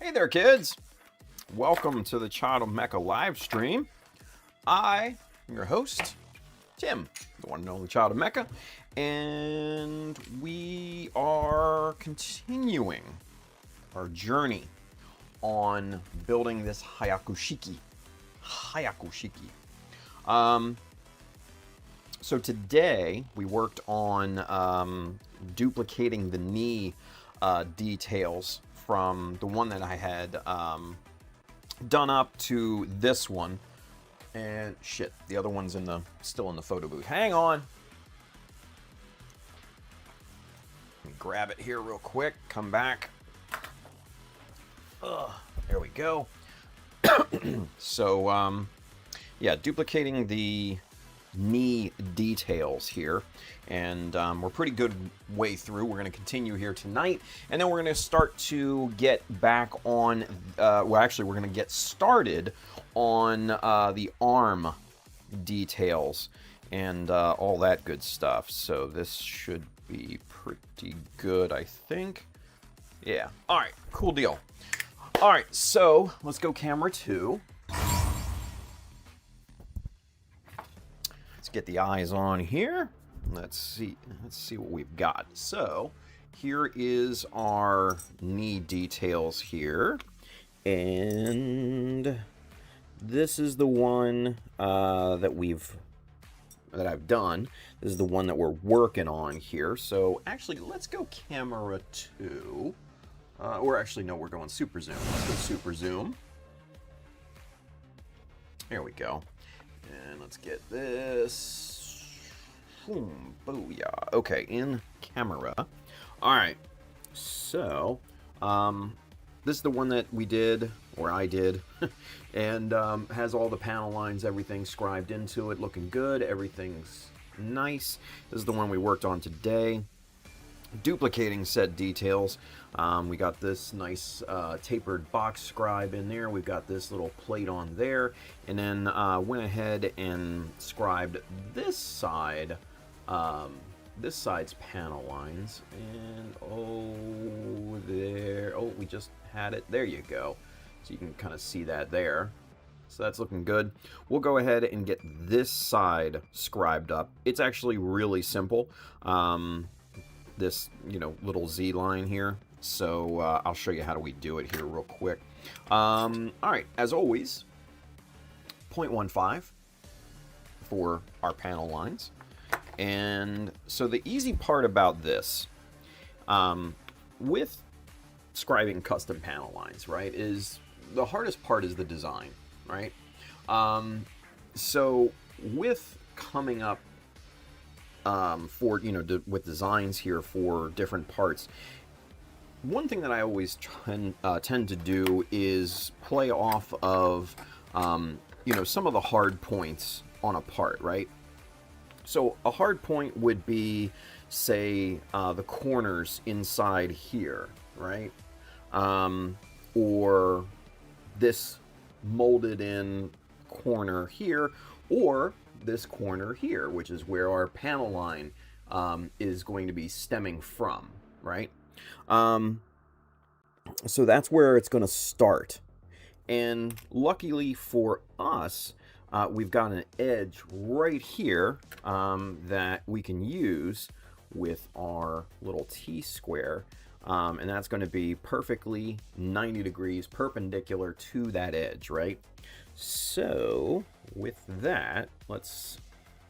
Hey there, kids! Welcome to the Child of Mecha live stream. I am your host, Tim, the one and only Child of Mecha, and we are continuing our journey on building this Hyaku Shiki. So today we worked on duplicating the knee details from the one that I had done up to this one. And shit, the other one's still in the photo booth. Hang on. Let me grab it here real quick. Come back. There we go. So, yeah, duplicating the knee details here, and we're pretty good way through. We're going to continue here tonight, and then we're going to start to get back on, well, actually, we're going to get started on the arm details and all that good stuff. So this should be pretty good, I think. Yeah. All right. Cool deal. All right. So let's go camera 2. Let's get the eyes on here. Let's see what we've got. So here is our knee details here, and this is the one that I've done. This is the one that we're working on here. So actually, let's go camera 2. Or actually, no, we're going super zoom. Let's go super zoom. There we go. And let's get this. Boom, booyah. Okay, in camera. All right. So, this is the one that we did, or I did, and has all the panel lines, everything scribed into it, looking good. Everything's nice. This is the one we worked on today. Duplicating said details. We got this nice tapered box scribe in there. We've got this little plate on there, and then went ahead and scribed this side, this side's panel lines. And oh, there. Oh, we just had it. There you go. So you can kind of see that there. So that's looking good. We'll go ahead and get this side scribed up. It's actually really simple. This, little Z line here. So I'll show you how do we do it here real quick. All right, as always, 0.15 for our panel lines. And so the easy part about this, with scribing custom panel lines, right, is the hardest part is the design, right? So with coming up for, with designs here for different parts, one thing that I always tend to do is play off of, some of the hard points on a part, right? So a hard point would be, say, the corners inside here, right? Or this molded in corner here, or this corner here, which is where our panel line is going to be stemming from, right? So that's where it's going to start. And luckily for us, we've got an edge right here that we can use with our little T-square. And that's going to be perfectly 90 degrees perpendicular to that edge, right? So with that, let's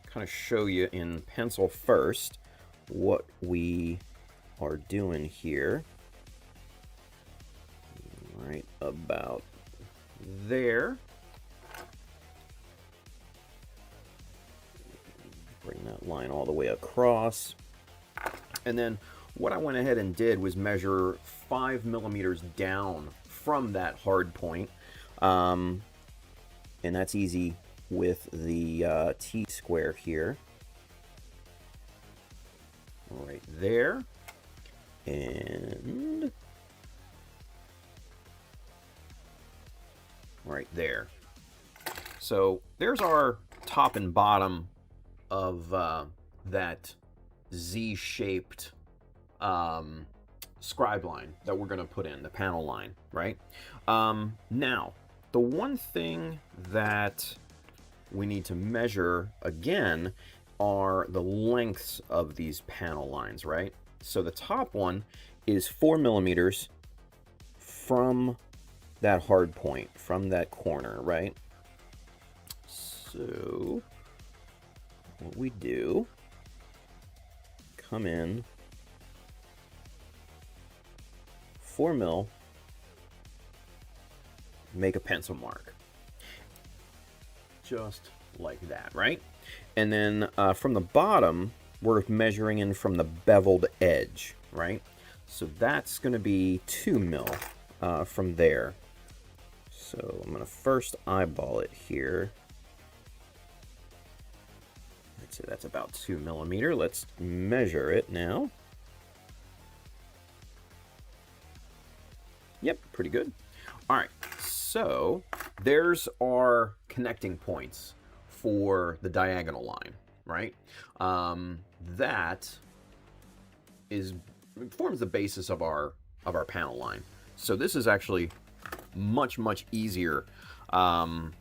kind of show you in pencil first what we are doing here. Right about there. Bring that line all the way across. And then what I went ahead and did was measure 5 millimeters down from that hard point. And that's easy with the T-square here. Right there. And right there. So there's our top and bottom of that Z-shaped scribe line that we're going to put in, the panel line, right? Now, the one thing that we need to measure again are the lengths of these panel lines, right? So the top one is 4 millimeters from that hard point, from that corner, right? So what we do, come in 4 mil, make a pencil mark. Just like that, right? And then from the bottom, we're measuring in from the beveled edge, right? So that's going to be 2 mil from there. So I'm going to first eyeball it here. I'd say that's about 2 millimeter. Let's measure it now. Yep, pretty good. All right, so there's our connecting points for the diagonal line, right? That forms the basis of our panel line. So this is actually much easier than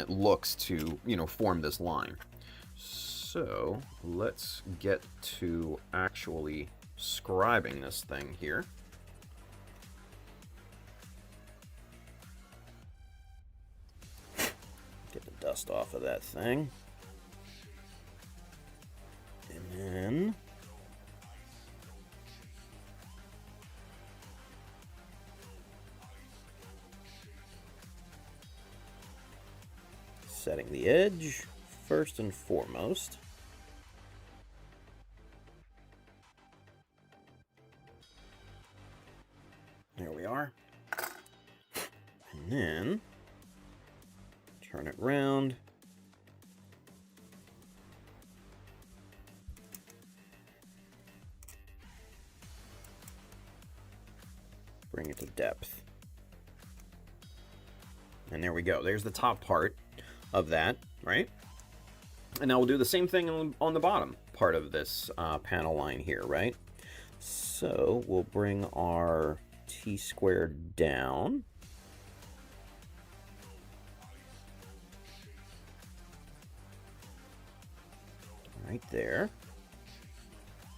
it looks to, form this line. So let's get to actually scribing this thing here. Get the dust off of that thing. And then setting the edge first and foremost. There we are. And then turn it round. Bring it to depth. And there we go. There's the top part of that, right? And now we'll do the same thing on the bottom part of this panel line here, right? So we'll bring our T-square down. Right there.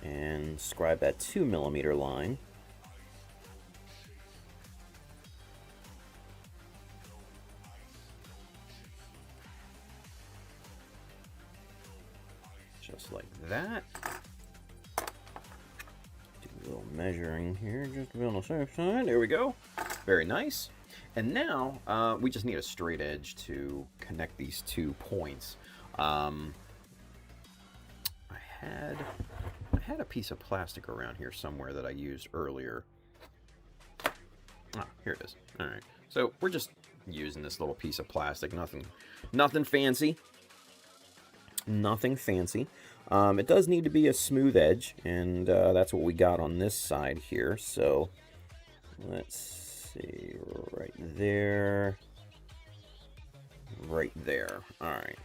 And scribe that 2 millimeter line. Just like that. Do a little measuring here, just to be on the safe side. There we go. Very nice. And now we just need a straight edge to connect these 2 points. I had a piece of plastic around here somewhere that I used earlier. Ah, here it is. All right. So we're just using this little piece of plastic. Nothing fancy. Nothing fancy. It does need to be a smooth edge, and that's what we got on this side here. So let's see, right there. Right there. All right.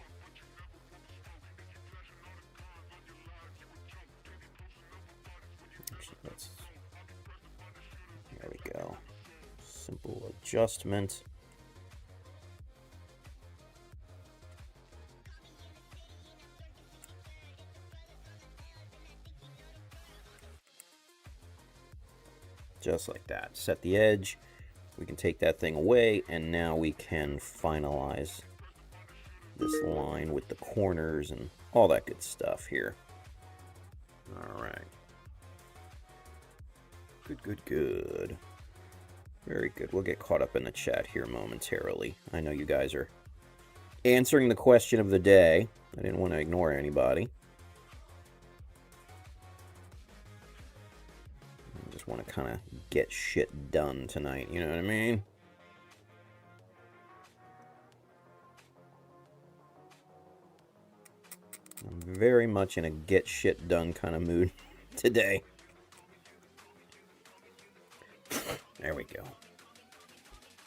There we go. Simple adjustment. Just like that. Set the edge. We can take that thing away, and now we can finalize this line with the corners and all that good stuff here. All right. Good. Very good. We'll get caught up in the chat here momentarily. I know you guys are answering the question of the day. I didn't want to ignore anybody. I just want to kind of get shit done tonight, you know what I mean? I'm very much in a get shit done kind of mood today. There we go.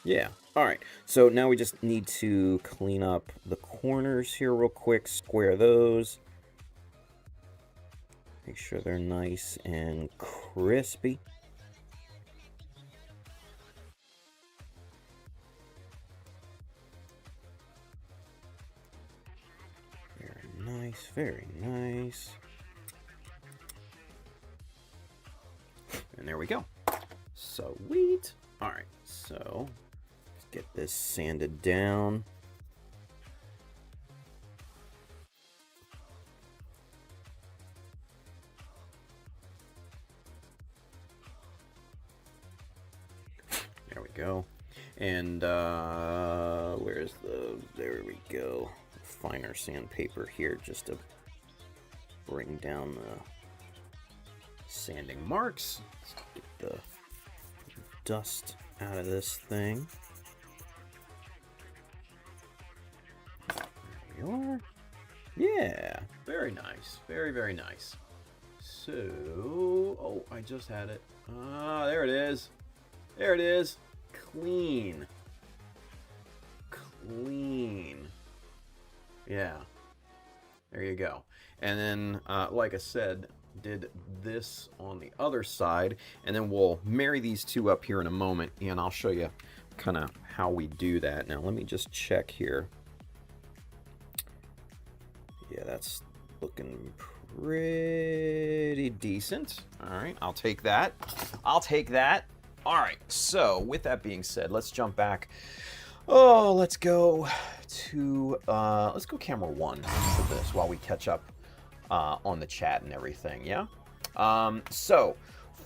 Yeah, alright. So now we just need to clean up the corners here real quick, square those. Make sure they're nice and crispy. nice, very nice. And there we go. Sweet. All right, so let's get this sanded down. There we go. And where's the, there we go. Finer sandpaper here just to bring down the sanding marks. Let's get the dust out of this thing. There we are. Yeah, very nice. Very, very nice. So, oh, I just had it. Ah, there it is. There it is. Clean. Clean. Yeah. There you go. And then, like I said, did this on the other side, and then we'll marry these two up here in a moment, and I'll show you kind of how we do that. Now, let me just check here. Yeah, that's looking pretty decent. All right, I'll take that. I'll take that. All right, so with that being said, let's jump back. Oh, let's go camera one for this while we catch up on the chat and everything, yeah? So,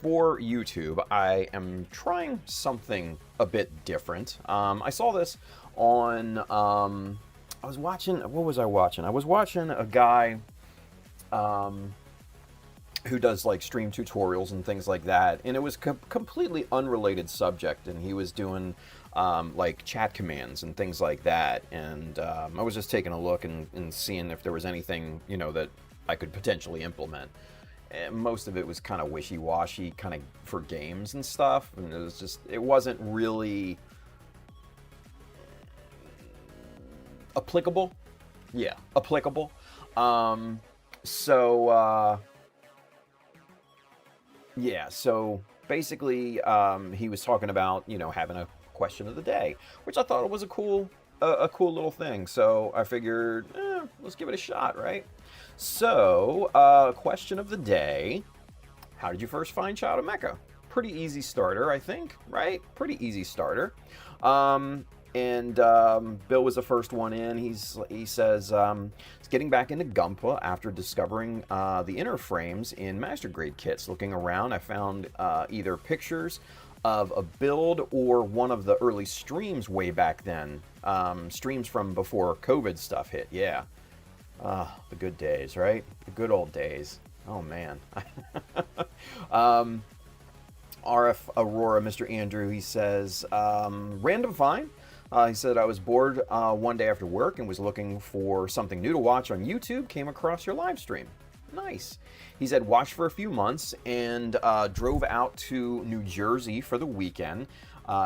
for YouTube, I am trying something a bit different. I saw this on, I was watching, what was I watching? I was watching a guy who does like stream tutorials and things like that, and it was completely unrelated subject, and he was doing like chat commands and things like that, and I was just taking a look and seeing if there was anything, you know, that I could potentially implement. And most of it was kind of wishy-washy, kind of for games and stuff, and it was just, it wasn't really applicable. Yeah, applicable. Yeah, so basically, he was talking about, you know, having a question of the day, which I thought was a cool little thing. So I figured, let's give it a shot, right? So, question of the day: how did you first find Child of Mecha? Pretty easy starter, I think, right? Pretty easy starter. Bill was the first one in. He says he's getting back into Gunpla after discovering the inner frames in master grade kits. Looking around, I found either pictures of a build or one of the early streams way back then. Streams from before COVID stuff hit. Yeah, the good days, right? The good old days. Oh man. RF Aurora, Mr. Andrew, he says, random find. He said, I was bored one day after work and was looking for something new to watch on YouTube. Came across your live stream. Nice. He said, watched for a few months and drove out to New Jersey for the weekend.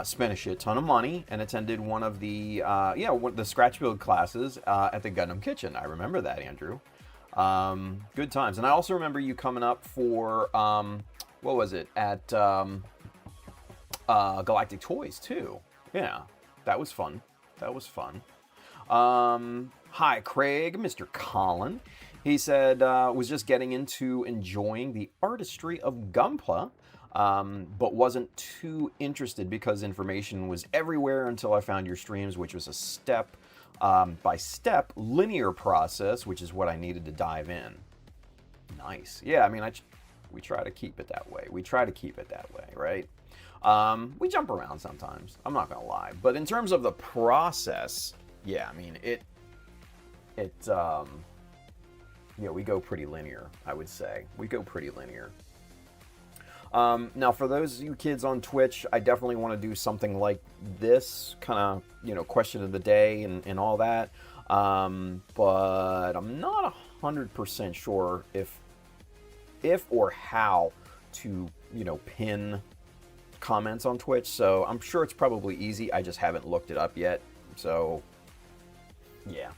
Spent a shit ton of money and attended one of the the scratch build classes at the Gundam Kitchen. I remember that, Andrew. Good times. And I also remember you coming up for what was it, at Galactic Toys too. Yeah. That was fun. That was fun. Hi, Craig, Mr. Colin. He said, was just getting into enjoying the artistry of Gunpla, but wasn't too interested because information was everywhere until I found your streams, which was a step-by-step linear process, which is what I needed to dive in. Nice. Yeah, I mean, we try to keep it that way. We try to keep it that way, right? We jump around sometimes, I'm not gonna lie, but in terms of the process, yeah, I mean, yeah, we go pretty linear, I would say. We go pretty linear. Now, for those of you kids on Twitch, I definitely want to do something like this, kind of, you know, question of the day and all that, but I'm not 100% sure if or how to, you know, pin comments on Twitch, so I'm sure it's probably easy. I just haven't looked it up yet, so yeah.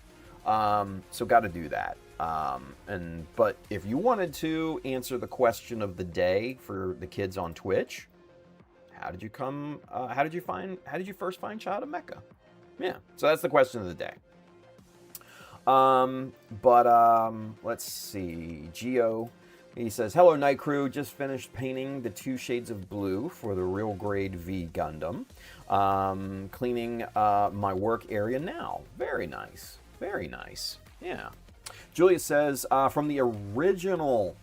So got to do that. But if you wanted to answer the question of the day for the kids on Twitch, how did you first find Child of Mecha? Yeah, so that's the question of the day. Let's see. Geo, he says, "Hello, Night Crew. Just finished painting the 2 shades of blue for the Real Grade V Gundam. Cleaning my work area now. Very nice. Very nice. Yeah." Julia says, "From the original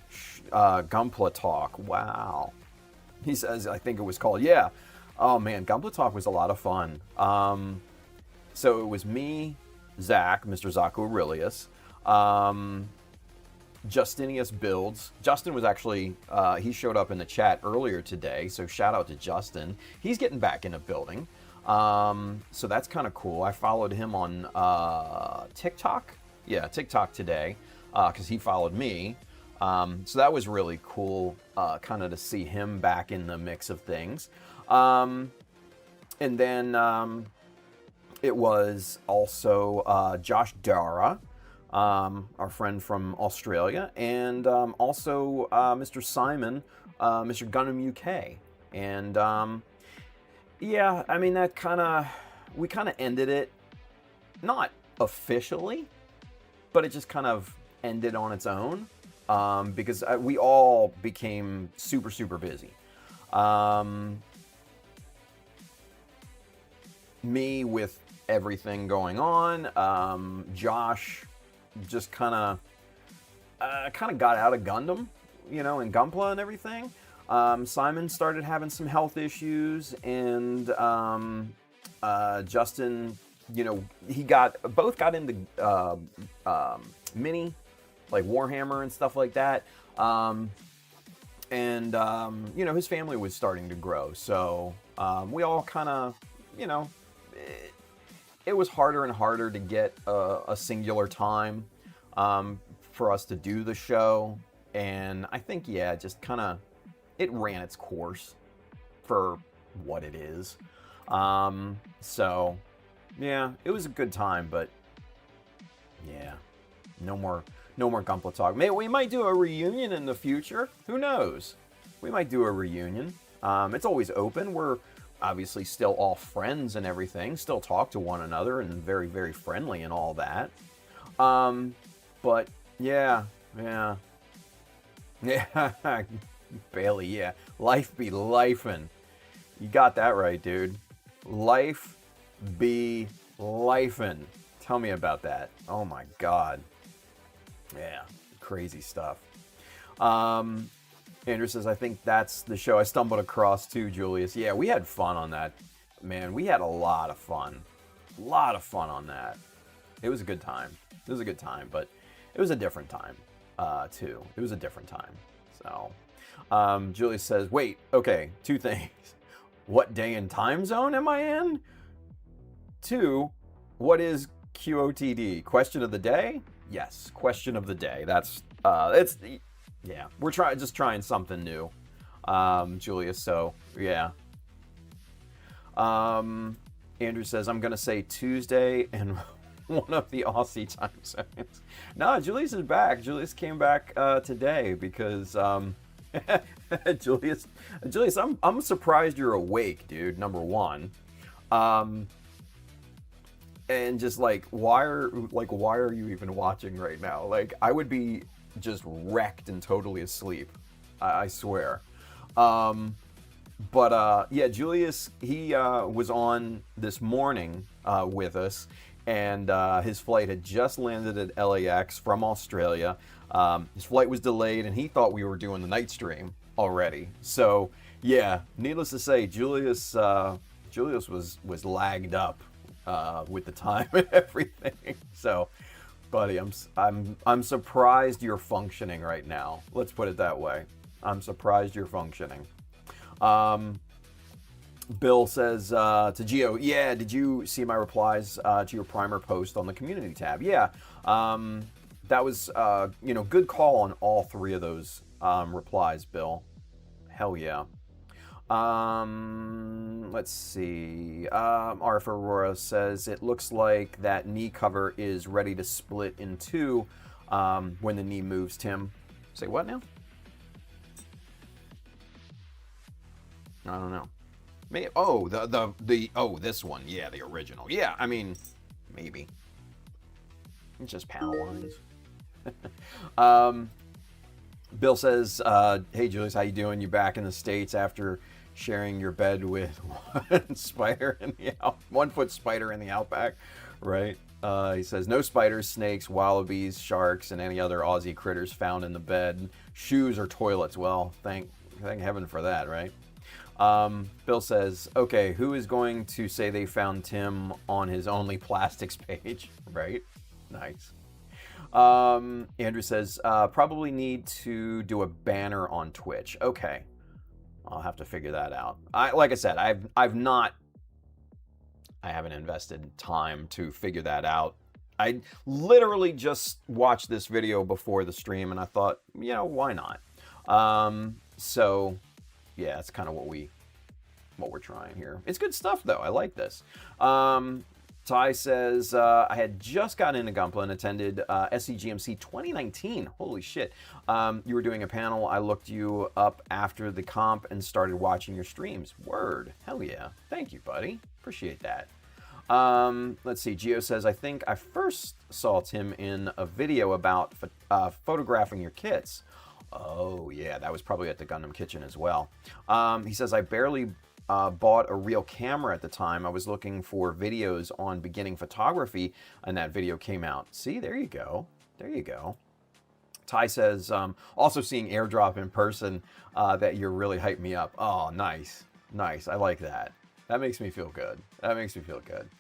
Gunpla Talk. Wow." He says, "I think it was called." Yeah. Oh man, Gunpla Talk was a lot of fun. So it was me, Zach, Mr. Zaku Aurelius, Justinius Builds. Justin was actually, he showed up in the chat earlier today, so shout out to Justin. He's getting back into building. So that's kind of cool. I followed him on TikTok. Yeah, TikTok today, because he followed me. So that was really cool, kind of to see him back in the mix of things. And then it was also Josh Dara, our friend from Australia, and also Mr. Simon, Mr. Gundam UK. And yeah, I mean, we kind of ended it, not officially, but it just kind of ended on its own, because we all became super, super busy. Me with everything going on, Josh just kind of got out of Gundam, and Gunpla and everything. Simon started having some health issues, and Justin, both got into mini, like Warhammer and stuff like that. And his family was starting to grow, so we all kind of, it was harder and harder to get a singular time for us to do the show. And I think, yeah, just kind of, it ran its course for what it is. So, yeah, it was a good time, but yeah, no more Gunpla Talk. Maybe we might do a reunion in the future. Who knows? We might do a reunion. It's always open. We're obviously still all friends and everything. Still talk to one another and very, very friendly and all that. But yeah. Bailey, yeah. Life be lifin'. You got that right, dude. Life be lifin'. Tell me about that. Oh my God. Yeah, crazy stuff. Andrew says, "I think that's the show I stumbled across too, Julius." Yeah, we had fun on that. Man, we had a lot of fun. A lot of fun on that. It was a good time. It was a good time, but it was a different time, too. It was a different time. So, Julius says, "Wait, okay, 2 things. What day and time zone am I in? 2, what is QOTD? Question of the day?" Yes, question of the day. That's, yeah, we're just trying something new, Julius, so, yeah. Andrew says, "I'm going to say Tuesday and one of the Aussie time zones." No, Julius is back. Julius came back today because, Julius, I'm surprised you're awake, dude, number one. And just why are you even watching right now? Like, I would be just wrecked and totally asleep. I swear. Yeah, Julius, he was on this morning with us, and his flight had just landed at LAX from Australia. His flight was delayed, and he thought we were doing the night stream already. So, yeah, needless to say, Julius was lagged up with the time and everything. So, buddy, I'm surprised you're functioning right now. Let's put it that way. I'm surprised you're functioning. Bill says to Geo, "Yeah, did you see my replies to your primer post on the community tab?" Yeah, that was good call on all 3 of those replies, Bill. Hell yeah. Let's see. RF Aurora says, "It looks like that knee cover is ready to split in 2 when the knee moves." Tim, say what now? I don't know. Maybe, this one. Yeah, the original. Yeah, I mean, maybe. It's just panel lines. um, Bill says, "Hey Julius, how you doing? You back in the States after sharing your bed with one foot spider in the outback, right?" He says, "No spiders, snakes, wallabies, sharks, and any other Aussie critters found in the bed. Shoes or toilets. Well, thank heaven for that, right?" Bill says, "Okay, who is going to say they found Tim on his Only Plastics page?" Right? Nice. Andrew says, "Probably need to do a banner on Twitch." Okay, I'll have to figure that out. Like I said, I haven't invested time to figure that out. I literally just watched this video before the stream, and I thought, why not? So yeah, that's kind of what we're trying here. It's good stuff though. I like this. Ty says, "I had just gotten into Gunpla and attended SCGMC 2019. Holy shit. You were doing a panel. I looked you up after the comp and started watching your streams." Word. Hell yeah. Thank you, buddy. Appreciate that. Let's see. Gio says, "I think I first saw Tim in a video about photographing your kits." Oh, yeah. That was probably at the Gundam Kitchen as well. He says, "I barely bought a real camera at the time. I was looking for videos on beginning photography, and that video came out." See, there you go. There you go. Ty says, "Also seeing Airdrop in person, that you're really hyped me up." Oh, nice. Nice. I like that. That makes me feel good. That makes me feel good.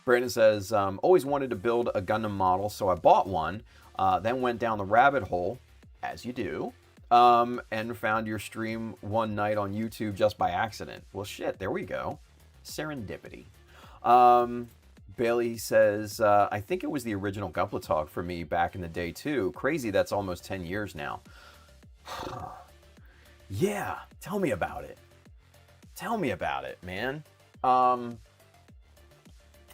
Brandon says, "Always wanted to build a Gundam model, so I bought one, then went down the rabbit hole, as you do. And found your stream one night on YouTube just by accident." Well, shit, there we go. Serendipity. Bailey says, "I think it was the original Gunpla Talk for me back in the day, too. Crazy, that's almost 10 years now." Yeah, tell me about it. Tell me about it, man. Yeah,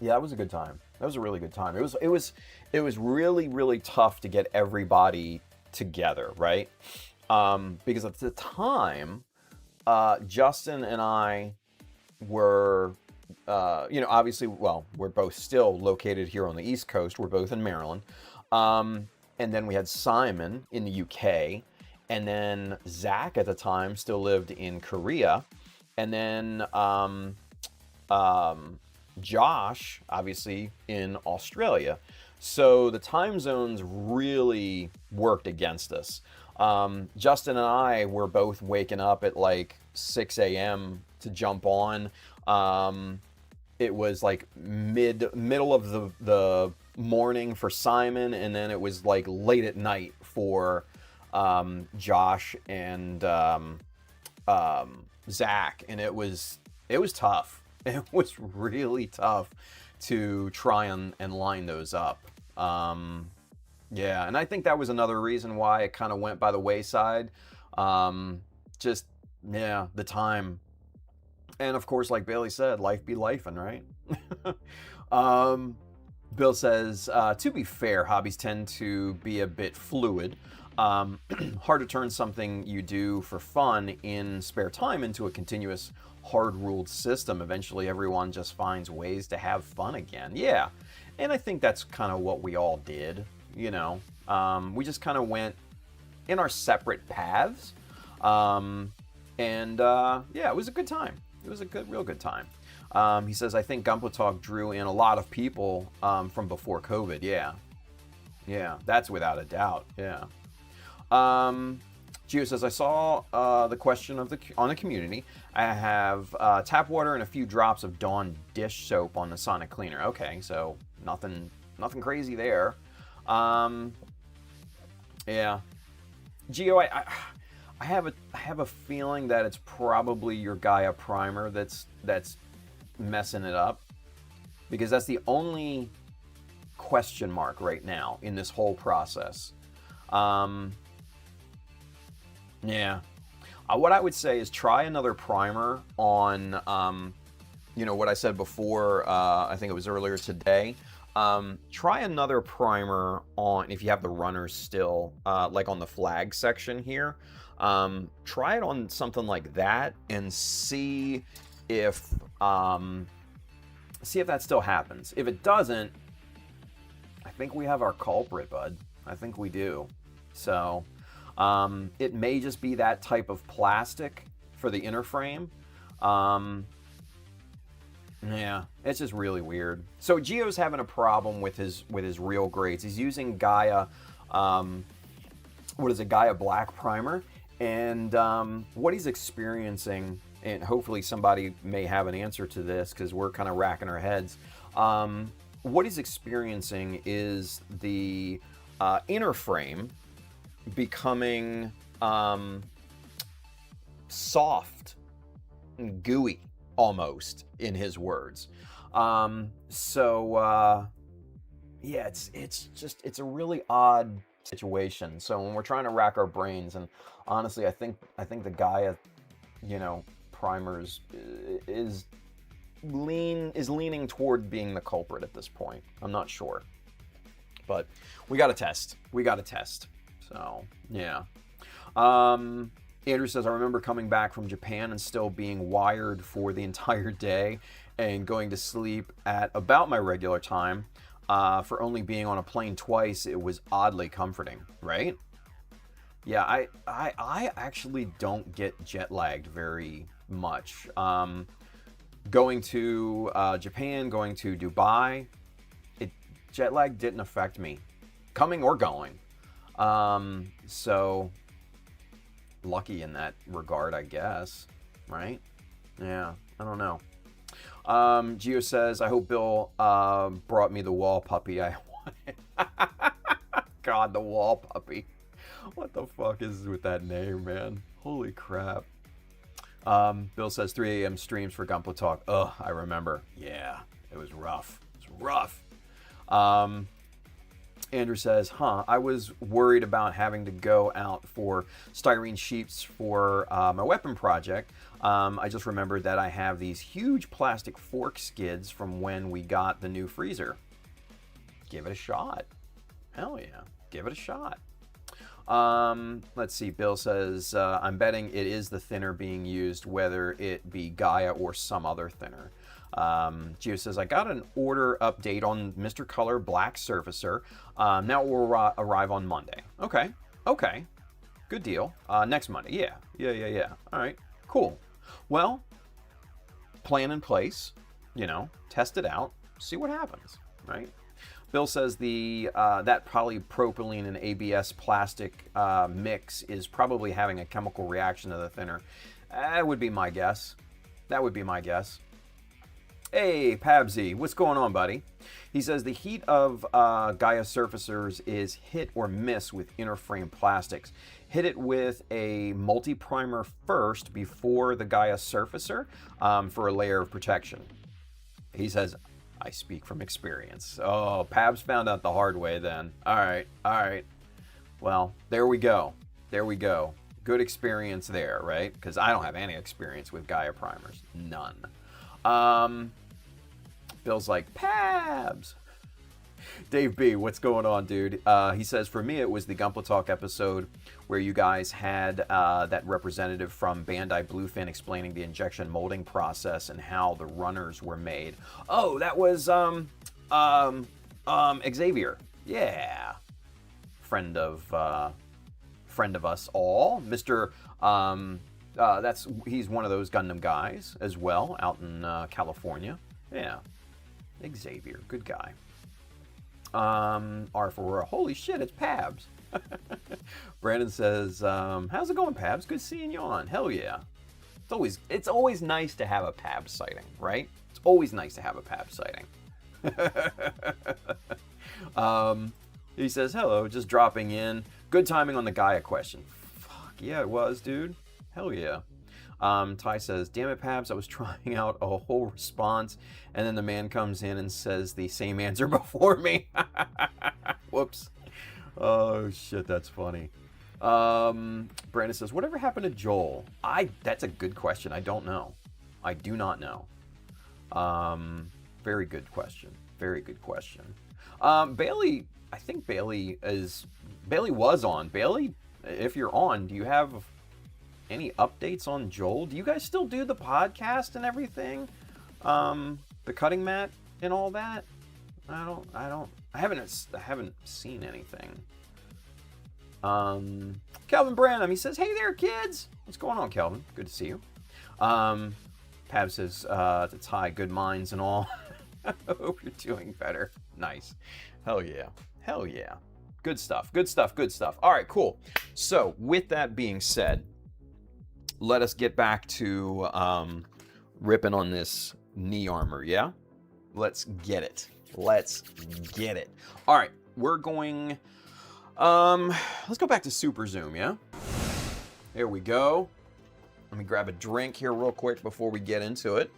that was a good time. That was a really good time. It was really, really tough to get everybody together, right? Because at the time, Justin and I were, obviously, well, we're both still located here on the East Coast. We're both in Maryland. And then we had Simon in the UK. And then Zach at the time still lived in Korea. And then Josh, obviously, in Australia. So the time zones really worked against us. Justin and I were both waking up at like 6 a.m. to jump on. It was like middle of the morning for Simon, and then it was like late at night for Josh and Zach, and it was tough. It was really tough to try and line those up. Yeah, and I think that was another reason why it kind of went by the wayside. The time. And of course, like Bailey said, life be lifing, right? Bill says, "To be fair, hobbies tend to be a bit fluid. Hard to turn something you do for fun in spare time into a continuous, hard-ruled system. Eventually, everyone just finds ways to have fun again." Yeah, and I think that's kind of what we all did. We just kind of went in our separate paths. It was a good time. It was a real good time. He says, "I think Gunpla Talk drew in a lot of people from before COVID." Yeah. Yeah, that's without a doubt. Yeah. Gio says, "I saw the question on the community. I have tap water and a few drops of Dawn dish soap on the Sonic cleaner." Okay, so nothing crazy there. Yeah. Gio, I have a feeling that it's probably your Gaia primer that's messing it up, because that's the only question mark right now in this whole process. Yeah. What I would say is try another primer on, what I said before, I think it was earlier today. Try another primer on, if you have the runners still, like on the flag section here. Try it on something like that and see if that still happens. If it doesn't, I think we have our culprit, bud. I think we do. So, it may just be that type of plastic for the inner frame. Yeah, it's just really weird. So Gio's having a problem with his real grades. He's using Gaia, Gaia Black Primer, and what he's experiencing, and hopefully somebody may have an answer to this because we're kind of racking our heads. What he's experiencing is the inner frame becoming soft and gooey, almost, in his words. Yeah, it's a really odd situation. So when we're trying to rack our brains, and honestly, I think the Gaia, primers is leaning toward being the culprit at this point. I'm not sure, but we got to test. So yeah. Andrew says, I remember coming back from Japan and still being wired for the entire day and going to sleep at about my regular time. For only being on a plane twice, it was oddly comforting, right? Yeah, I actually don't get jet lagged very much. Going to Japan, going to Dubai, jet lag didn't affect me, coming or going. So lucky in that regard, I guess, right? Yeah, I don't know. Gio says, I hope Bill brought me the wall puppy I wanted. God, the wall puppy. What the fuck is with that name, man? Holy crap. Bill says 3 a.m. streams for Gunpla Talk. Ugh, I remember. Yeah, it was rough. Andrew says, I was worried about having to go out for styrene sheets for my weapon project. I just remembered that I have these huge plastic fork skids from when we got the new freezer. Give it a shot. Hell yeah, give it a shot. Let's see, Bill says, I'm betting it is the thinner being used, whether it be Gaia or some other thinner. Gio says, I got an order update on Mr. Color Black Surfacer. Now it will arrive on Monday. Okay. Good deal. Next Monday. Yeah. All right, cool. Well, plan in place, test it out, see what happens, right? Bill says that polypropylene and ABS plastic mix is probably having a chemical reaction to the thinner. That would be my guess. Hey, Pabsy, what's going on, buddy? He says the heat of Gaia surfacers is hit or miss with inner frame plastics. Hit it with a multi-primer first before the Gaia surfacer for a layer of protection. He says, I speak from experience. Oh, Pabs found out the hard way then. All right. Well, there we go. Good experience there, right? Because I don't have any experience with Gaia primers. None. Bill's like, Pabs! Dave B, what's going on, dude? He says, for me, it was the Gunpla Talk episode where you guys had that representative from Bandai Bluefin explaining the injection molding process and how the runners were made. Oh, that was Xavier. Yeah. Friend of us all. Mr. He's one of those Gundam guys as well out in California. Yeah. Xavier, good guy. R4, holy shit, it's Pabs. Brandon says, how's it going, Pabs? Good seeing you on. Hell yeah. It's always nice to have a Pabs sighting, right? It's always nice to have a Pabs sighting. He says, hello, just dropping in. Good timing on the Gaia question. Fuck yeah, it was, dude. Hell yeah. Ty says, damn it, Pabs, I was trying out a whole response, and then the man comes in and says the same answer before me. Whoops. Oh, shit, that's funny. Brandon says, whatever happened to Joel? That's a good question. I don't know. I do not know. Very good question. Bailey, I think Bailey was on. Bailey, if you're on, do you have any updates on Joel? Do you guys still do the podcast and everything? The cutting mat and all that? I haven't seen anything. Calvin Branham, he says, hey there, kids. What's going on, Calvin? Good to see you. Pab says, it's high, good minds and all. I hope you're doing better. Nice. Hell yeah. Hell yeah. Good stuff. Good stuff. Good stuff. All right, cool. So with that being said, let us get back to ripping on this knee armor, yeah? Let's get it. Let's get it. All right, we're going... let's go back to Super Zoom, yeah? There we go. Let me grab a drink here real quick before we get into it.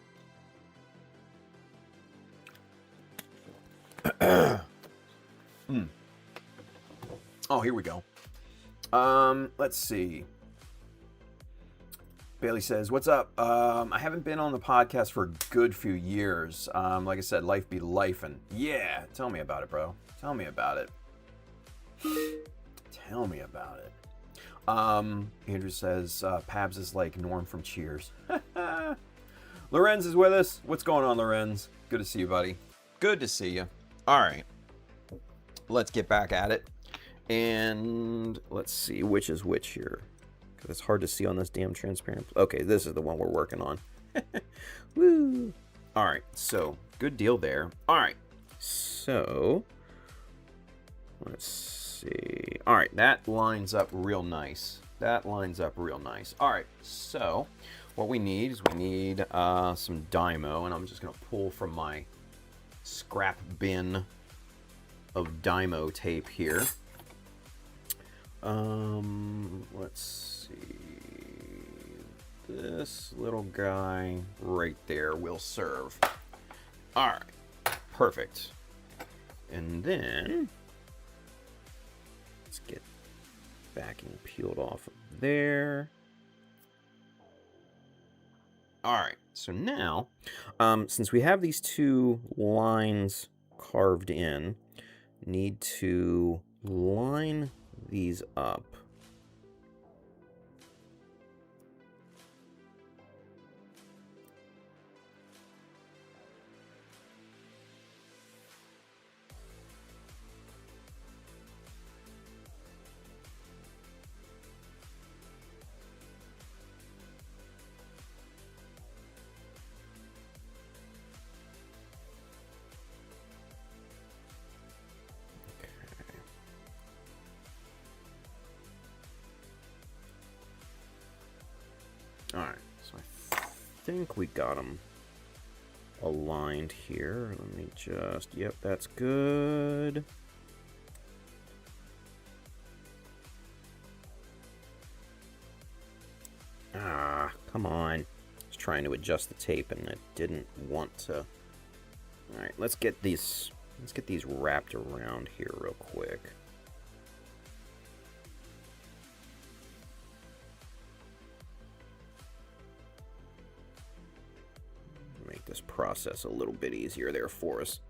Oh, here we go. Let's see. Bailey says, what's up? I haven't been on the podcast for a good few years. Like I said, life be lifing. Yeah, tell me about it, bro. Tell me about it. Tell me about it. Andrew says, Pabs is like Norm from Cheers. Lorenz is with us. What's going on, Lorenz? Good to see you, buddy. Good to see you. All right. Let's get back at it. And let's see which is which here. Because it's hard to see on this damn transparent. Okay, this is the one we're working on. Woo. All right, so good deal there. All right, so let's see. All right, that lines up real nice. That lines up real nice. All right, so what we need is some Dymo, and I'm just going to pull from my scrap bin of Dymo tape here. Let's see. This little guy right there will serve. All right, perfect. And then let's get backing peeled off of there. All right, so now, since we have these two lines carved in, need to line these up. Alright, so I think we got them aligned here. Let me just... Yep, that's good. Ah, come on. I was trying to adjust the tape and it didn't want to. Alright, let's get these wrapped around here real quick. Make this process a little bit easier there for us.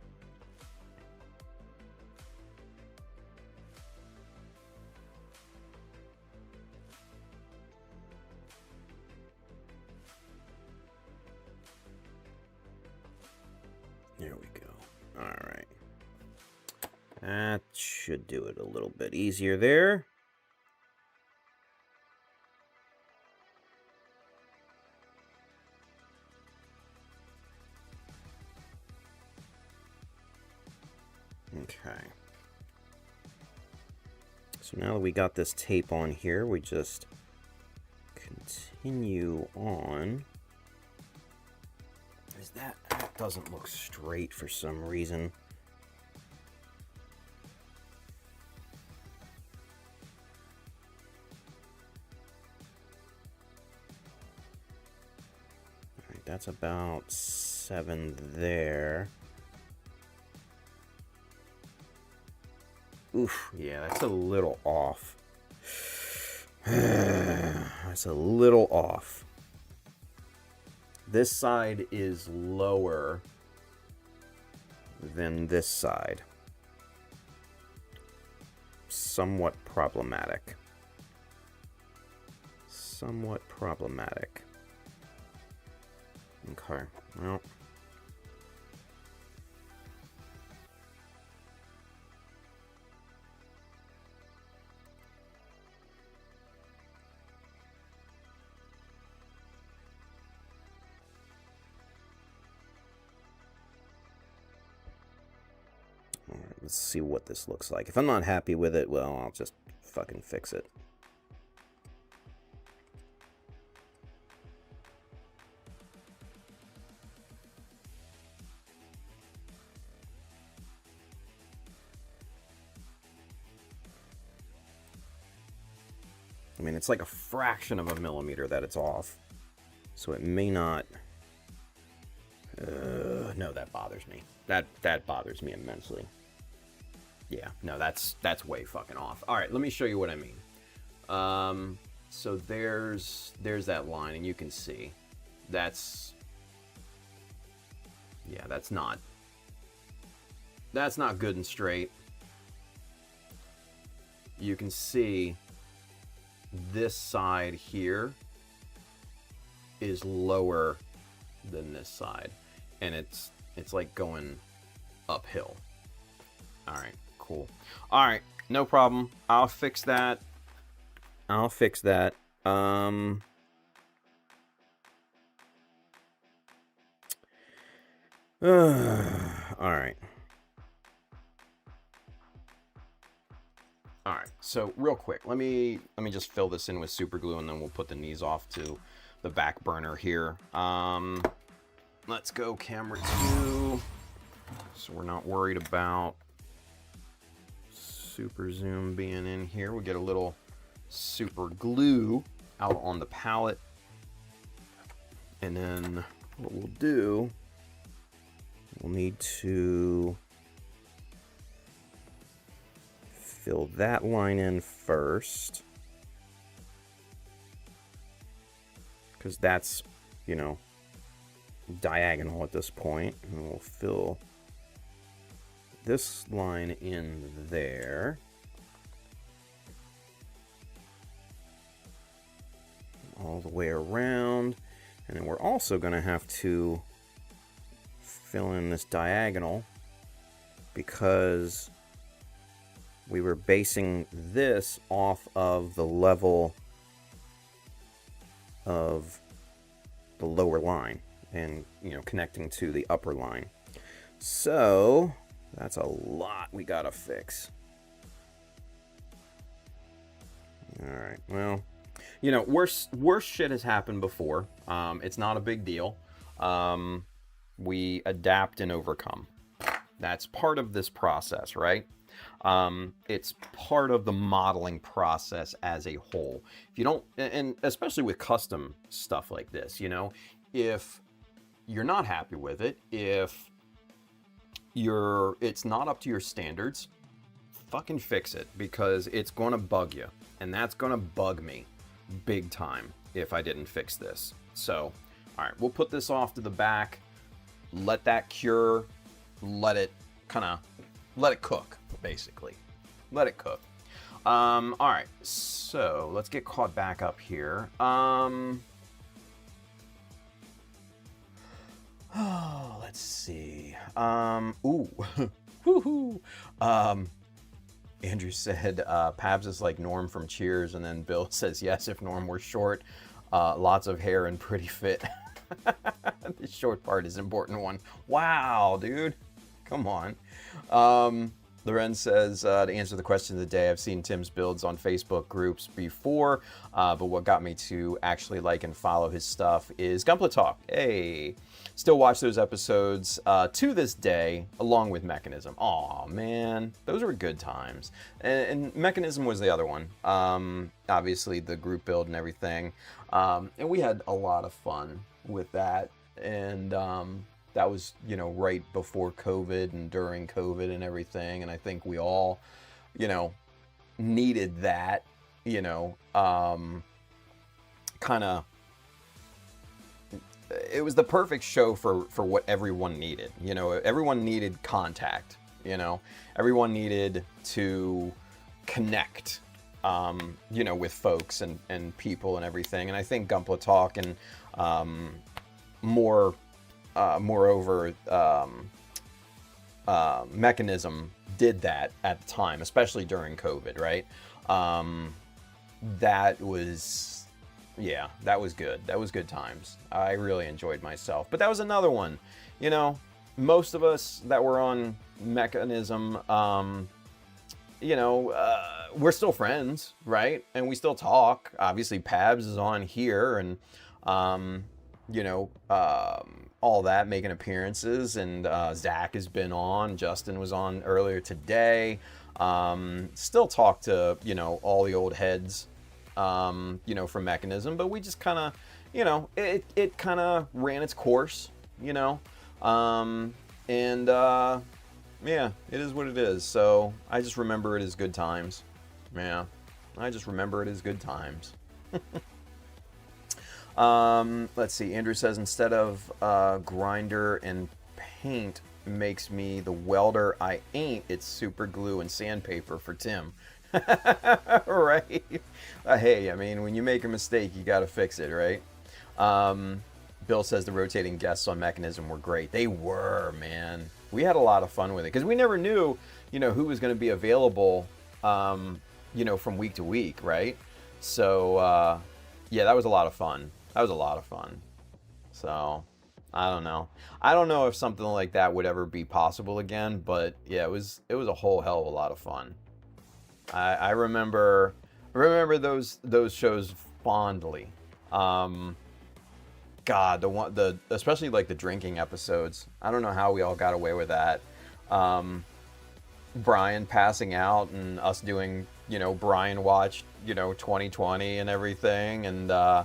There we go. All right. That should do it a little bit easier there. Okay. So now that we got this tape on here, we just continue on. That doesn't look straight for some reason. All right, that's about 7 there. Oof, yeah, that's a little off. That's a little off. This side is lower than this side. Somewhat problematic. Somewhat problematic. Okay, well. Let's see what this looks like. If I'm not happy with it, well, I'll just fucking fix it. I mean, it's like a fraction of a millimeter that it's off. So it may not... no, that bothers me. That bothers me immensely. Yeah, no, that's way fucking off. All right, let me show you what I mean. So there's that line, and you can see that's... Yeah, that's not good and straight. You can see this side here is lower than this side, and it's like going uphill. All right, cool. All right, no problem. I'll fix that. All right. All right, so real quick, let me just fill this in with super glue, and then we'll put the knees off to the back burner here. Let's go camera 2, so we're not worried about super zoom being in here. We'll get a little super glue out on the palette, and then what we'll do, we'll need to fill that line in first, because that's, you know, diagonal at this point, and we'll fill this line in there. All the way around, and then we're also going to have to fill in this diagonal, because we were basing this off of the level of the lower line and, you know, connecting to the upper line. So that's a lot we gotta fix. All right, well, you know, worse shit has happened before. It's not a big deal. We adapt and overcome. That's part of this process, right? It's part of the modeling process as a whole. If you don't, and especially with custom stuff like this, you know, if you're not happy with it, if it's not up to your standards, fucking fix it, because it's going to bug you, and that's going to bug me big time if I didn't fix this. So, all right, we'll put this off to the back, let that cure, let it cook, basically. Let it cook. All right, so let's get caught back up here. Let's see. Ooh. Woohoo. Andrew said, Pabs is like Norm from Cheers, and then Bill says, yes, if Norm were short, lots of hair and pretty fit. The short part is an important one. Wow, dude. Come on. Loren says, to answer the question of the day, I've seen Tim's builds on Facebook groups before, but what got me to actually like and follow his stuff is Gunpla Talk. Hey, still watch those episodes to this day, along with Mechanism. Aw, man, those were good times. And Mechanism was the other one. Obviously, the group build and everything. And we had a lot of fun with that. And that was, you know, right before COVID and during COVID and everything. And I think we all, you know, needed that, you know, kind of, it was the perfect show for what everyone needed. You know, everyone needed contact, you know, everyone needed to connect, you know, with folks and people and everything. And I think Gunpla Talk and moreover, Mechanism did that at the time, especially during COVID, right? That was, yeah, that was good. That was good times. I really enjoyed myself. But that was another one, you know, most of us that were on Mechanism, we're still friends, right? And we still talk. Obviously, Pabs is on here, and all that, making appearances, and Zach has been on. Justin was on earlier today. Still talk to all the old heads, from Mechanism, but we just kind of, it kind of ran its course, and yeah, it is what it is. So I just remember it as good times. Yeah, I just remember it as good times. Let's see. Andrew says, instead of grinder and paint makes me the welder I ain't, it's super glue and sandpaper for Tim. Right? Hey, I mean, when you make a mistake, you got to fix it, right? Bill says the rotating guests on Mechanism were great. They were, man. We had a lot of fun with it because we never knew, who was going to be available, from week to week, right? So, yeah, that was a lot of fun. That was a lot of fun. So, I don't know. I don't know if something like that would ever be possible again, but yeah, it was a whole hell of a lot of fun. I remember those shows fondly. God, especially like the drinking episodes. I don't know how we all got away with that. Brian passing out and us doing, Brian watched, 2020 and everything, and I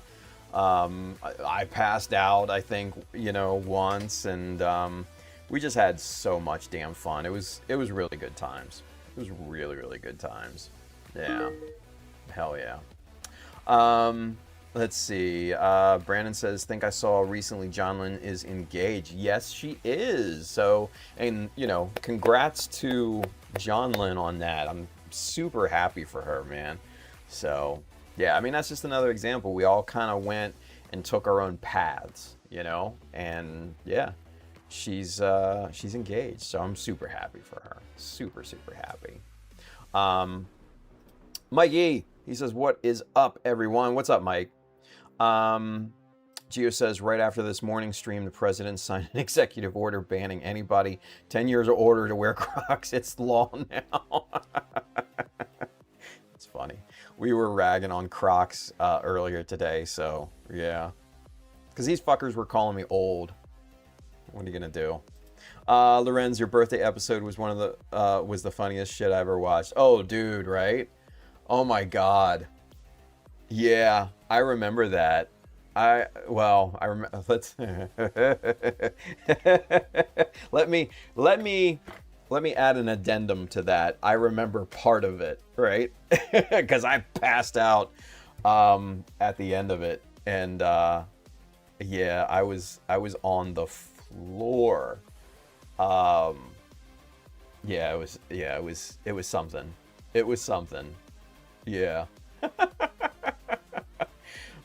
passed out, I think, once, and we just had so much damn fun. It was really good times. It was really, really good times. Yeah. Hell yeah. Let's see. Brandon says, think I saw recently Jonlyn is engaged. Yes, she is. So, and, congrats to Jonlyn on that. I'm super happy for her, man. So, yeah, I mean, that's just another example. We all kind of went and took our own paths, and yeah, she's engaged. So I'm super happy for her. Super, super happy. Mikey, he says, what is up, everyone? What's up, Mike? Gio says, right after this morning stream, the president signed an executive order banning anybody 10 years or older to wear Crocs. It's law now. It's funny. We were ragging on Crocs earlier today, so yeah. Because these fuckers were calling me old. What are you gonna do? Lorenz, your birthday episode was was the funniest shit I ever watched. Oh, dude, right? Oh my god. Yeah, I remember that. I remember. Let's let me add an addendum to that. I remember part of it, right? Because I passed out at the end of it, and yeah, I was on the floor. Yeah, it was something. It was something. Yeah.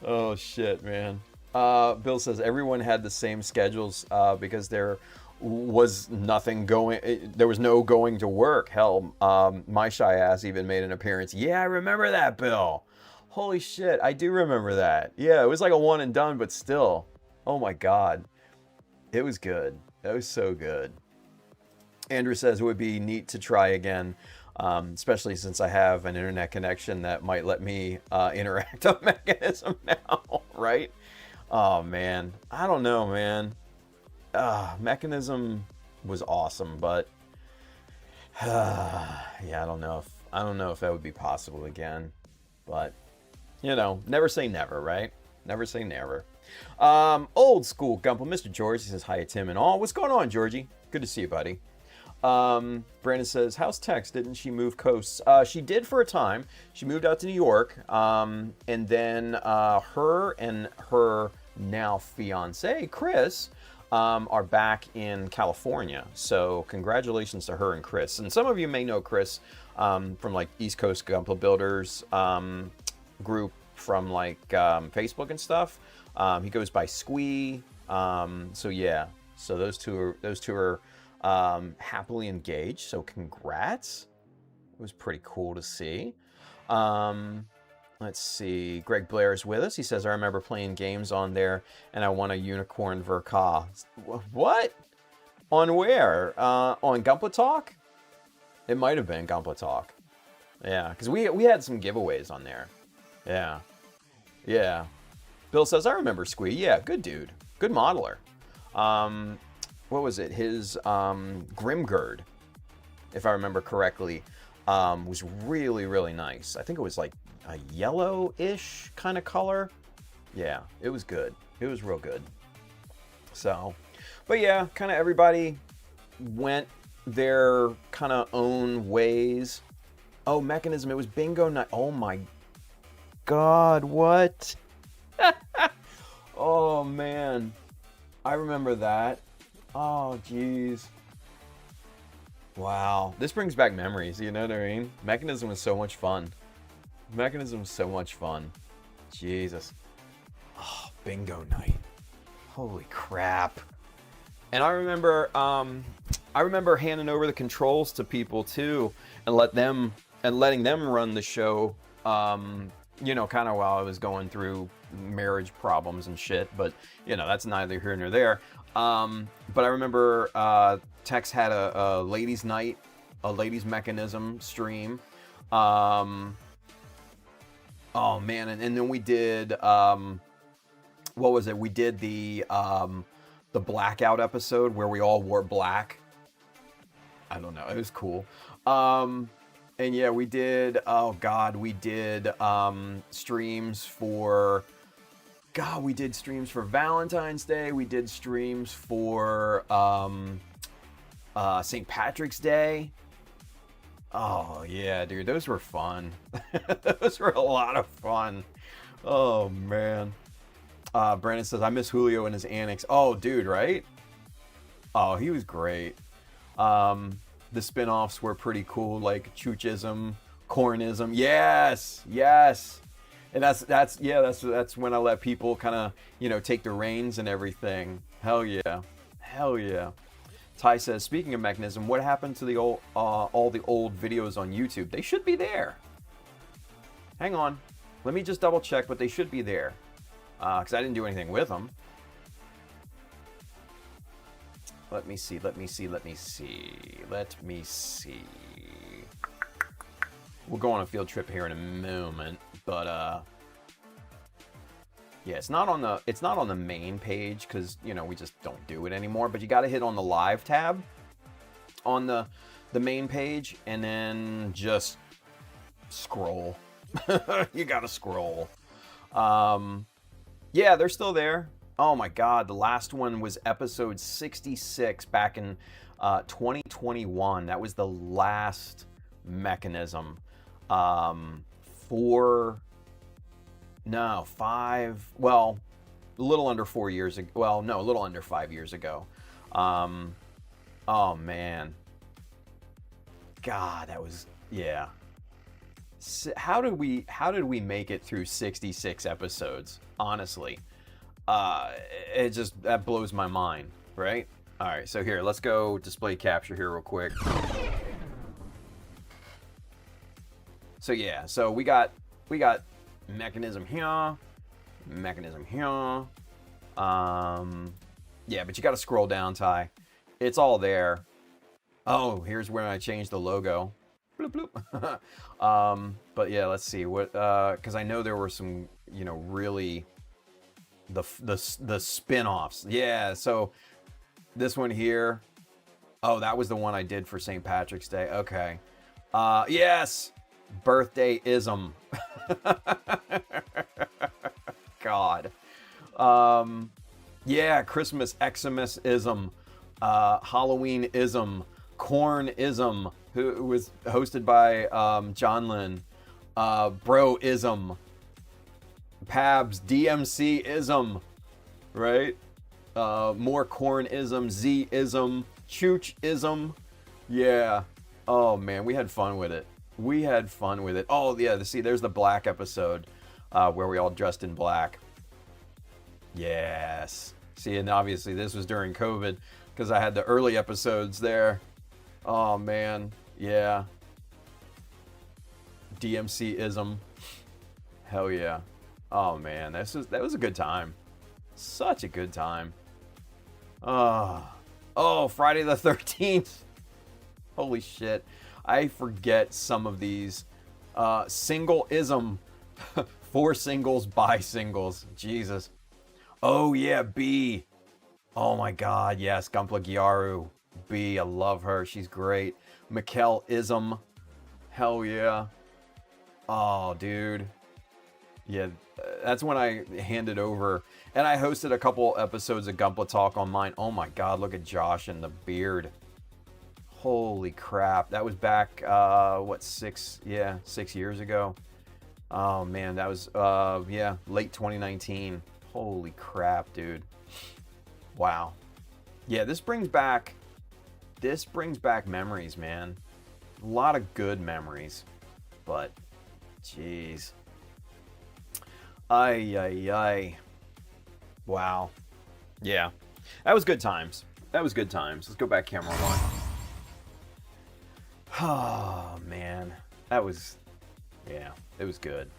Oh shit, man. Bill says everyone had the same schedules because there was nothing going. There was no going to work. Hell, my shy ass even made an appearance. Yeah, I remember that, Bill. Holy shit, I do remember that. Yeah, it was like a one and done, but still. Oh my god, it was good. That was so good. Andrew says it would be neat to try again. Especially since I have an internet connection that might let me interact on Mechanism now, right? Oh man, I don't know, man. Mechanism was awesome, but yeah, I don't know if that would be possible again. But never say never, right? Never say never. Old school Gumple, Mr. George, he says hi to Tim and all. What's going on, Georgie? Good to see you, buddy. Brandon says, how's Tex? Didn't she move coasts? She did for a time. She moved out to New York, and then her and her now fiance, Chris, are back in California. So congratulations to her and Chris. And some of you may know Chris from like East Coast Gumple Builders group from like Facebook and stuff. He goes by Squee. So yeah, so those two are happily engaged, so congrats. It was pretty cool to see. Let's see. Greg Blair is with us. He says, I remember playing games on there and I won a unicorn Verka. What? On where? On Gunpla Talk? It might have been Gunpla Talk. Yeah, because we had some giveaways on there. Yeah. Yeah. Bill says, I remember Squee. Yeah, good dude. Good modeler. What was it? His Grimgird, if I remember correctly, was really, really nice. I think it was like a yellow-ish kind of color. Yeah, it was good. It was real good. So, but yeah, kind of everybody went their kind of own ways. Oh, Mechanism, it was bingo night. Oh my God, what? Oh man, I remember that. Oh jeez. Wow, this brings back memories, you know what I mean? Mechanism was so much fun. Mechanism was so much fun. Jesus. Oh, bingo night. Holy crap. And I remember handing over the controls to people too, and letting them run the show, you know, kind of while I was going through marriage problems and shit, but you know, that's neither here nor there. But I remember Tex had a ladies' night, a ladies' mechanism stream. Oh man, and then we did what was it? We did the blackout episode where we all wore black. I don't know, it was cool. And yeah, we did, oh God, we did streams for, God, we did streams for Valentine's Day. We did streams for St. Patrick's Day. Oh yeah, dude, those were fun. Those were a lot of fun. Oh man. Brandon says, I miss Julio and his annex. Oh, dude, right? Oh, he was great. The spin-offs were pretty cool, like Chuchism, Cornism. Yes, yes. And that's when I let people kind of, you know, take the reins and everything. Hell yeah. Hell yeah. Ty says, speaking of Mechanism, what happened to the old all the old videos on YouTube? They should be there. Hang on. Let me just double check, but they should be there. Because I didn't do anything with them. Let me see. We'll go on a field trip here in a moment, but yeah, it's not on the main page because, you know, we just don't do it anymore. But you got to hit on the live tab on the main page and then just scroll. You got to scroll. Yeah, they're still there. Oh my God, the last one was episode 66 back in 2021. That was the last Mechanism. A little under 4 years ago. Well, no, a little under 5 years ago. Oh man. God, that was, yeah. How did we make it through 66 episodes? Honestly. That blows my mind, right? All right, so here, let's go display capture here real quick. So yeah, so we got Mechanism here, yeah, but you got to scroll down, Ty. It's all there. Oh, here's where I changed the logo. Bloop, bloop. But yeah, let's see what, because I know there were some, you know, really the spin-offs. Yeah, so this one here. Oh, that was the one I did for St. Patrick's Day. Okay. Yes. Birthday-ism. God. Yeah, Christmas Xmas-ism. Halloween-ism. Corn-ism, who was hosted by John Lynn. Bro-ism. Pabs, DMC-ism, right? More Corn-ism, Z-ism, Chooch-ism. Yeah. Oh, man, we had fun with it. Oh, yeah, see, there's the black episode where we all dressed in black. Yes. See, and obviously this was during COVID because I had the early episodes there. Oh, man. Yeah. DMC-ism. Hell yeah. Oh man, that was a good time. Such a good time. Oh Oh, Friday the 13th. Holy shit. I forget some of these. Single-ism. 4 singles by singles. Jesus. Oh, yeah, B. Oh, my God. Yes, Gunpla Gyaru. B. I love her. She's great. Mikkel-ism. Hell yeah. Oh, dude. Yeah, that's when I handed over. And I hosted a couple episodes of Gunpla Talk on mine. Oh, my God. Look at Josh and the beard. Holy crap. That was back, what, 6 years ago. Oh, man, that was, late 2019. Holy crap, dude. Wow. Yeah, this brings back memories, man. A lot of good memories. But, jeez. Ay. Wow. Yeah. That was good times. Let's go back camera 1. Oh, man. That was... Yeah, it was good.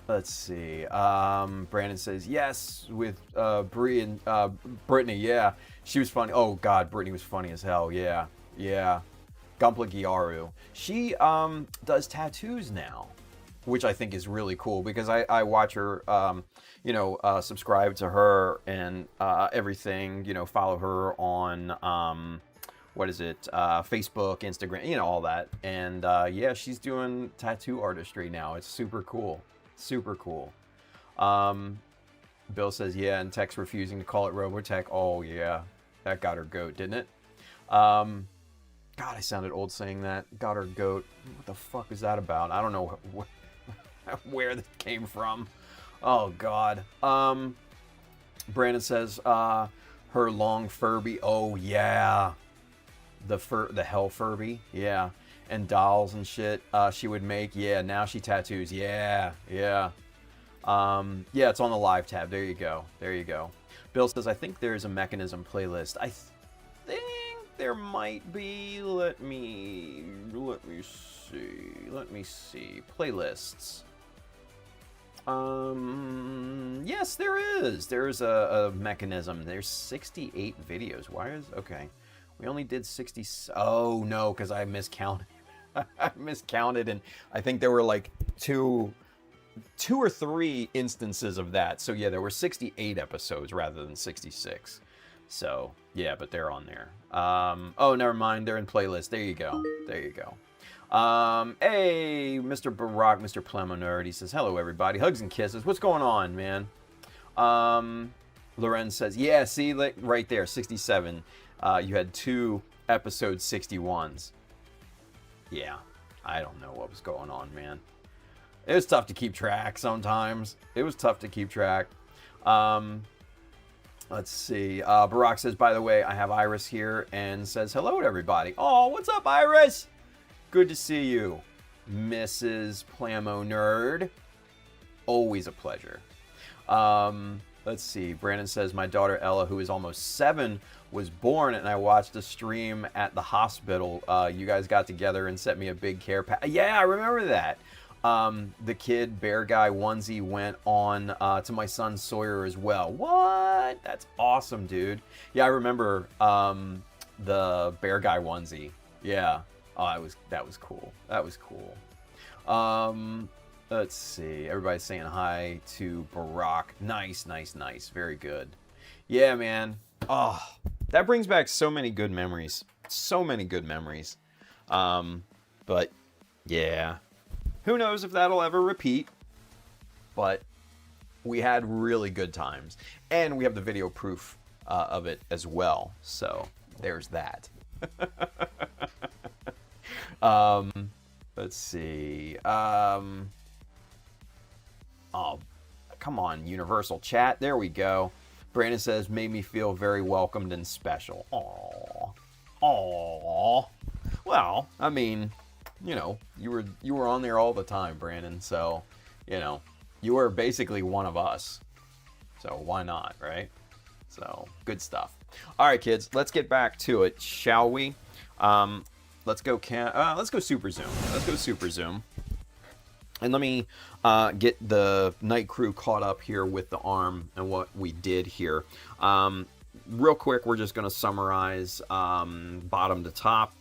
Let's see. Brandon says, yes, with Brie and Brittany. Yeah, she was funny. Oh, God, Brittany was funny as hell. Yeah. Gunpla Gyaru. She does tattoos now, which I think is really cool because I watch her, subscribe to her and everything, follow her on... Facebook, Instagram, all that. And she's doing tattoo artistry now. It's super cool. Bill says, yeah, and Tech's refusing to call it Robotech. Oh, yeah. That got her goat, didn't it? God, I sounded old saying that. Got her goat. What the fuck is that about? I don't know where that came from. Oh, God. Brandon says, her long Furby. Oh, yeah. The Hell Furby, yeah, and dolls and shit she would make. Yeah, now she tattoos. Yeah. It's on the live tab. There you go. Bill says, I think there's a Mechanism playlist. I think there might be. Let me see. Playlists. Yes, there is. There's a Mechanism. There's 68 videos. Why is okay? We only did 60. Oh, no, because I miscounted. I miscounted, and I think there were like two or three instances of that. So, yeah, there were 68 episodes rather than 66. So, yeah, but they're on there. Oh, never mind. They're in playlist. There you go. Hey, Mr. Barack, Mr. Plemo Nerd. He says, hello, everybody. Hugs and kisses. What's going on, man? Loren says, yeah, see, like, right there, 67. You had 2 episode 61s. Yeah, I don't know what was going on, man. It was tough to keep track sometimes. Let's see. Barack says, by the way, I have Iris here and says hello to everybody. Oh, what's up, Iris? Good to see you, Mrs. Plamo Nerd. Always a pleasure. Let's see. Brandon says, my daughter Ella, who is almost 7, was born, and I watched a stream at the hospital. You guys got together and sent me a big care pack. Yeah, I remember that. The kid bear guy onesie went on to my son Sawyer as well. What? That's awesome, dude. Yeah, I remember the bear guy onesie. Yeah. Oh, that was cool. Let's see. Everybody's saying hi to Barack. Nice. Very good. Yeah, man. Oh, that brings back so many good memories. But, yeah. Who knows if that'll ever repeat. But we had really good times. And we have the video proof of it as well. So, there's that. Let's see. Oh, come on, Universal Chat. There we go. Brandon says, made me feel very welcomed and special. Aww. Well, I mean, you were on there all the time, Brandon. So, you were basically one of us. So why not, right? So, good stuff. All right, kids, let's get back to it, shall we? Let's go Super Zoom. And let me get the night crew caught up here with the arm and what we did here. Real quick, we're just going to summarize bottom to top.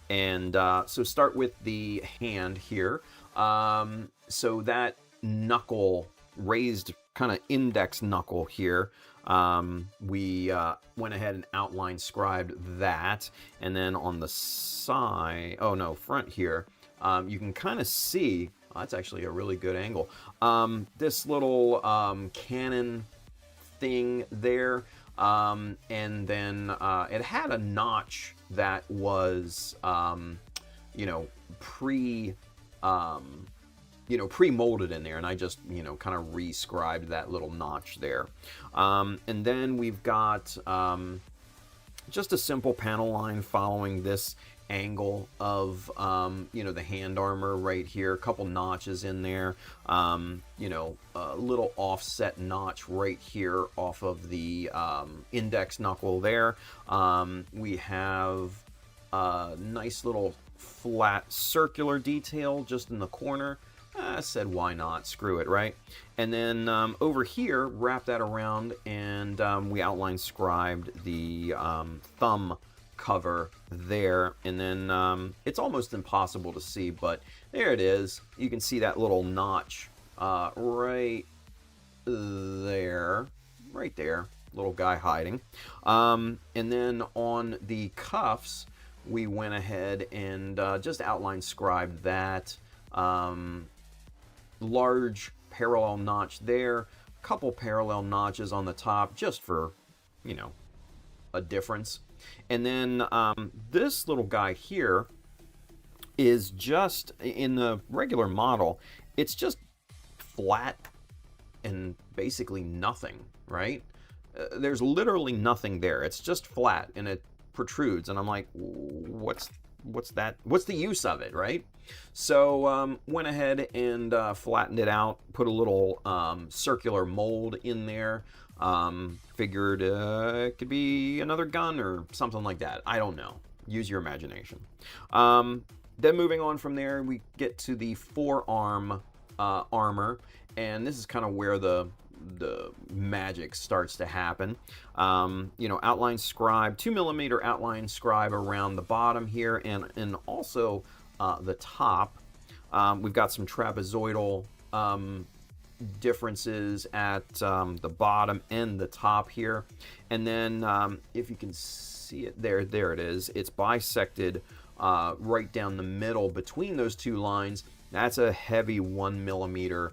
And so start with the hand here. So that knuckle, raised kind of index knuckle here, we went ahead and outline scribed that. And then on the side, oh no, front here, you can kind of see, oh, that's actually a really good angle, this little cannon thing there. And then it had a notch that was, pre-molded in there, and I just, kind of re-scribed that little notch there. And then we've got just a simple panel line following this angle of, the hand armor right here, a couple notches in there, a little offset notch right here off of the index knuckle there. We have a nice little flat circular detail just in the corner. I said, why not? Screw it, right? And then over here, wrap that around, and we outline scribed the thumb cover there. And then it's almost impossible to see, but there it is. You can see that little notch right there. Right there. Little guy hiding. And then on the cuffs, we went ahead and just outline scribed that. Large parallel notch there, couple parallel notches on the top just for, a difference. And then this little guy here is just, in the regular model, it's just flat and basically nothing, right? There's literally nothing there. It's just flat and it protrudes, and I'm like, what's that? What's the use of it, right? So went ahead and flattened it out, put a little circular mold in there. Figured it could be another gun or something like that. I don't know. Use your imagination. Then moving on from there, we get to the forearm armor, and this is kind of where the magic starts to happen. Outline scribe, 2mm outline scribe around the bottom here, and also the top. We've got some trapezoidal differences at the bottom and the top here. And then if you can see it there it is. It's bisected right down the middle between those two lines. That's a heavy 1mm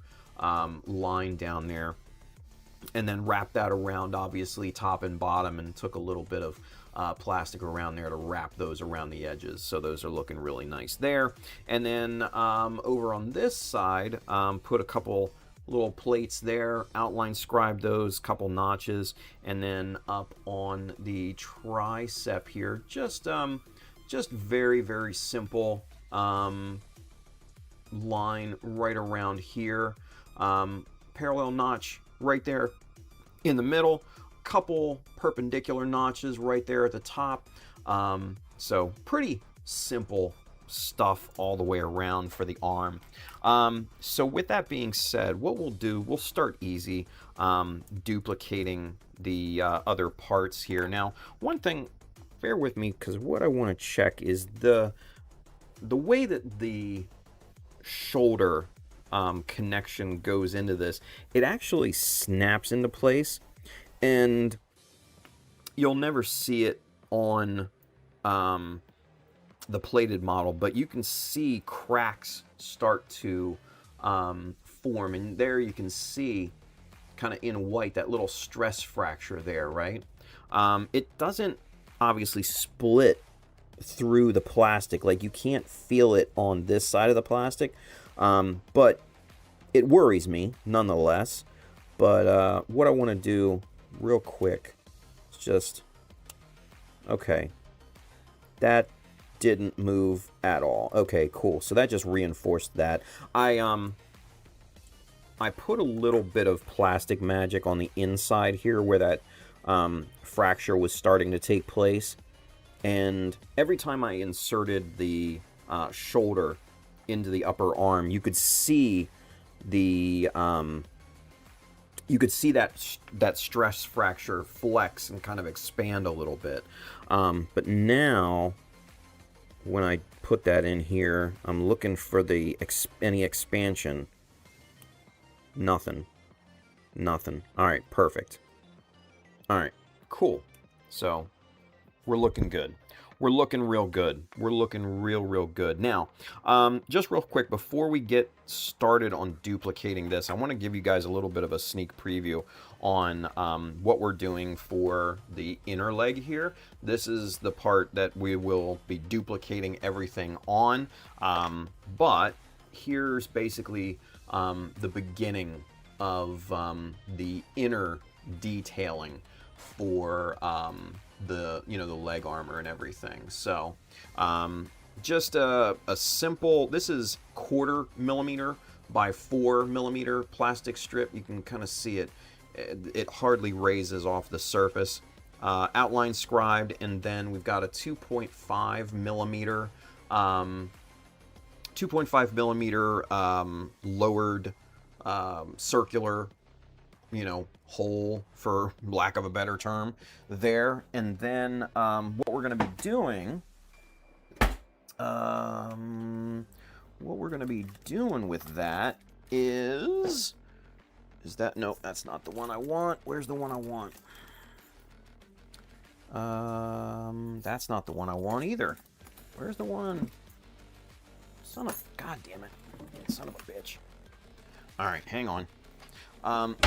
line down there. And then wrap that around, obviously, top and bottom, and took a little bit of plastic around there to wrap those around the edges. So those are looking really nice there. And then over on this side, put a couple little plates there, outline scribe those, couple notches, and then up on the tricep here, just very, very simple line right around here. Parallel notch right there in the middle, couple perpendicular notches right there at the top. So pretty simple stuff all the way around for the arm. So with that being said, what we'll do, we'll start easy, duplicating the other parts here. Now, one thing, bear with me, because what I want to check is the way that the shoulder connection goes into this. It actually snaps into place, and you'll never see it on the plated model, but you can see cracks start to form, and there you can see kind of in white that little stress fracture there, right? It doesn't obviously split through the plastic, like you can't feel it on this side of the plastic, but it worries me nonetheless. But what I want to do real quick is just, okay, that didn't move at all. Okay, cool. So that just reinforced that. I put a little bit of plastic magic on the inside here where that fracture was starting to take place, and every time I inserted the shoulder into the upper arm, you could see the you could see that stress fracture flex and kind of expand a little bit. But now, when I put that in here, I'm looking for the any expansion. Nothing. Nothing. All right, perfect. All right, cool. So we're looking good. We're looking real good. We're looking real good. Now, just real quick, before we get started on duplicating this, I want to give you guys a little bit of a sneak preview on what we're doing for the inner leg here. This is the part that we will be duplicating everything on, but here's basically the beginning of the inner detailing for the leg armor and everything. So just a simple, this is 1/4 millimeter by 4 millimeter plastic strip. You can kind of see it hardly raises off the surface. Outline scribed, and then we've got a 2.5 millimeter lowered circular hole, for lack of a better term, there. And then what we're going to be doing with that is that, no, that's not the one I want. Where's the one I want? That's not the one I want either. Where's the one? God damn it. Son of a bitch. All right, hang on.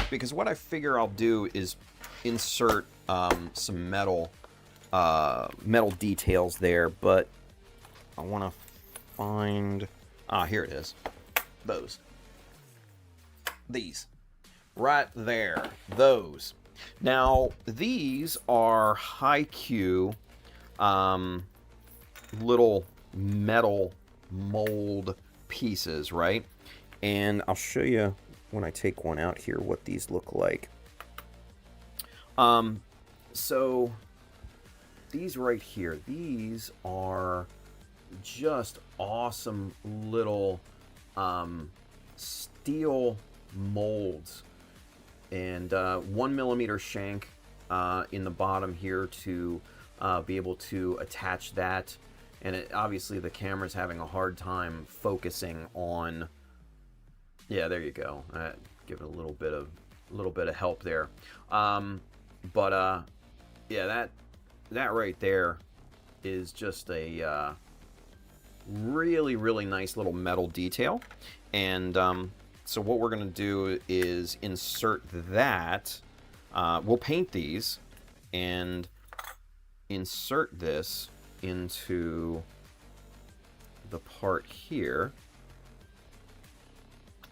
Because what I figure I'll do is insert some metal details there, but I want to find... here it is. These. Right there. Those. Now, these are Hyaku little metal mold pieces, right? And I'll show you when I take one out here what these look like. So these right here, these are just awesome little steel molds, and 1 millimeter shank in the bottom here to be able to attach that. And obviously the camera's having a hard time focusing on. Yeah, there you go. Give it a little bit of help there. Yeah, that right there is just a really nice little metal detail. And so what we're gonna do is insert that. We'll paint these and insert this into the part here.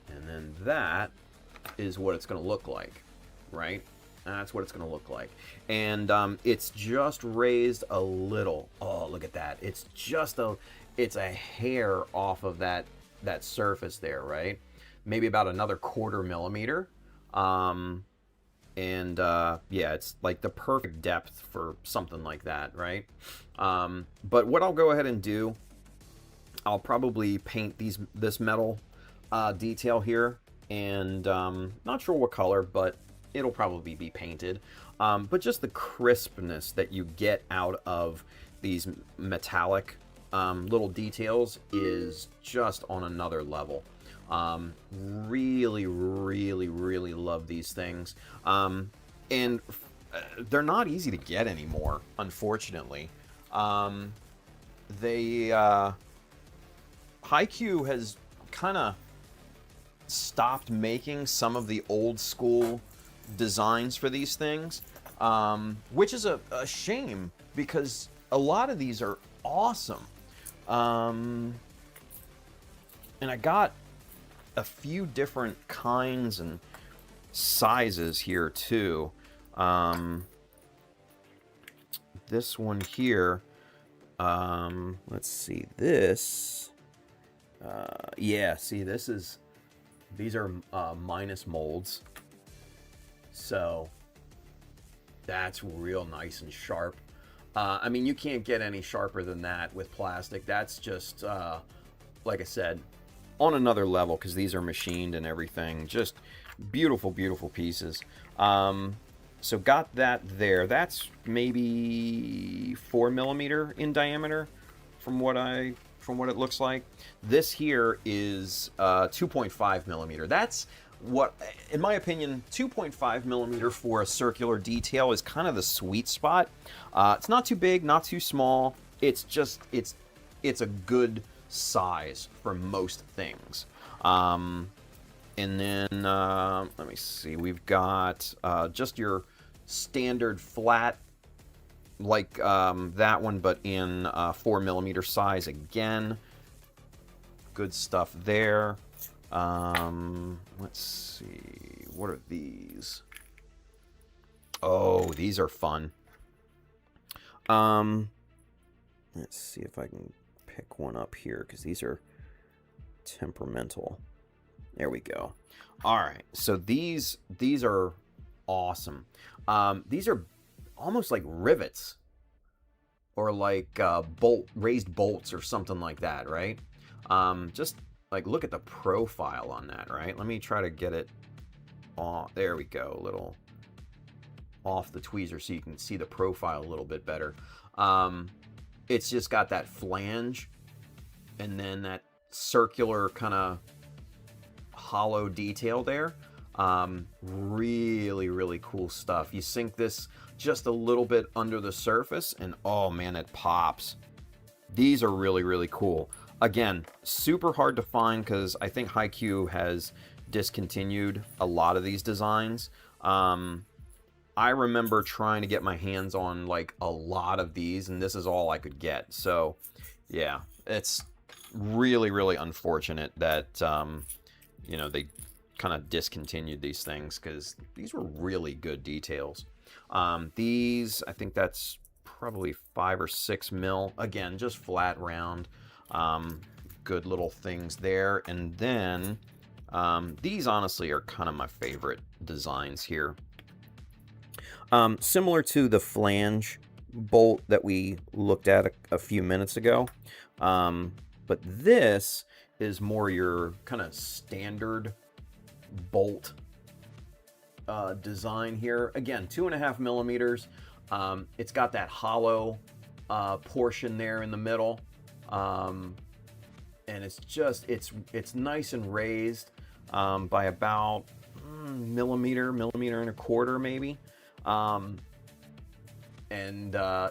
And then that is what it's going to look like, right? That's what it's going to look like. And it's just raised a little. Oh, look at that. It's a hair off of that surface there, right? Maybe about another 1/4 millimeter. Yeah, it's like the perfect depth for something like that, right? But what I'll go ahead and do, I'll probably paint this metal detail here, and not sure what color, but it'll probably be painted. But just the crispness that you get out of these metallic little details is just on another level. Really love these things. And they're not easy to get anymore, unfortunately. Hyaku has kind of stopped making some of the old school designs for these things, which is a shame, because a lot of these are awesome. And I got a few different kinds and sizes here too. This one here, let's see, this, yeah, see, these are minus molds, so that's real nice and sharp. I mean, you can't get any sharper than that with plastic. That's just, like I said, on another level because these are machined and everything. Just beautiful, beautiful pieces. So got that there. That's maybe 4mm in diameter from what it looks like. This here is 2.5mm. That's what, in my opinion, 2.5mm for a circular detail is kind of the sweet spot. It's not too big, not too small. It's just, it's a good size for most things. And then, let me see, we've got just your standard flat, like that one, but in 4mm size again. Good stuff there. Let's see, what are these? Oh, these are fun. Let's see if I can pick one up here, because these are temperamental. There we go. All right, so these are awesome. These are almost like rivets, or like raised bolts or something like that, right? Just like, look at the profile on that, right? Let me try to get it off. There we go, a little off the tweezer so you can see the profile a little bit better. It's just got that flange and then that circular kind of hollow detail there. Really, really cool stuff. You sink this just a little bit under the surface and oh man, it pops. These are really, really cool. Again, super hard to find because I think Hyaku has discontinued a lot of these designs. I remember trying to get my hands on like a lot of these, and this is all I could get. So yeah, it's really, really unfortunate that you know, they kind of discontinued these things because these were really good details. These, I think that's probably 5 or 6 mil. Again, just flat round. Good little things there. And then these honestly are kind of my favorite designs here. Similar to the flange bolt that we looked at a few minutes ago. But this is more your kind of standard bolt design here. Again, 2.5mm. It's got that hollow portion there in the middle. And it's just, it's nice and raised by about millimeter and a quarter maybe. And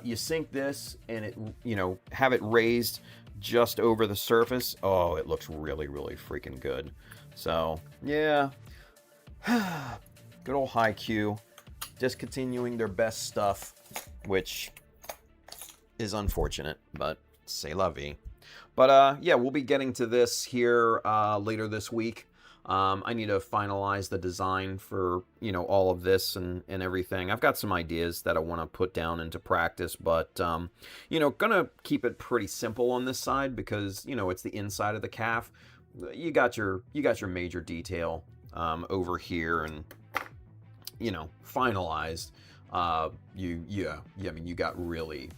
you sink this and it, you know, have it raised just over the surface. Oh, it looks really, really freaking good. So yeah, good old Hyaku discontinuing their best stuff, which is unfortunate, but c'est la vie. But yeah, we'll be getting to this here later this week. I need to finalize the design for, you know, all of this and everything. I've got some ideas that I want to put down into practice, but, you know, gonna keep it pretty simple on this side because, you know, it's the inside of the calf. You got your major detail over here and, you know, finalized. I mean, you got really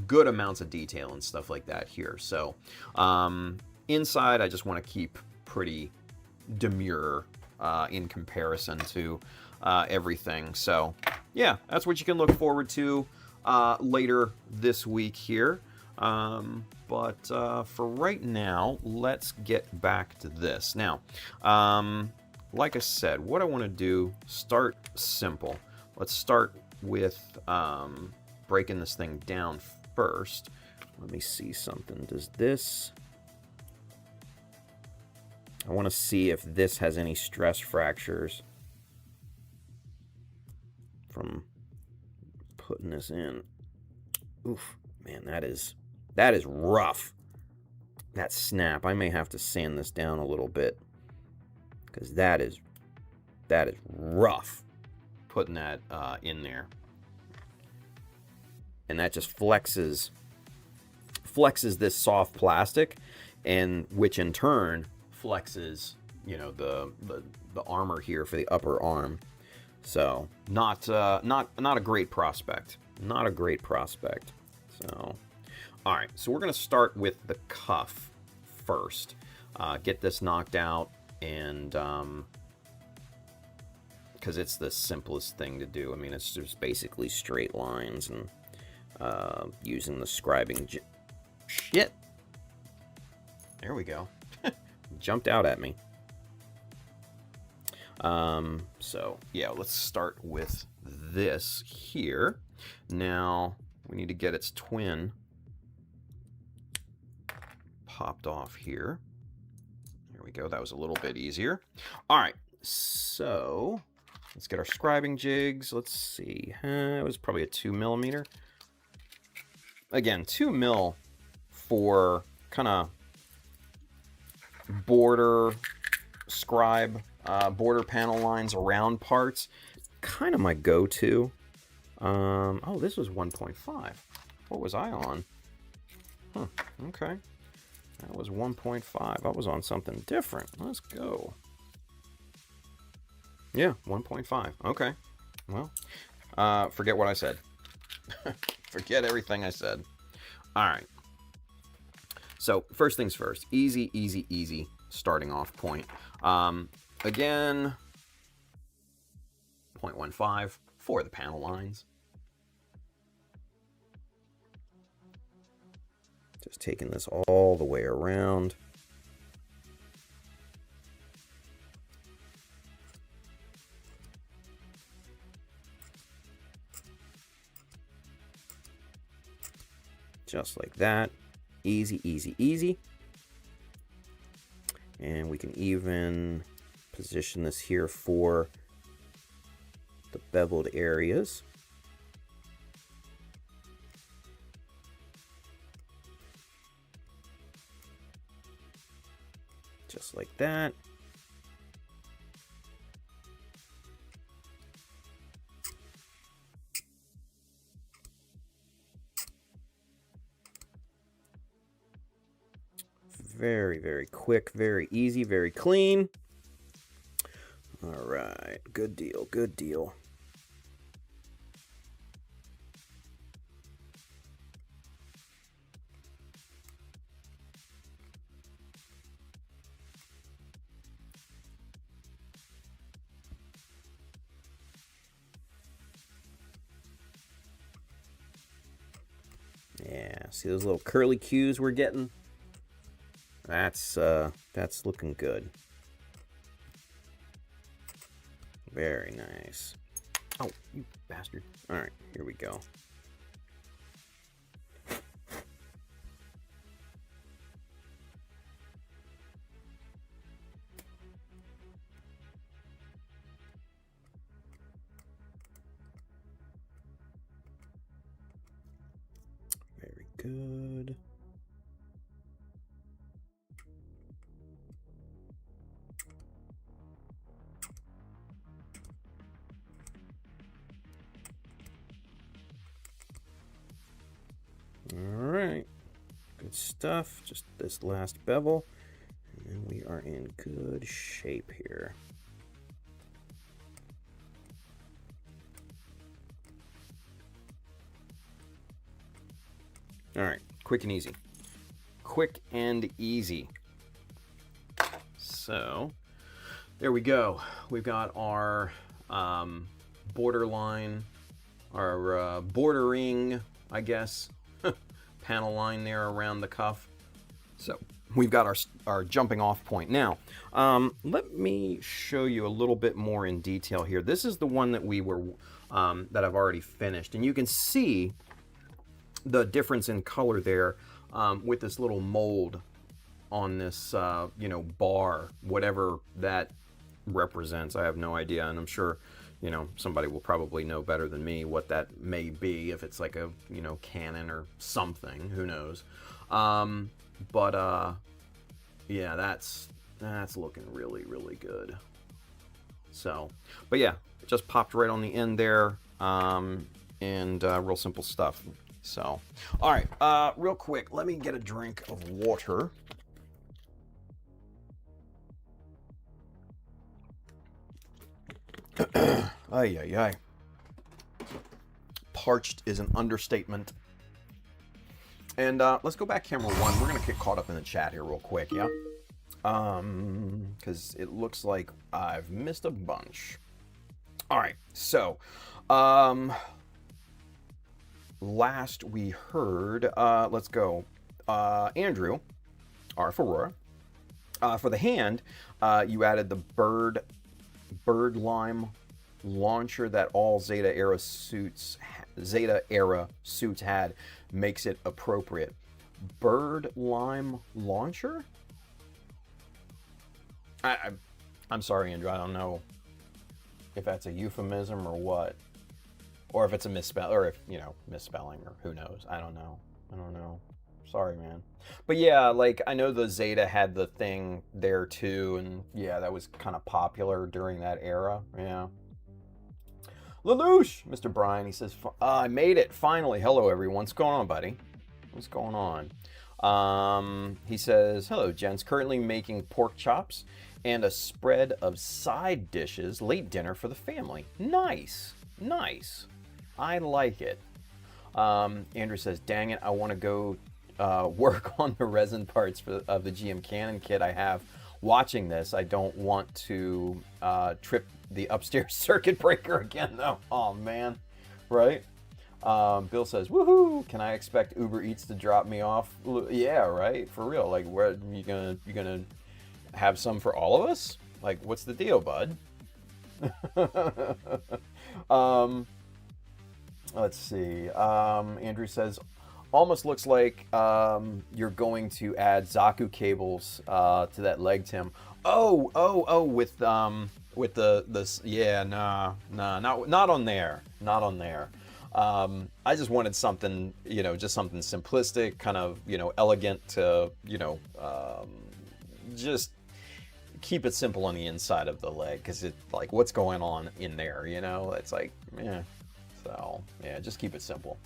good amounts of detail and stuff like that here. So, inside, I just want to keep pretty demure in comparison to everything. So yeah, that's what you can look forward to later this week here. But for right now, let's get back to this. Now, like I said, what I want to do, start simple. Let's start with breaking this thing down first. Let me see something. Does this... I want to see if this has any stress fractures from putting this in. Oof, man, that is rough. That snap. I may have to sand this down a little bit because that is rough. Putting that in there, and that just flexes this soft plastic, and which in turn flexes, you know, the armor here for the upper arm. So not a great prospect. Not a great prospect. So, all right. So we're gonna start with the cuff first. get this knocked out, and because it's the simplest thing to do. I mean, it's just basically straight lines and using the scribing shit. There we go. Jumped out at me. So yeah, let's start with this here. Now we need to get its twin popped off here. There we go. That was a little bit easier. All right, so let's get our scribing jigs. Let's see. It was probably a 2mm. Again, 2mm for kind of border scribe, border panel lines around parts. Kind of my go-to. Oh, this was 1.5. What was I on? Huh, okay. That was 1.5. I was on something different. Let's go. Yeah, 1.5. Okay. Well, forget what I said. Forget everything I said. All right. So, first things first. Easy, easy, easy starting off point. Again, 0.15 for the panel lines. Just taking this all the way around. Just like that. Easy, easy, easy. And we can even position this here for the beveled areas. Just like that. Very, very quick, very easy, very clean. All right, good deal, good deal. Yeah, see those little curly cues we're getting? That's looking good. Very nice. Oh, you bastard. All right, here we go. Very good. Alright, good stuff. Just this last bevel, and then we are in good shape here. Alright, quick and easy. Quick and easy. So, there we go. We've got our borderline, our bordering, I guess, panel line there around the cuff. So we've got our jumping off point. Now, let me show you a little bit more in detail here. This is the one that we were, that I've already finished. And you can see the difference in color there with this little mold on this, you know, bar, whatever that represents. I have no idea, and I'm sure, you know, somebody will probably know better than me what that may be, if it's like a, you know, cannon or something, who knows. Yeah, that's looking really, really good. So, but yeah, it just popped right on the end there, and real simple stuff. So, all right, real quick, let me get a drink of water. Ay, ay, ay. Parched is an understatement. And let's go back camera one. We're going to get caught up in the chat here real quick, yeah? Because it looks like I've missed a bunch. All right, so, last we heard, let's go. Andrew, R for Aurora. For the hand, you added the bird lime launcher that all Zeta era suits had, makes it appropriate. Bird lime launcher? I'm sorry, Andrew. I don't know if that's a euphemism or what, or if it's a misspell, or if misspelling, or who knows. I don't know. Sorry, man. But yeah, like, I know the Zeta had the thing there too, and yeah, that was kind of popular during that era. Yeah. Lelouch, Mr. Brian, he says, I made it finally. Hello, everyone. What's going on, buddy? What's going on? He says, hello, gents. Currently making pork chops and a spread of side dishes, late dinner for the family. Nice. I like it. Andrew says, dang it, I want to go work on the resin parts of the GM Cannon kit I have. Watching this, I don't want to trip the upstairs circuit breaker again, though. Oh, man. Right? Bill says, woohoo! Can I expect Uber Eats to drop me off? Yeah, right? For real. Like, where you gonna have some for all of us? Like, what's the deal, bud? Let's see. Andrew says, almost looks like you're going to add Zaku cables to that leg, Tim. Oh, with the yeah, nah, not on there. I just wanted something, just something simplistic, kind of, elegant to, just keep it simple on the inside of the leg, because it, like, what's going on in there, it's like, so yeah, just keep it simple.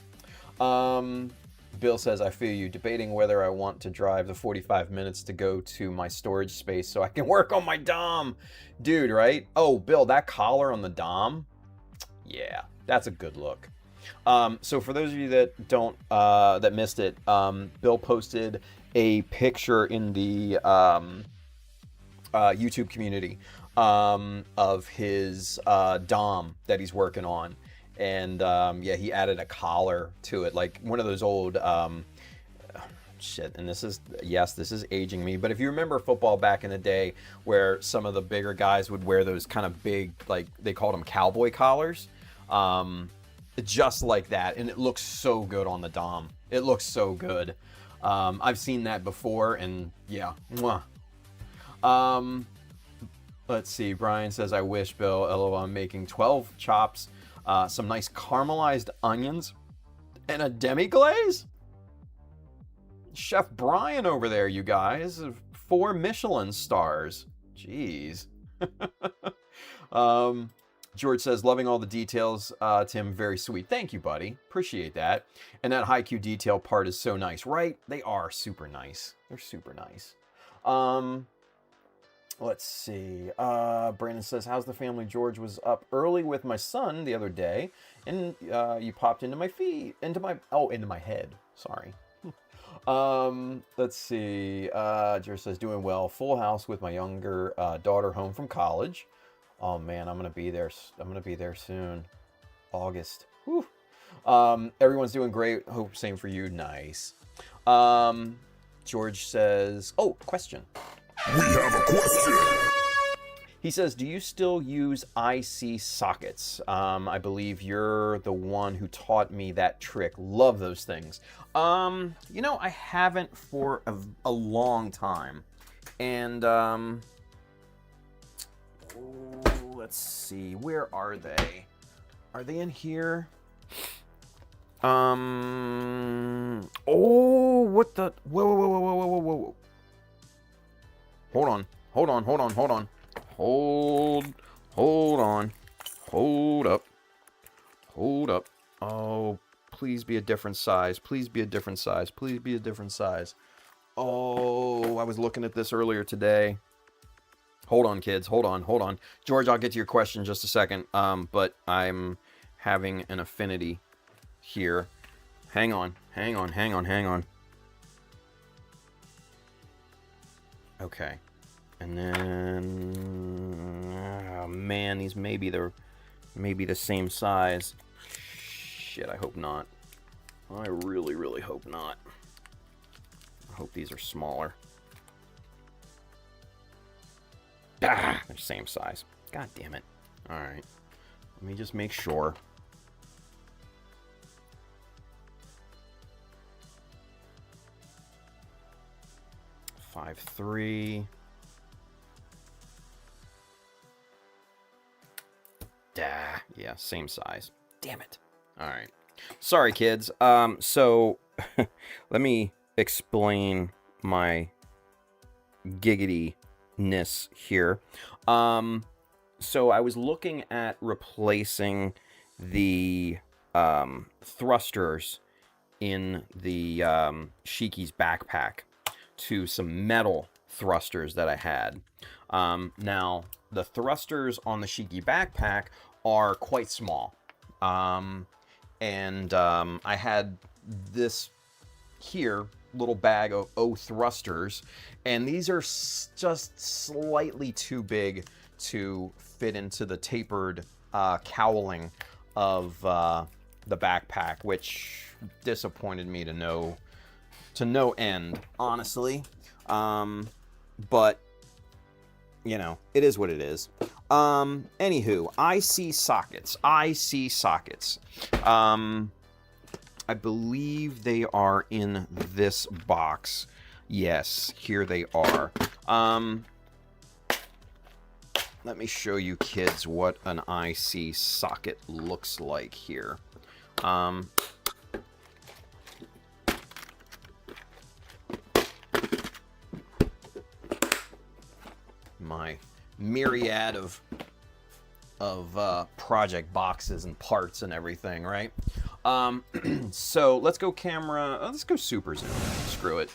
Bill says, I feel you, debating whether I want to drive the 45 minutes to go to my storage space so I can work on my Dom. Dude, right? Oh, Bill, that collar on the Dom, yeah, that's a good look. So for those of you that that missed it, Bill posted a picture in the YouTube community of his Dom that he's working on. And yeah, he added a collar to it, like one of those old shit. And this is aging me, but if you remember football back in the day, where some of the bigger guys would wear those kind of big, like they called them cowboy collars, just like that, and it looks so good on the Dom. It looks so good. I've seen that before, and yeah. Mwah. Let's see. Brian says, I wish, Bill. LOL, I'm making 12 chops. Some nice caramelized onions, and a demi-glaze? Chef Brian over there, you guys. 4 Michelin stars. Jeez. George says, loving all the details, Tim, very sweet. Thank you, buddy. Appreciate that. And that Hyaku detail part is so nice, right? They are super nice. They're super nice. Let's see. Brandon says, how's the family? George was up early with my son the other day, and you popped into my feed, into my head. Sorry. Let's see. George says, doing well. Full house with my younger daughter home from college. Oh man, I'm gonna be there soon. August. Whew. Everyone's doing great. Hope same for you. Nice. George says, oh, question. We have a question. He says, do you still use IC sockets? I believe you're the one who taught me that trick. Love those things. I haven't for a long time. And, let's see. Where are they? Are they in here? Oh, what the? Whoa. Hold on. Hold on. Hold up. Oh, please be a different size. Oh, I was looking at this earlier today. Hold on, kids. Hold on. George, I'll get to your question in just a second. But I'm having an affinity here. Hang on. Okay. And then, oh man, these may be the same size. Shit, I hope not. I really, really hope not. I hope these are smaller. Ah, they're same size. God damn it. All right. Let me just make sure. Five, 3. Yeah, same size. Damn it. All right. Sorry, kids. So let me explain my giggity-ness here. So I was looking at replacing the thrusters in the Shiki's backpack to some metal thrusters that I had. Now, the thrusters on the Shiki backpack are quite small. And I had this here little bag of O thrusters, and these are just slightly too big to fit into the tapered cowling of the backpack, which disappointed me to no end, honestly. But you know, it is what it is. Anywho, IC sockets. I believe they are in this box. Yes, here they are. Let me show you kids what an IC socket looks like here. My myriad of project boxes and parts and everything, right? So let's go camera. Let's go super zoom. Screw it.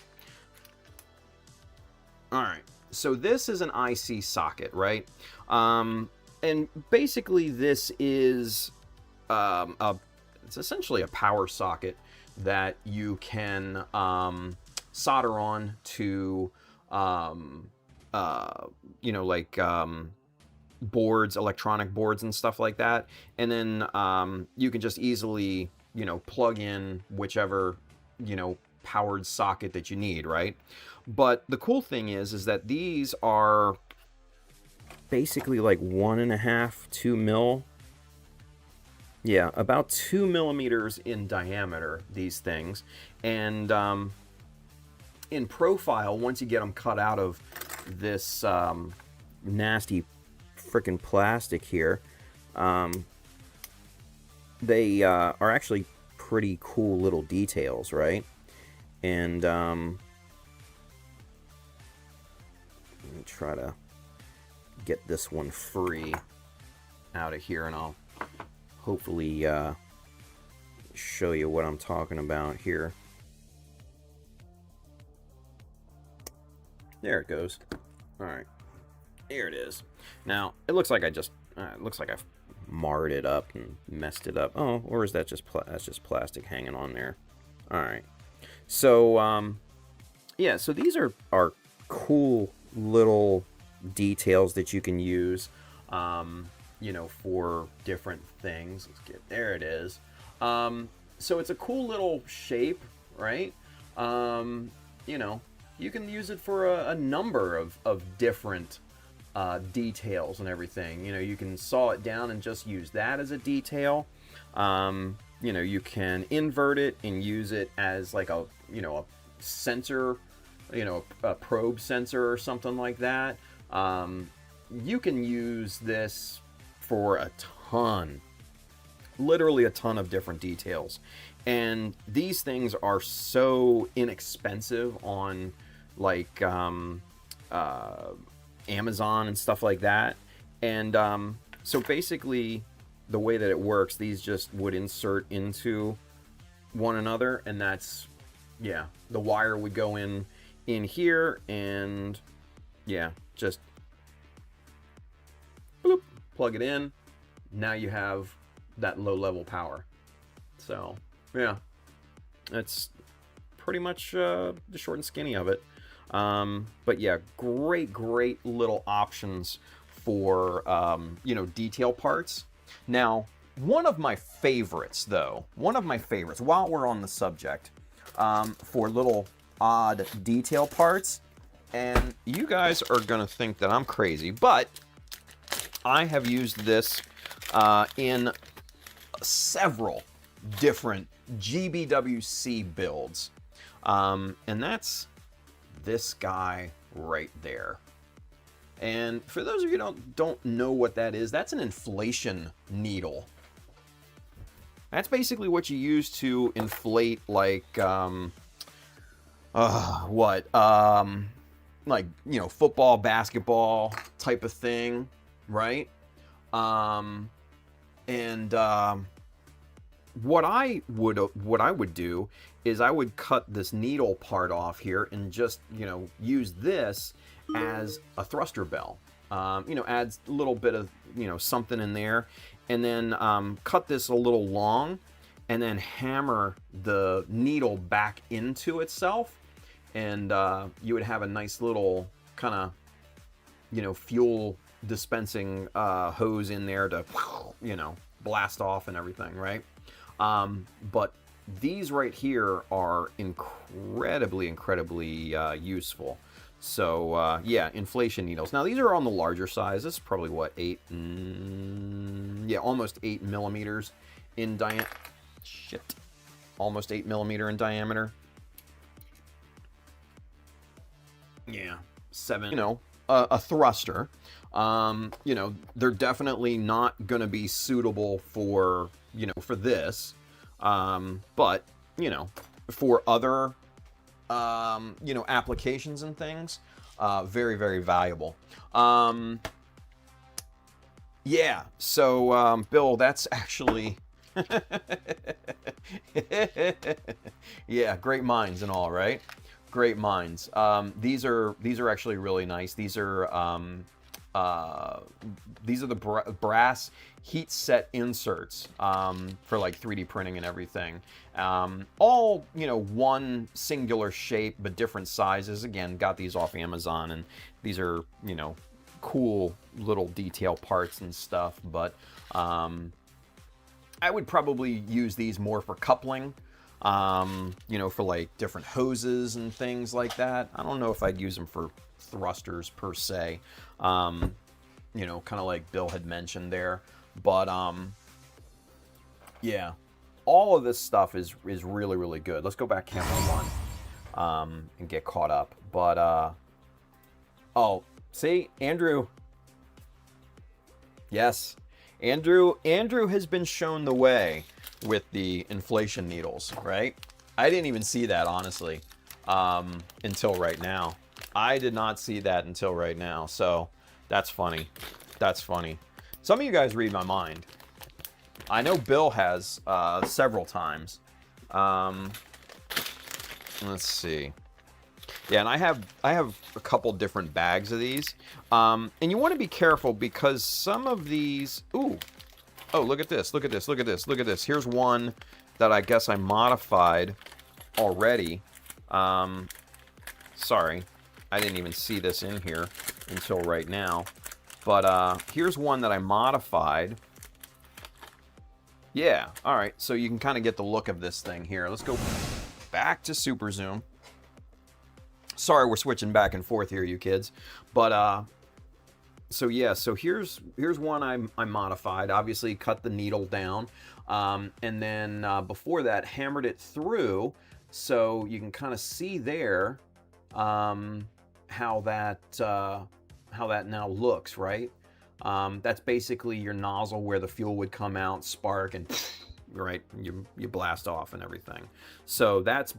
All right. So this is an IC socket, right? And basically this is it's essentially a power socket that you can solder on to you know, like boards, electronic boards and stuff like that. And then you can just easily, you know, plug in whichever, you know, powered socket that you need, right? But the cool thing is that these are basically like 1.5, 2 mil. Yeah, about 2 millimeters in diameter, these things. And in profile, once you get them cut out of this nasty freaking plastic here, they are actually pretty cool little details, right? And let me try to get this one free out of here, and I'll hopefully show you what I'm talking about here. There it goes. All right, here it is. Now it looks like it looks like I've marred it up and messed it up. Oh, or is that just that's just plastic hanging on there? All right. So yeah, so these are cool little details that you can use, you know, for different things. Let's get, there it is. So it's a cool little shape, right? You know, you can use it for a number of different details and everything. You know, you can saw it down and just use that as a detail. You know, you can invert it and use it as like a, you know, a sensor, you know, a probe sensor or something like that. You can use this for a ton, literally a ton of different details. And these things are so inexpensive on like Amazon and stuff like that. And so basically the way that it works, these just would insert into one another, and that's, yeah, the wire would go in here, and yeah, just bloop, plug it in. Now you have that low level power. So yeah, that's pretty much the short and skinny of it. But yeah, great little options for, detail parts. Now, one of my favorites, while we're on the subject, for little odd detail parts, and you guys are going to think that I'm crazy, but I have used this in several different GBWC builds. And that's this guy right there. And for those of you who don't know what that is, that's an inflation needle. That's basically what you use to inflate, like, football, basketball type of thing, right? What I would do is I would cut this needle part off here and just, use this as a thruster bell. Adds a little bit of, something in there, and then cut this a little long, and then hammer the needle back into itself, and you would have a nice little kind of, fuel dispensing hose in there to, blast off and everything, right? But these right here are incredibly useful. So yeah, inflation needles. Now these are on the larger size. This is probably what, almost 8 millimeters in diameter. Almost 8 millimeter in diameter. Yeah, 7. A thruster. They're definitely not gonna be suitable for, for this. But, for other, applications and things, very valuable. Yeah, so, Bill, that's actually, yeah, great minds and all, right? Great minds. These are actually really nice. These are the brass heat set inserts for like 3D printing and everything. All, one singular shape but different sizes. Again, got these off Amazon, and these are, cool little detail parts and stuff. But I would probably use these more for coupling, for like different hoses and things like that. I don't know if I'd use them for thrusters per se, kind of like Bill had mentioned there. But yeah, all of this stuff is really good. Let's go back camera 1 and get caught up. But oh, see, Andrew. Yes, Andrew has been shown the way with the inflation needles, right? I didn't even see that, honestly, until right now. I did not see that until right now, so that's funny. That's funny. Some of you guys read my mind. I know Bill has several times. Let's see. Yeah, and I have a couple different bags of these. And you want to be careful because some of these... Ooh. Oh, look at this. Look at this. Look at this. Look at this. Here's one that I guess I modified already. Sorry. I didn't even see this in here until right now. But here's one that I modified. Yeah, all right. So you can kind of get the look of this thing here. Let's go back to Super Zoom. Sorry, we're switching back and forth here, you kids. But so yeah, so here's one I modified. Obviously, cut the needle down, and then before that, hammered it through, so you can kind of see there how that now looks, right? That's basically your nozzle where the fuel would come out, spark, and right, you blast off and everything. So that's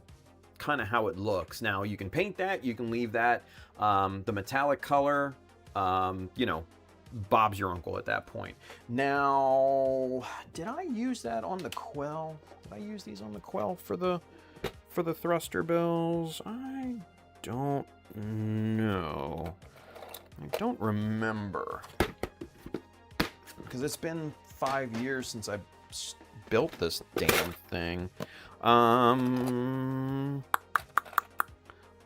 kind of how it looks. Now you can paint that, you can leave that the metallic color, Bob's your uncle at that point. Now, did I use that on the Quell? Did I use these on the Quell for the thruster bills? I don't know. I don't remember, because it's been 5 years since I built this damn thing.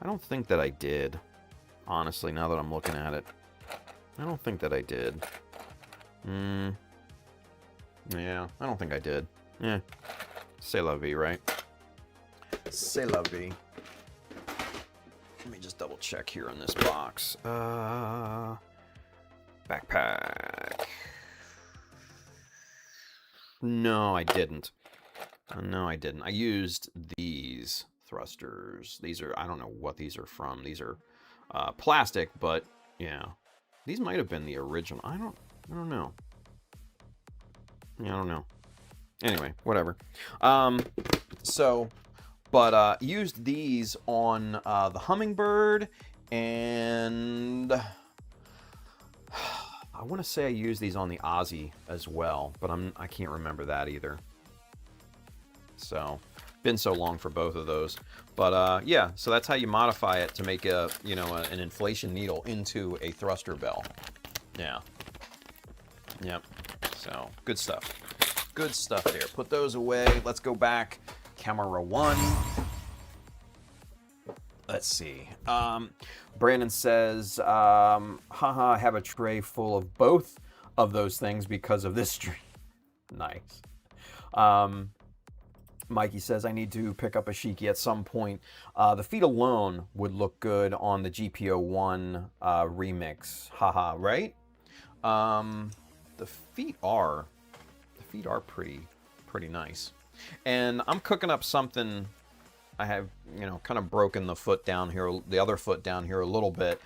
I don't think that I did. Honestly, now that I'm looking at it. I don't think that I did. Yeah, I don't think I did. Yeah. C'est la vie, right? C'est la vie. Let me just double check here on this box. Backpack. No, I didn't. No, I didn't. I used these thrusters. These are, I don't know what these are from. These are plastic, but yeah. These might have been the original. I don't know. Yeah, I don't know. Anyway, whatever. Used these on the Hummingbird, and I want to say I used these on the Aussie as well, but I can't remember that either. So, been so long for both of those. But yeah, so that's how you modify it to make an inflation needle into a thruster bell. Yeah. Yep. So, good stuff. Good stuff there. Put those away. Let's go back. Camera 1. Let's see. Brandon says, haha, I have a tray full of both of those things because of this stream. Nice. Mikey says, I need to pick up a Shiki at some point. The feet alone would look good on the GPO1 remix. Haha, right? The feet are pretty nice. And I'm cooking up something. I have, kind of broken the foot down here, the other foot down here a little bit.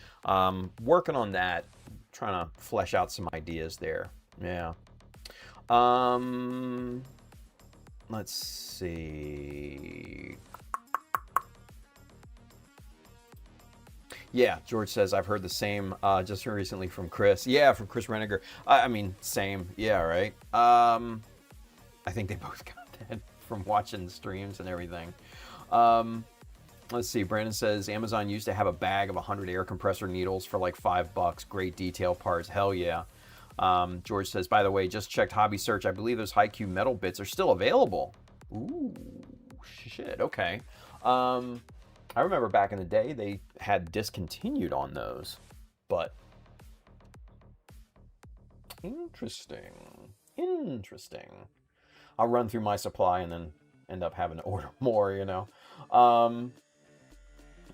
Working on that, trying to flesh out some ideas there. Yeah. Let's see. Yeah, George says, I've heard the same just recently from Chris. Yeah, from Chris Reniger. I mean, same. Yeah, right. I think they both got that from watching streams and everything. Let's see. Brandon says, Amazon used to have a bag of 100 air compressor needles for like $5. Great detail parts. Hell yeah. George says, by the way, just checked Hobby Search. I believe those Hyaku metal bits are still available. Ooh, shit. Okay. I remember back in the day they had discontinued on those, but interesting. I'll run through my supply and then end up having to order more,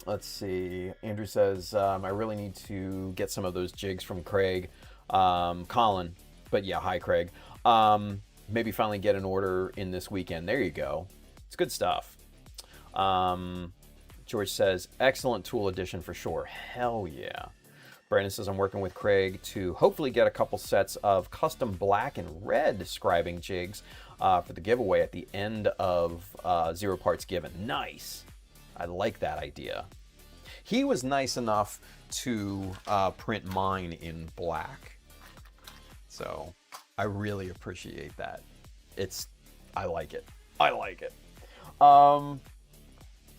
Let's see. Andrew says, I really need to get some of those jigs from Craig. Colin, but yeah, hi Craig. Maybe finally get an order in this weekend. There you go. It's good stuff. George says, excellent tool addition for sure. Hell yeah. Brandon says, I'm working with Craig to hopefully get a couple sets of custom black and red scribing jigs for the giveaway at the end of 0 Parts Given. Nice. I like that idea. He was nice enough to print mine in black. So I really appreciate that. I like it.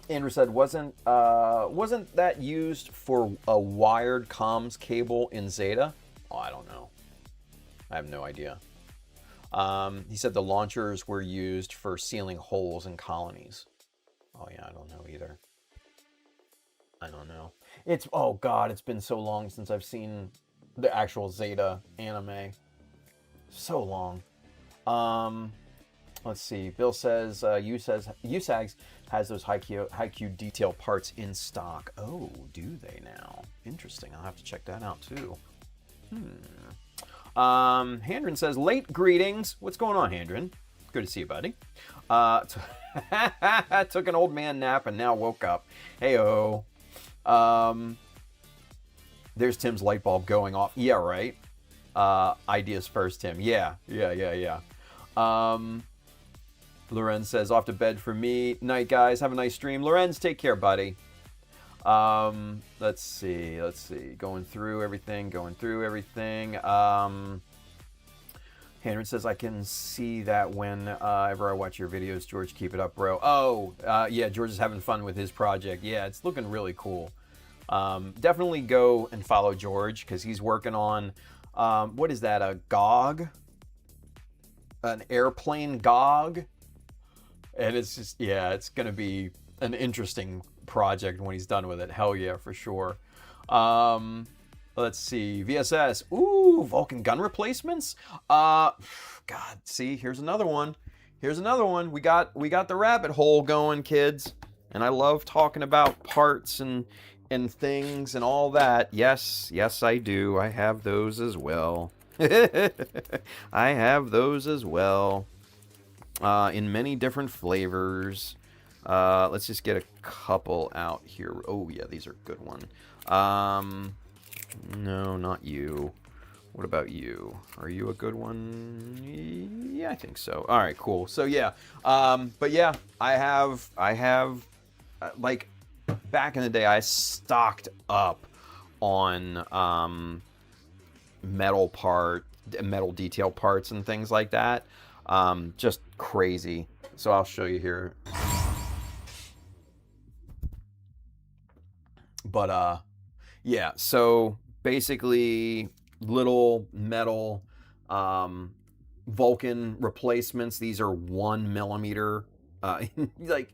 Andrew said, wasn't that used for a wired comms cable in Zeta? Oh, I don't know. I have no idea. He said the launchers were used for sealing holes in colonies. Oh yeah, I don't know either. I don't know. Oh God, it's been so long since I've seen the actual Zeta anime. So long. Let's see. Bill says, USAGS has those Hyaku detail parts in stock. Oh, do they now? Interesting. I'll have to check that out too. Handren says, late greetings. What's going on, Handren? Good to see you, buddy. Took an old man nap and now woke up. Hey-oh. There's Tim's light bulb going off. Yeah, right. Ideas first, Tim. Yeah. Lorenz says, off to bed for me. Night, guys. Have a nice stream. Lorenz, take care, buddy. Let's see. Going through everything. Henry says, I can see that whenever I watch your videos. George, keep it up, bro. Oh, yeah, George is having fun with his project. Yeah, it's looking really cool. Definitely go and follow George because he's working on, what is that, a GOG? An airplane GOG? And it's just, yeah, it's going to be an interesting project when he's done with it. Hell yeah, for sure. Let's see. VSS. Ooh, Vulcan gun replacements. God, see, here's another one. Here's another one. We got the rabbit hole going, kids. And I love talking about parts and things and all that. Yes, I do. I have those as well. I have those as well. In many different flavors. Let's just get a couple out here. Oh yeah, these are a good one. No, not you. What about you? Are you a good one? Yeah, I think so. All right, cool. So yeah, but yeah, I have like back in the day, I stocked up on metal detail parts and things like that. Just crazy. So I'll show you here. But yeah, so basically little metal Vulcan replacements. These are 1 millimeter. Like,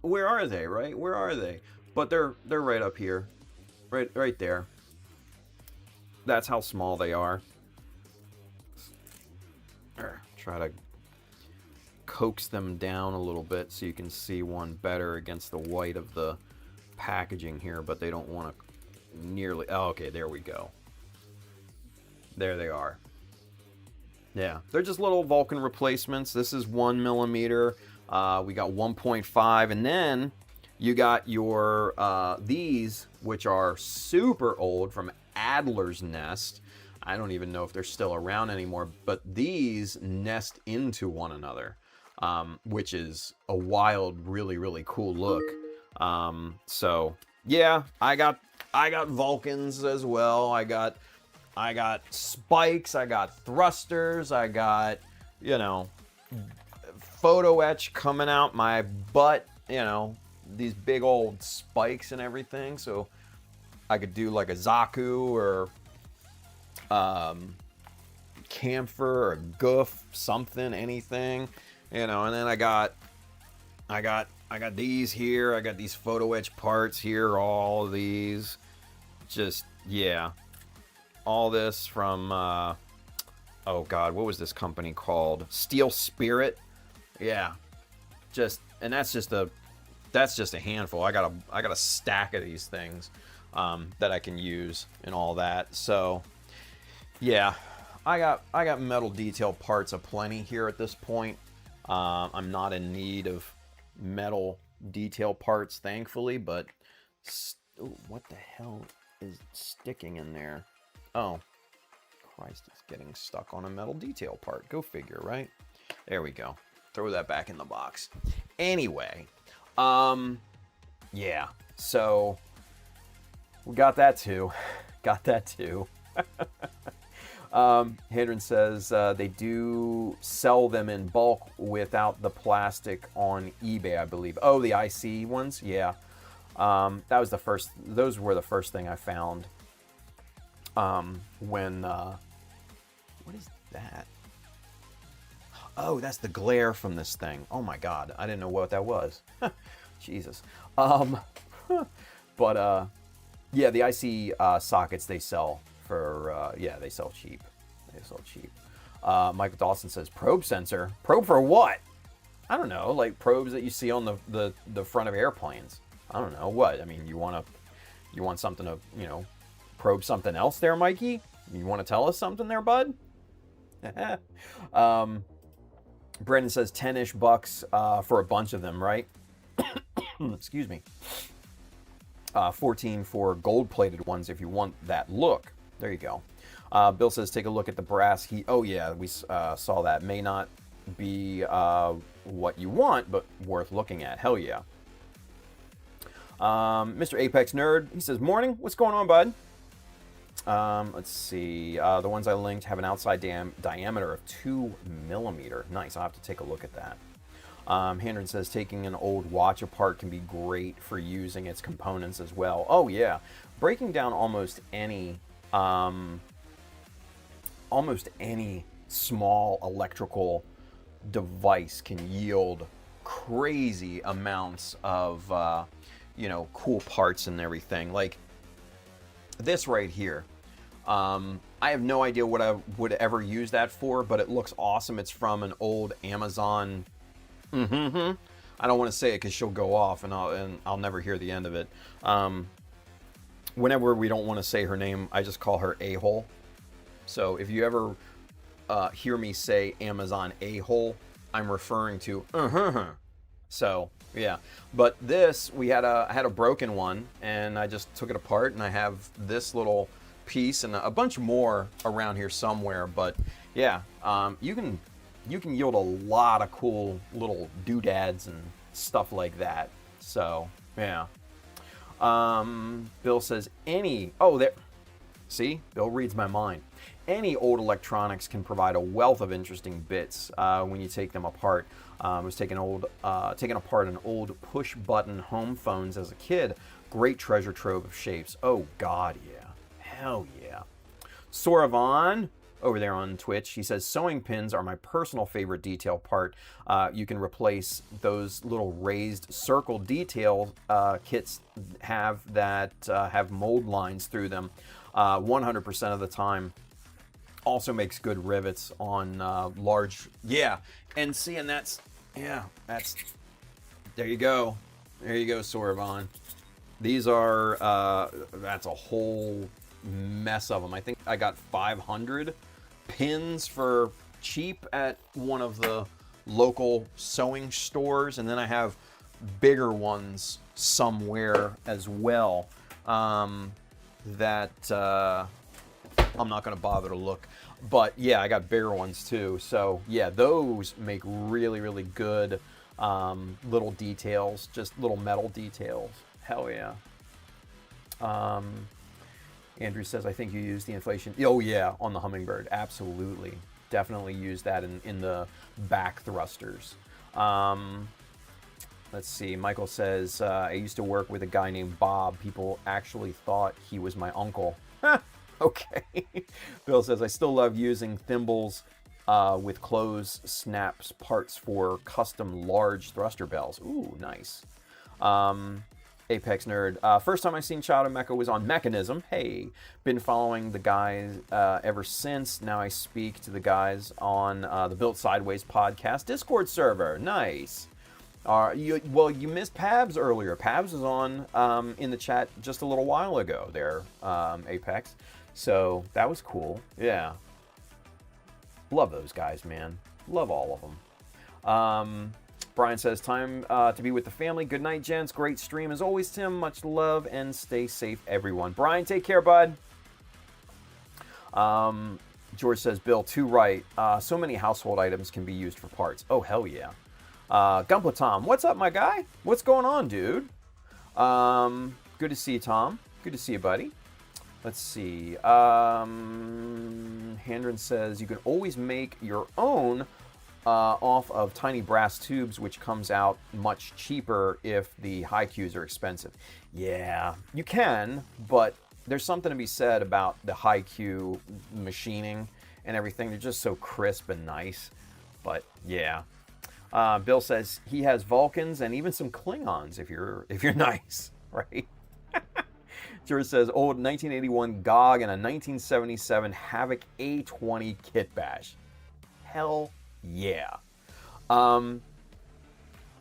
where are they? Right? Where are they? But they're right up here, right there. That's how small they are. Try to coax them down a little bit so you can see one better against the white of the packaging here, but they don't want to nearly. Oh, okay, there we go. There they are. Yeah, they're just little Vulcan replacements. This is 1 millimeter. We got 1.5, and then you got your these, which are super old, from Adler's Nest. I don't even know if they're still around anymore, but these nest into one another, which is a wild, really, really cool look. So yeah, I got Vulcans as well. I got spikes, I got thrusters, I got, you know, photo etch coming out my butt, you know, these big old spikes and everything. So I could do like a Zaku or camphor or goof, something, anything, you know. And then I got these here. I got these photo etch parts here. All of these, just yeah, all this from oh god, what was this company called? Steel Spirit. Yeah, and that's just a handful. I got a stack of these things that I can use and all that. So yeah, I got metal detail parts aplenty here at this point. I'm not in need of metal detail parts, thankfully, but ooh, what the hell is sticking in there? Oh, Christ, it's getting stuck on a metal detail part. Go figure, right? There we go. Throw that back in the box. Anyway, yeah, so we got that too. Hadron says they do sell them in bulk without the plastic on eBay, I believe. Oh, the IC ones? Yeah. Those were the first thing I found when, what is that? Oh, that's the glare from this thing. Oh my God, I didn't know what that was. Jesus. But yeah, the IC sockets they sell for, yeah, they sell cheap. Michael Dawson says, probe sensor? Probe for what? I don't know, like probes that you see on the front of airplanes. I don't know, what? I mean, you want something to, you know, probe something else there, Mikey? You want to tell us something there, bud? Brendan says $10-ish for a bunch of them, right? Excuse me. 14 for gold-plated ones if you want that look. There you go. Bill says, take a look at the brass heat. Oh, yeah, we saw that. May not be what you want, but worth looking at. Hell yeah. Mr. Apex Nerd, he says, morning. What's going on, bud? Let's see. The ones I linked have an outside diameter of 2 millimeter. Nice. I'll have to take a look at that. Handren says taking an old watch apart can be great for using its components as well. Oh yeah, breaking down almost any small electrical device can yield crazy amounts of you know, cool parts and everything. Like this right here. I have no idea what I would ever use that for, but it looks awesome. It's from an old Amazon. I don't want to say it because she'll go off, and I'll never hear the end of it. Whenever we don't want to say her name, I just call her A-hole. So if you ever hear me say Amazon A-hole, I'm referring to So yeah, but this I had a broken one, and I just took it apart, and I have this little piece and a bunch more around here somewhere. But yeah, you can yield a lot of cool little doodads and stuff like that. So yeah. Bill says see, Bill reads my mind. Any old electronics can provide a wealth of interesting bits when you take them apart. I was taking apart an old push-button home phones as a kid. Great treasure trove of shapes. Oh God, yeah, hell yeah. Soravon over there on Twitch, he says sewing pins are my personal favorite detail part. You can replace those little raised circle detail kits have mold lines through them 100% of the time. Also makes good rivets on large, and see, and that's there you go, Soravon. These are that's a whole mess of them. I think I got 500 pins for cheap at one of the local sewing stores, and then I have bigger ones somewhere as well that I'm not going to bother to look. But yeah, I got bigger ones too. So yeah, those make really, really good little details, just little metal details. Hell yeah. Andrew says, I think you use the inflation. Oh yeah, on the Hummingbird. Absolutely. Definitely use that in the back thrusters. Let's see. Michael says, I used to work with a guy named Bob. People actually thought he was my uncle. Okay. Bill says, I still love using thimbles with clothes snaps parts for custom large thruster bells. Ooh, nice. Apex Nerd. First time I seen Child of Mecha was on Mechanism. Hey, been following the guys ever since. Now I speak to the guys on the Built Sideways podcast Discord server. Nice. You missed Pabs earlier. Pabs was on in the chat just a little while ago there, Apex. So that was cool. Yeah. Love those guys, man. Love all of them. Brian says, time to be with the family. Good night, gents. Great stream as always, Tim. Much love and stay safe, everyone. Brian, take care, bud. George says, Bill, too right. So many household items can be used for parts. Oh, hell yeah. Gumpla Tom, what's up, my guy? What's going on, dude? Good to see you, Tom. Good to see you, buddy. Let's see. Handren says, you can always make your own off of tiny brass tubes, which comes out much cheaper if the Hyakus are expensive. Yeah, you can, but there's something to be said about the Hyaku machining and everything. They're just so crisp and nice. But yeah. Bill says he has Vulcans and even some Klingons if you're nice, right? George says old 1981 GOG and a 1977 Havoc A20 kit bash. Hell yeah.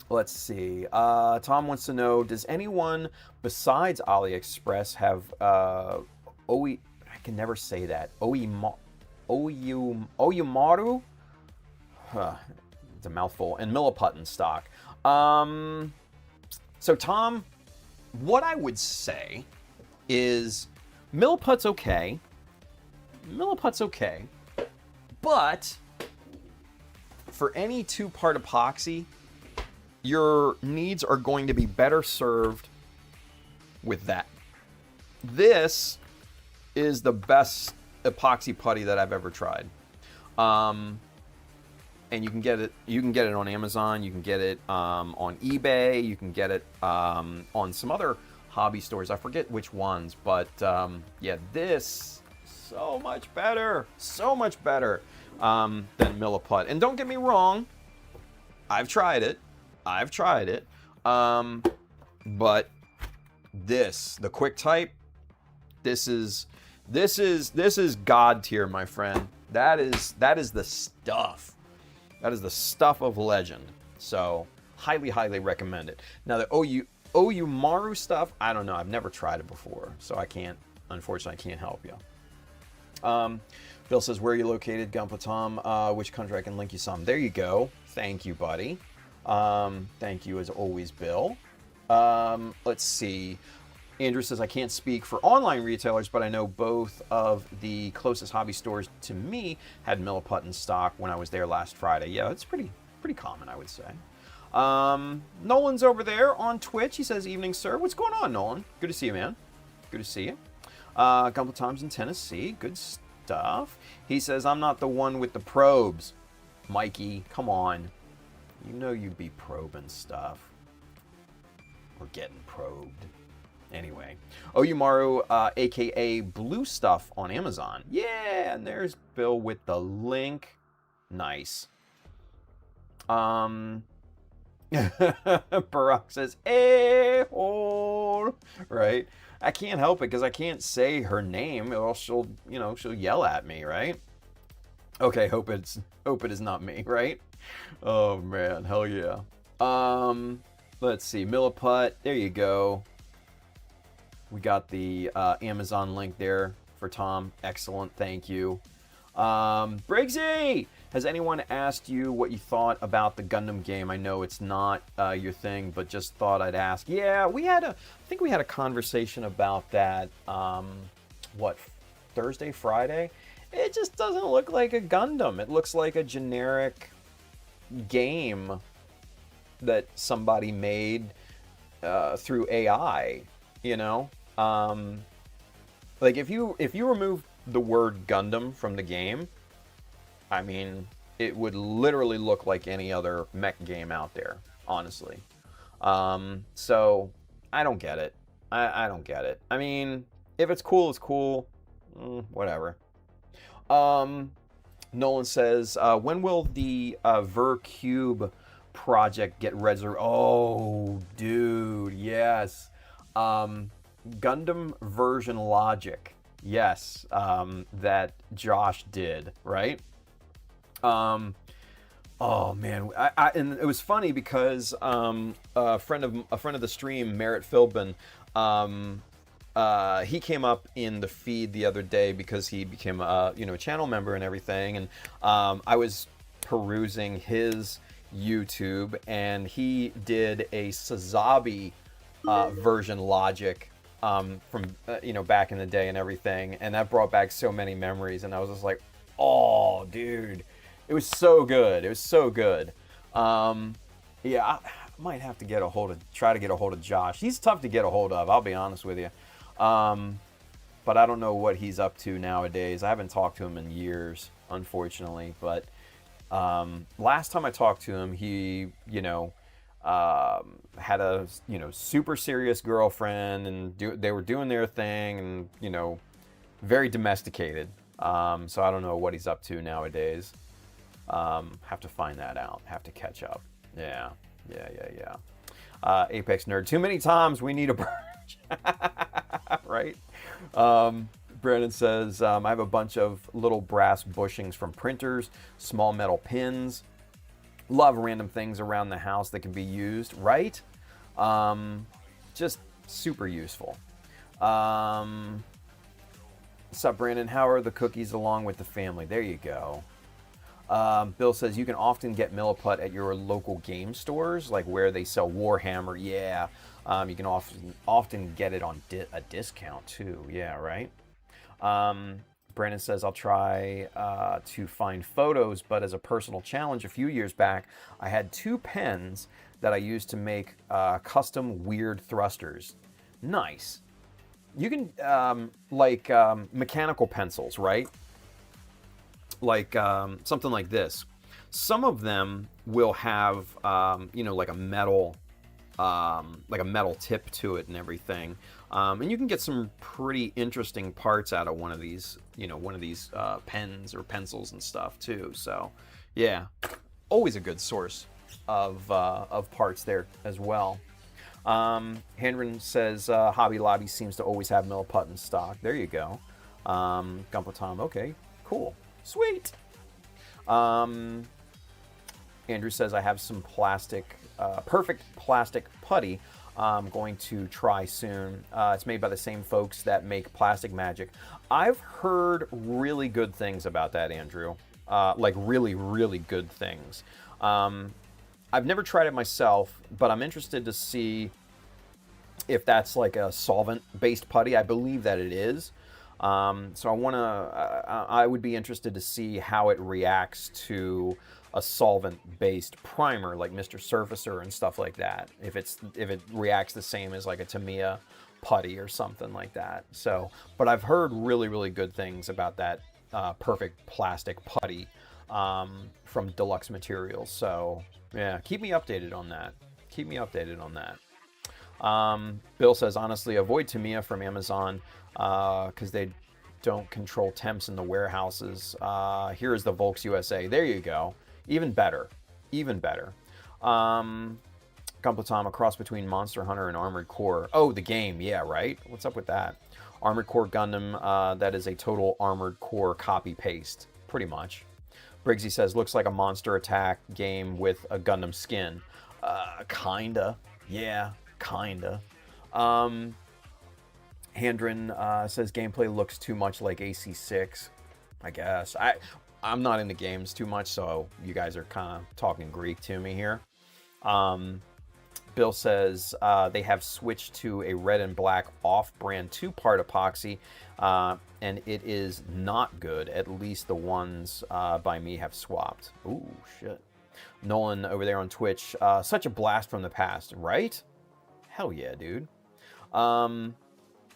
Let's see. Tom wants to know, does anyone besides AliExpress have I can never say that. Oyumaru? It's a mouthful. And Milliput in stock. So Tom, what I would say is Milliput's okay. But for any two-part epoxy, your needs are going to be better served with that. This is the best epoxy putty that I've ever tried. And you can get it on Amazon, you can get it on eBay, you can get it on some other hobby stores. I forget which ones, but yeah, this so much better than Milliput. And don't get me wrong, I've tried it. But the quick type, this is God tier, my friend. That is the stuff. That is the stuff of legend. So highly recommend it. Now the OU Maru stuff, I don't know. I've never tried it before, so unfortunately I can't help you. Bill says, where are you located, Gunpla Tom? Which country I can link you some? There you go. Thank you, buddy. Thank you as always, Bill. Let's see. Andrew says, I can't speak for online retailers, but I know both of the closest hobby stores to me had Milliput in stock when I was there last Friday. Yeah, it's pretty common, I would say. Nolan's over there on Twitch. He says, evening, sir. What's going on, Nolan? Good to see you, man. Good to see you. Gunpla Tom's in Tennessee. Good stuff. He says, I'm not the one with the probes. Mikey, come on. You know you'd be probing stuff. Or getting probed. Anyway. Oyumaru, a.k.a. Blue Stuff on Amazon. Yeah, and there's Bill with the link. Nice. Barack says, a-hole. Right? I can't help it because I can't say her name or else she'll yell at me, right? Okay, hope it is not me, right? Oh man, hell yeah. Let's see, Milliput, there you go. We got the Amazon link there for Tom. Excellent, thank you. Briggsy! Has anyone asked you what you thought about the Gundam game? I know it's not your thing, but just thought I'd ask. Yeah, I think we had a conversation about that, Thursday, Friday? It just doesn't look like a Gundam. It looks like a generic game that somebody made through AI, you know? Like if you remove the word Gundam from the game, I mean, it would literally look like any other mech game out there, honestly. So I don't get it. I don't get it. I mean, if it's cool, it's cool. Whatever. Nolan says, when will the Vercube project get resurrected? Oh, dude, yes. Gundam version logic. Yes, that Josh did, right? Oh man, and it was funny because a friend of the stream, Merritt Philbin, he came up in the feed the other day because he became a channel member and everything, and I was perusing his YouTube, and he did a Sazabi version logic from back in the day and everything, and that brought back so many memories, and I was just like, oh dude, it was so good. It was so good. Yeah, I might have to try to get a hold of Josh. He's tough to get a hold of, I'll be honest with you. But I don't know what he's up to nowadays. I haven't talked to him in years, unfortunately. But last time I talked to him, he, had a, super serious girlfriend, and they were doing their thing, and, very domesticated. So I don't know what he's up to nowadays. Have to find that out. Have to catch up. Yeah. Apex Nerd. Too many times we need a purge. Right? Brandon says, I have a bunch of little brass bushings from printers, small metal pins. Love random things around the house that can be used, right? Just super useful. What's up, Brandon? How are the cookies along with the family? There you go. Bill says you can often get Milliput at your local game stores, like where they sell Warhammer. Yeah, you can often get it on a discount too. Yeah, right. Brandon says I'll try to find photos, but as a personal challenge a few years back, I had 2 pens that I used to make custom weird thrusters. Nice. You can mechanical pencils, right? Like something like this. Some of them will have like a metal tip to it and everything, and you can get some pretty interesting parts out of one of these pens or pencils and stuff too. So yeah, always a good source of parts there as well. Hendren says Hobby Lobby seems to always have Milliput in stock. There you go. Gumpa Tom, okay, cool. Sweet. Andrew says I have some perfect plastic putty I'm going to try soon. It's made by the same folks that make Plastic Magic. I've heard really good things about that, Andrew. Like really, really good things. I've never tried it myself, but I'm interested to see if that's like a solvent-based putty. I believe that it is. So I would be interested to see how it reacts to a solvent-based primer like Mr. Surfacer and stuff like that. If it reacts the same as like a Tamiya putty or something like that. So, but I've heard really, really good things about that perfect plastic putty from Deluxe Materials. So yeah, keep me updated on that. Keep me updated on that. Bill says, honestly, avoid Tamiya from Amazon because they don't control temps in the warehouses. Here is the Volks USA. There you go. Even better. Even better. Gumpa Tom, a cross between Monster Hunter and Armored Core. Oh, the game. Yeah, right? What's up with that? Armored Core Gundam, that is a total Armored Core copy-paste. Pretty much. Briggsy says, looks like a Monster Attack game with a Gundam skin. Kinda. Yeah, kinda. Handren says gameplay looks too much like AC6. I guess. I'm not into games too much, so you guys are kind of talking Greek to me here. Bill says they have switched to a red and black off-brand 2-part epoxy, and it is not good. At least the ones by me have swapped. Ooh, shit. Nolan over there on Twitch, such a blast from the past, right? Hell yeah, dude.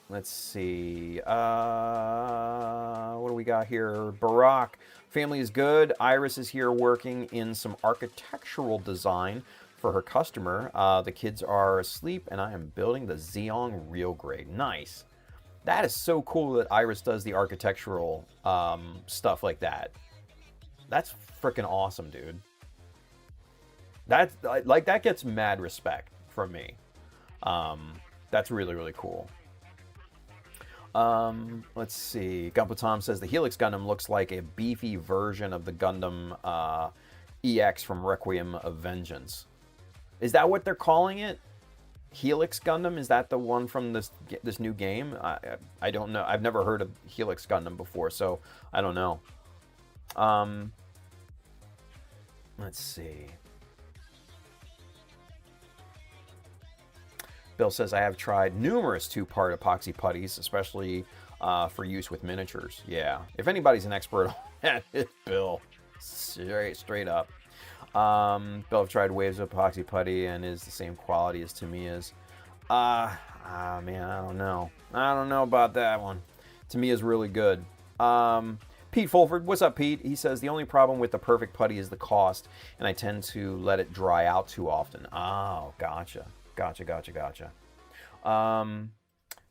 Let's see. What do we got here? Barack, family is good. Iris is here working in some architectural design for her customer. The kids are asleep, and I am building the Zeong Real Grade. Nice. That is so cool that Iris does the architectural stuff like that. That's freaking awesome, dude. That's like that gets mad respect from me. That's really, really cool. Let's see. Gumpa Tom says the Helix Gundam looks like a beefy version of the Gundam EX from Requiem of Vengeance. Is that what they're calling it? Helix Gundam? Is that the one from this new game? I don't know. I've never heard of Helix Gundam before, so I don't know. Let's see. Bill says, I have tried numerous 2-part epoxy putties, especially for use with miniatures. Yeah. If anybody's an expert on that, it's Bill. Straight up. Bill have tried waves of epoxy putty and is the same quality as Tamiya's. Man, I don't know. I don't know about that one. Tamiya's really good. Pete Fulford, what's up, Pete? He says, the only problem with the perfect putty is the cost, and I tend to let it dry out too often. Oh, gotcha. Gotcha.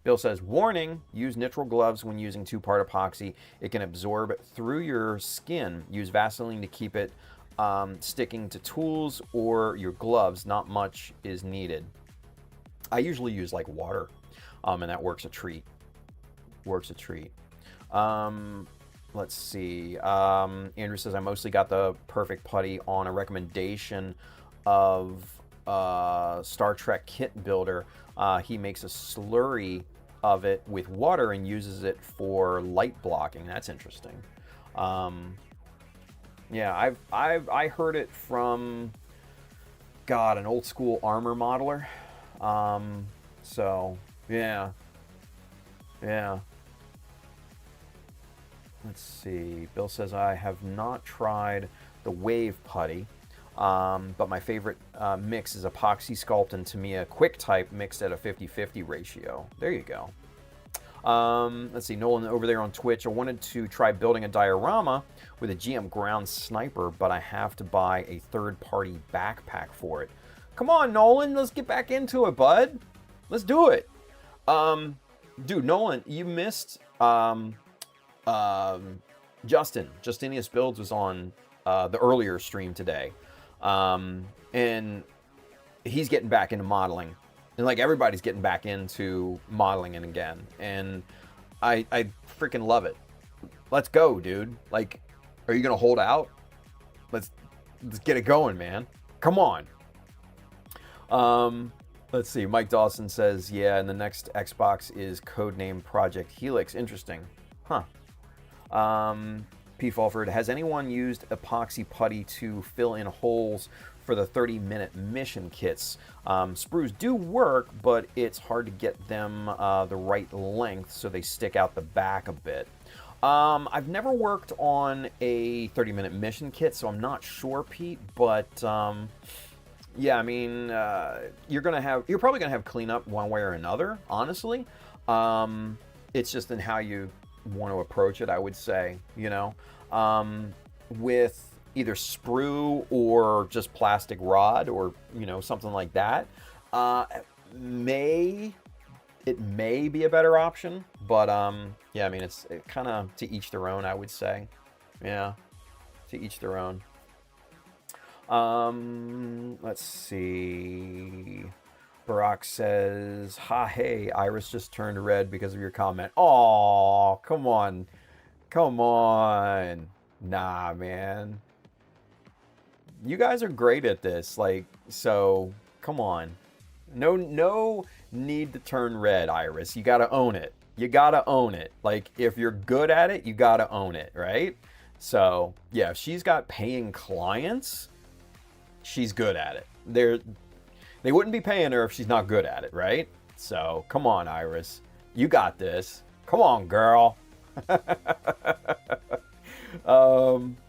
Bill says, warning, use nitrile gloves when using 2-part epoxy. It can absorb through your skin. Use Vaseline to keep it sticking to tools or your gloves. Not much is needed. I usually use like water, and that works a treat. Let's see. Andrew says, I mostly got the perfect putty on a recommendation of Star Trek Kit Builder. He makes a slurry of it with water and uses it for light blocking. That's interesting. Yeah, I heard it from an old school armor modeler. So yeah. Let's see. Bill says I have not tried the wave putty. But my favorite mix is Epoxy Sculpt and Tamiya Quick Type mixed at a 50-50 ratio. There you go. Let's see, Nolan over there on Twitch. I wanted to try building a diorama with a GM Ground Sniper, but I have to buy a third-party backpack for it. Come on, Nolan, let's get back into it, bud. Let's do it. Dude, Nolan, you missed Justinius Builds was on the earlier stream today. And he's getting back into modeling And like everybody's getting back into modeling it again, and I freaking love it. Let's go, dude. Like, are you gonna hold out? Let's get it going, man. Come on. Let's see. Mike Dawson says, yeah, and the next Xbox is codenamed Project Helix. Interesting. Huh. P. Fulford, has anyone used epoxy putty to fill in holes for the 30-minute mission kits? Sprues do work, but it's hard to get them the right length so they stick out the back a bit. I've never worked on a 30-minute mission kit, so I'm not sure, Pete, but yeah, I mean, you're probably gonna have cleanup one way or another, honestly. It's just in how you want to approach it, I would say, you know, with either sprue or just plastic rod or, you know, something like that. It may be a better option, but yeah, I mean, it's kind of to each their own, I would say. Yeah, to each their own. Let's see. Barack says, "Ha hey, Iris just turned red because of your comment." Aw, come on. Come on. Nah, man. You guys are great at this. Like, so come on. No need to turn red, Iris. You gotta own it. You gotta own it. Like, if you're good at it, you gotta own it, right? So, yeah, if she's got paying clients, she's good at it. They wouldn't be paying her if she's not good at it, right? So, come on, Iris. You got this. Come on, girl.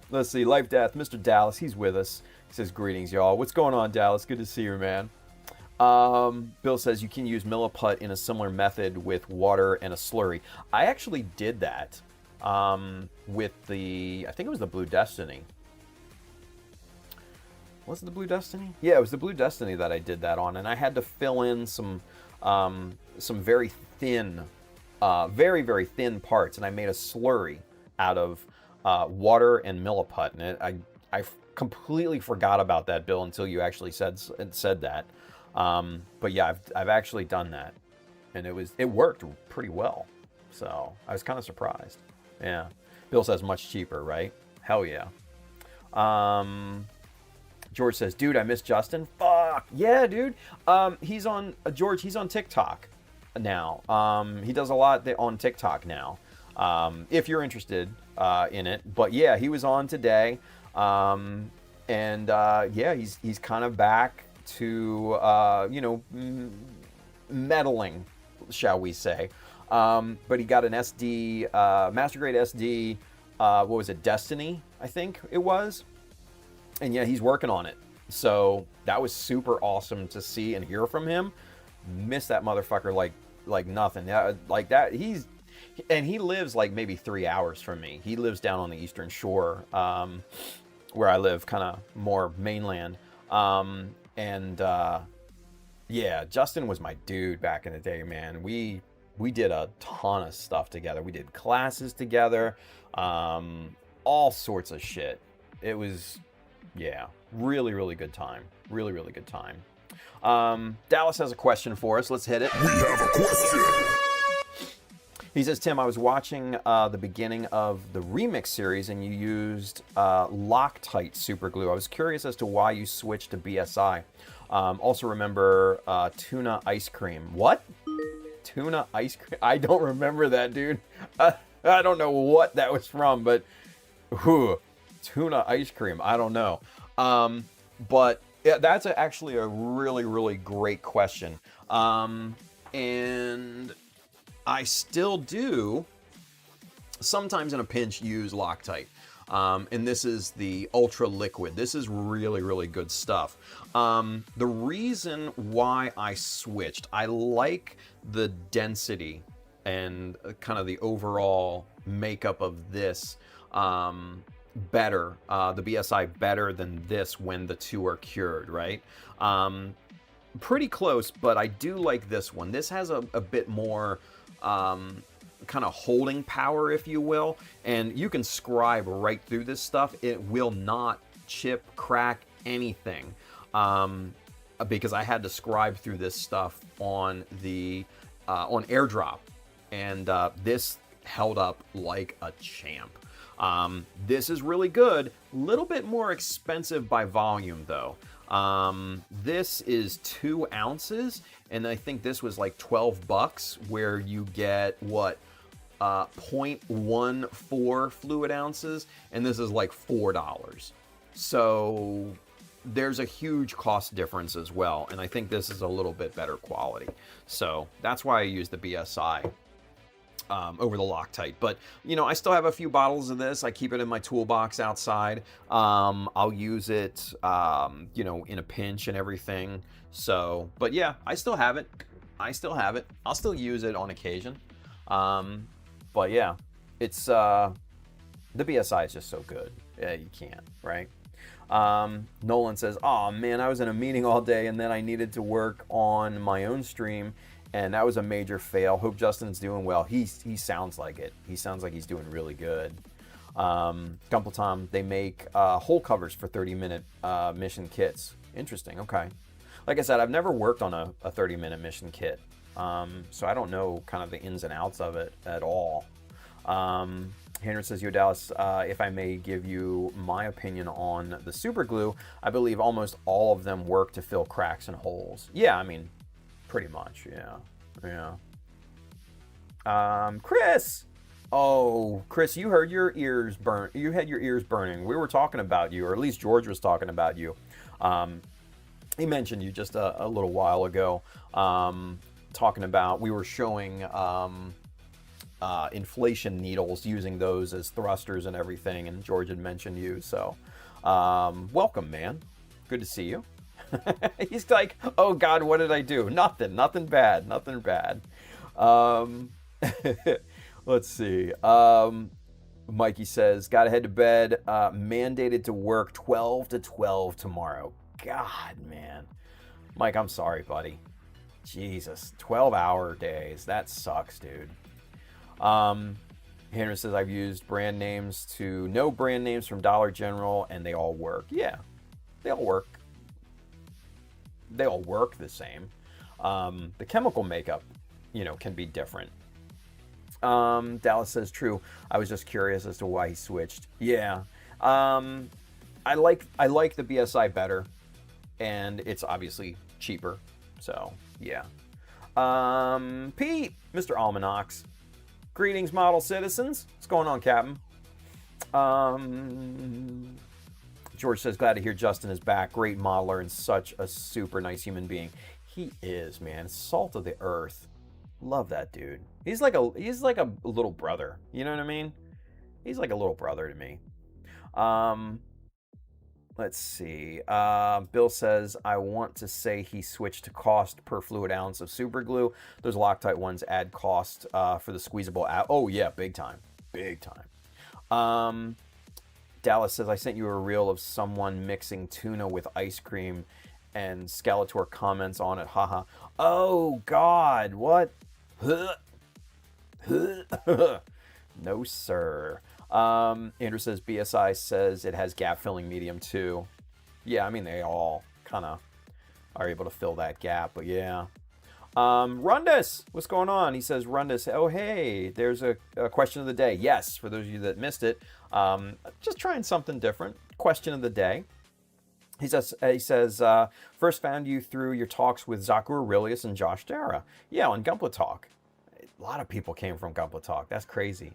Let's see. Life Death. Mr. Dallas, he's with us. He says, greetings, y'all. What's going on, Dallas? Good to see you, man. Bill says you can use Milliput in a similar method with water and a slurry. I actually did that with I think it was the Blue Destiny. Was it the Blue Destiny? Yeah, it was the Blue Destiny that I did that on, and I had to fill in some very thin, very, very thin parts, and I made a slurry out of water and Milliput, and I completely forgot about that, Bill, until you actually said that. But yeah, I've actually done that, and it worked pretty well. So I was kind of surprised. Yeah, Bill says much cheaper, right? Hell yeah. George says, dude, I miss Justin. Fuck yeah, dude. He's on George. He's on TikTok now. He does a lot on TikTok now. If you're interested in it, but yeah, he was on today, and yeah, he's kind of back to you know, meddling, shall we say? But he got an SD, master grade SD. What was it? Destiny, I think it was. And yeah, he's working on it. So that was super awesome to see and hear from him. Miss that motherfucker like nothing. Yeah, like that. He lives like maybe 3 hours from me. He lives down on the Eastern Shore, where I live, kind of more mainland. Yeah, Justin was my dude back in the day, man. We did a ton of stuff together. We did classes together, all sorts of shit. It was, yeah, really, really good time. Really, really good time. Dallas has a question for us. Let's hit it. We have a question. He says, Tim, I was watching the beginning of the remix series and you used Loctite super glue. I was curious as to why you switched to BSI. Also remember tuna ice cream. What? Tuna ice cream? I don't remember that, dude. I don't know what that was from, but tuna ice cream. I don't know. But yeah, that's actually a really, really great question. And I still do sometimes in a pinch use Loctite. And this is the ultra liquid. This is really, really good stuff. The reason why I switched, I like the density and kind of the overall makeup of this better, the BSI better than this when the two are cured, right? Pretty close, but I do like this one. This has a bit more kind of holding power, if you will, and you can scribe right through this stuff. It will not chip, crack, anything. because I had to scribe through this stuff on the on AirDrop, and this held up like a champ. This is really good. Little bit more expensive by volume though. This is 2 ounces, and I think this was like $12, where you get what 0.14 fluid ounces, and this is like $4. So there's a huge cost difference as well, and I think this is a little bit better quality. So that's why I use the BSI over the Loctite. But, you know, I still have a few bottles of this. I keep it in my toolbox outside. I'll use it, you know, in a pinch and everything. So, but yeah, I still have it. I'll still use it on occasion. But yeah, it's, the BSI is just so good. Yeah, you can't, right? Nolan says, "Oh man, I was in a meeting all day and then I needed to work on my own stream, and that was a major fail. Hope Justin's doing well." He sounds like it. He sounds like he's doing really good. Gumple Tom, they make hole covers for 30-minute mission kits. Interesting. Okay. Like I said, I've never worked on a 30-minute mission kit, so I don't know kind of the ins and outs of it at all. Henry says, "Yo, Dallas, if I may give you my opinion on the super glue, I believe almost all of them work to fill cracks and holes." Yeah, I mean, pretty much, yeah. Chris! Oh, Chris, you heard your ears burn. You had your ears burning. We were talking about you, or at least George was talking about you. He mentioned you just a little while ago, talking about, we were showing inflation needles, using those as thrusters and everything, and George had mentioned you, so welcome, man. Good to see you. He's like, "Oh God, what did I do?" Nothing bad. Let's see. Mikey says, "Gotta head to bed. Mandated to work 12 to 12 tomorrow." God, man. Mike, I'm sorry, buddy. Jesus, 12-hour days. That sucks, dude. Henry says, "I've used brand names to no brand names from Dollar General, and they all work." Yeah, they all work. They all work the same. The chemical makeup, you know, can be different. Dallas says, "True. I was just curious as to why he switched." Yeah. I like the BSI better, and it's obviously cheaper. So yeah. Pete, Mr. Almanacs. "Greetings, model citizens." What's going on, Captain? George says, "Glad to hear Justin is back. Great modeler and such a super nice human being." He is, man. Salt of the earth. Love that dude. He's like a little brother. You know what I mean? He's like a little brother to me. Let's see. Bill says, "I want to say he switched to cost per fluid ounce of super glue. Those Loctite ones add cost for the squeezable out." Oh yeah, big time. Dallas says, "I sent you a reel of someone mixing tuna with ice cream, and Skeletor comments on it. Haha." Oh God, what? No sir. Andrew says, "BSI says it has gap filling medium too." Yeah, I mean, they all kind of are able to fill that gap, but yeah. Rundus, what's going on? He says, Rundus, "Oh hey, there's a question of the day." Yes, for those of you that missed it, just trying something different. Question of the day. He says, "First found you through your talks with Zaku Aurelius and Josh Dara." Yeah, on Gunpla Talk. A lot of people came from Gunpla Talk. That's crazy.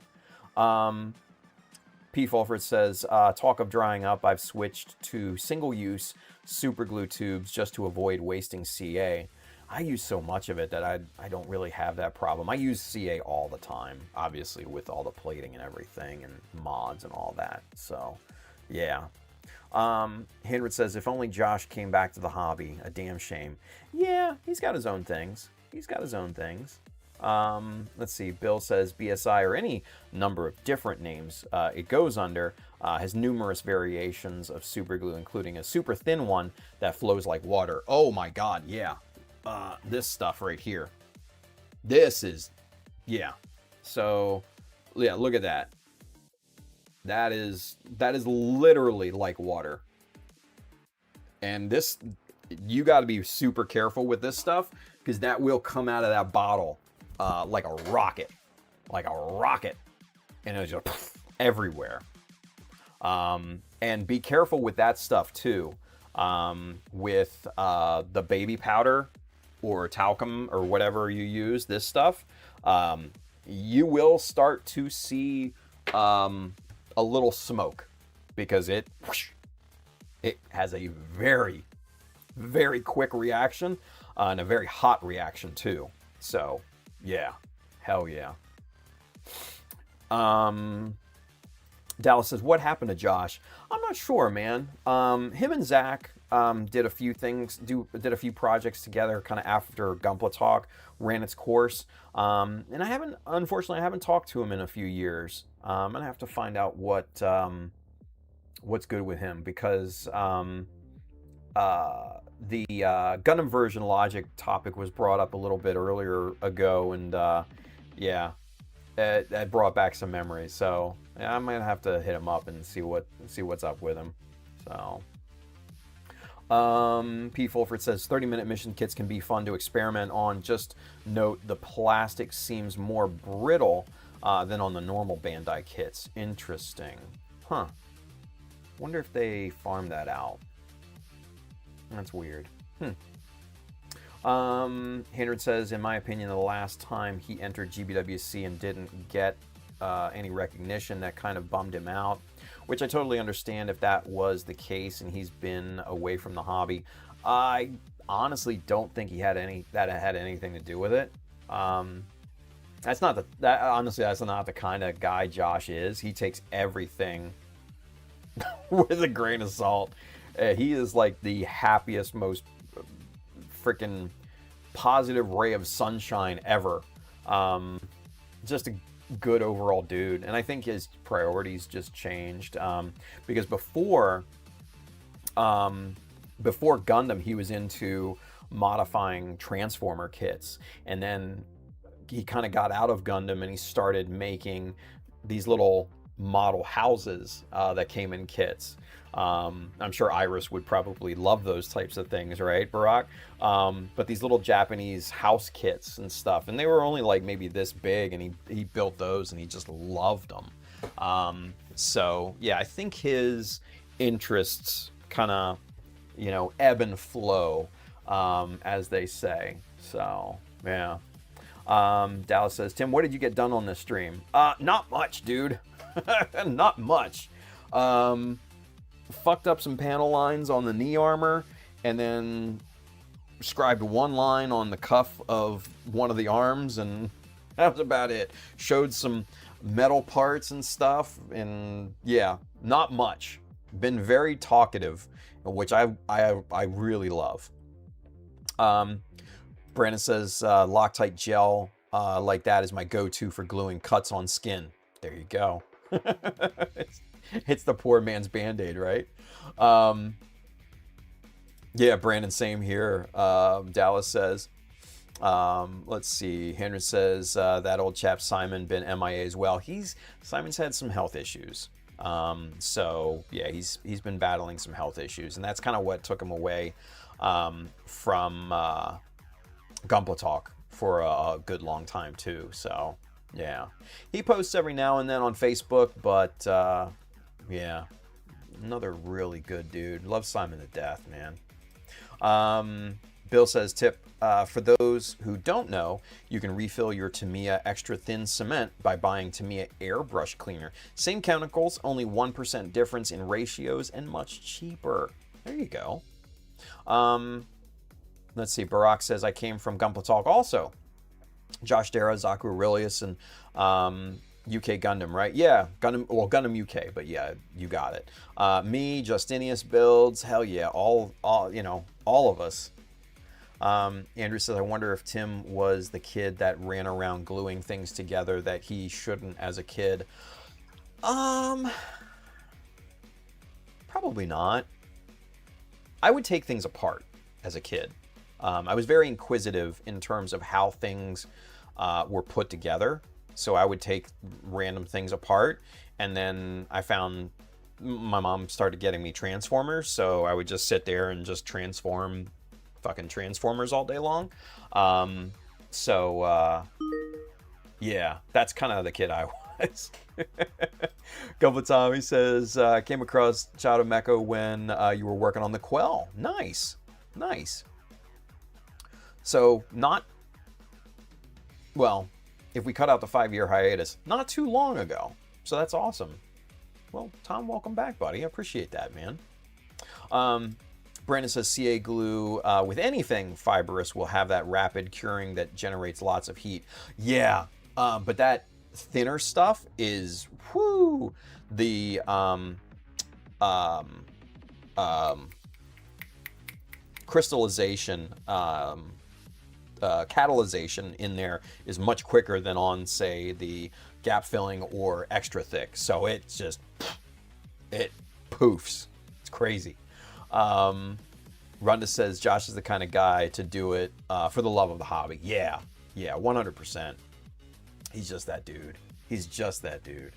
P. Fulford says, "Talk of drying up, I've switched to single-use super glue tubes just to avoid wasting CA. I use so much of it that I don't really have that problem. I use CA all the time, obviously, with all the plating and everything and mods and all that. So, yeah." Henry says, "If only Josh came back to the hobby. A damn shame." Yeah, he's got his own things. Let's see. Bill says, "BSI, or any number of different names it goes under, has numerous variations of super glue, including a super thin one that flows like water." Oh my God, yeah. This stuff right here. This is, yeah. So, yeah, look at that. That is literally like water. And this, you got to be super careful with this stuff because that will come out of that bottle like a rocket, and it's just everywhere. And be careful with that stuff too. With the baby powder or talcum or whatever you use, this stuff, you will start to see a little smoke because it has a very, very quick reaction and a very hot reaction too. So yeah, hell yeah. Dallas says, what happened to Josh? I'm not sure, man. Him and Zach did a few things, did a few projects together kind of after Gunpla Talk ran its course. And unfortunately, I haven't talked to him in a few years. I'm going to have to find out what's good with him because the Gundam version logic topic was brought up a little bit earlier ago. And yeah, that brought back some memories. So yeah, I might have to hit him up and see what's up with him. So P. Fulford says 30-minute mission kits can be fun to experiment on. Just note the plastic seems more brittle than on the normal Bandai kits. Interesting. Huh. Wonder if they farm that out. That's weird. Hendred says, in my opinion, the last time he entered GBWC and didn't get any recognition, that kind of bummed him out, which I totally understand if that was the case and he's been away from the hobby. I honestly don't think that had anything to do with it. That's not the kind of guy Josh is. He takes everything with a grain of salt. He is like the happiest, most freaking positive ray of sunshine ever. Just a good overall dude, and I think his priorities just changed because before Gundam he was into modifying Transformer kits, and then he kind of got out of Gundam and he started making these little model houses that came in kits. I'm sure Iris would probably love those types of things, right, Barack? But these little Japanese house kits and stuff, and they were only like maybe this big, and he built those and he just loved them. So yeah, I think his interests kind of, ebb and flow, as they say. So yeah. Dallas says, Tim, what did you get done on this stream? Not much, dude. Not much. Fucked up some panel lines on the knee armor, and then scribed one line on the cuff of one of the arms, and that was about it. Showed some metal parts and stuff, and yeah, not much. Been very talkative, which I really love. Brandon says, Loctite gel like that is my go-to for gluing cuts on skin. There you go. It's the poor man's Band-Aid, right? Yeah, Brandon, same here. Dallas says, let's see. Henry says, that old chap Simon been MIA as well. Simon's had some health issues. So yeah, he's been battling some health issues, and that's kind of what took him away from Gunpla Talk for a good long time too. So yeah, he posts every now and then on Facebook, but yeah, another really good dude. Love Simon to death, man. Bill says, tip, for those who don't know, you can refill your Tamiya extra thin cement by buying Tamiya airbrush cleaner. Same chemicals, only 1% difference in ratios, and much cheaper. There you go. Let's see, Barack says, I came from Gunpla Talk also. Josh Dara, Zaku Aurelius, and UK Gundam, right? Yeah, Gundam UK, but yeah, you got it. Me, Justinius builds, hell yeah, all of us. Andrew says, I wonder if Tim was the kid that ran around gluing things together that he shouldn't as a kid. Probably not. I would take things apart as a kid. I was very inquisitive in terms of how things were put together. So I would take random things apart, and then I found my mom started getting me Transformers, so I would just sit there and just transform fucking Transformers all day long. Um, so yeah, that's kind of the kid I was. Couple of times he says, came across Child of Mecha when you were working on the Quell. Nice. Nice. So, not, well, if we cut out the 5-year hiatus, not too long ago. So that's awesome. Well, Tom, welcome back, buddy. I appreciate that, man. Brandon says CA glue with anything fibrous will have that rapid curing that generates lots of heat. Yeah, but that thinner stuff is, whoo, the crystallization, catalyzation in there is much quicker than on, say, the gap filling or extra thick. So it's just, it poofs. It's crazy. Runda says Josh is the kind of guy to do it for the love of the hobby. Yeah, 100%. He's just that dude. He's just that dude.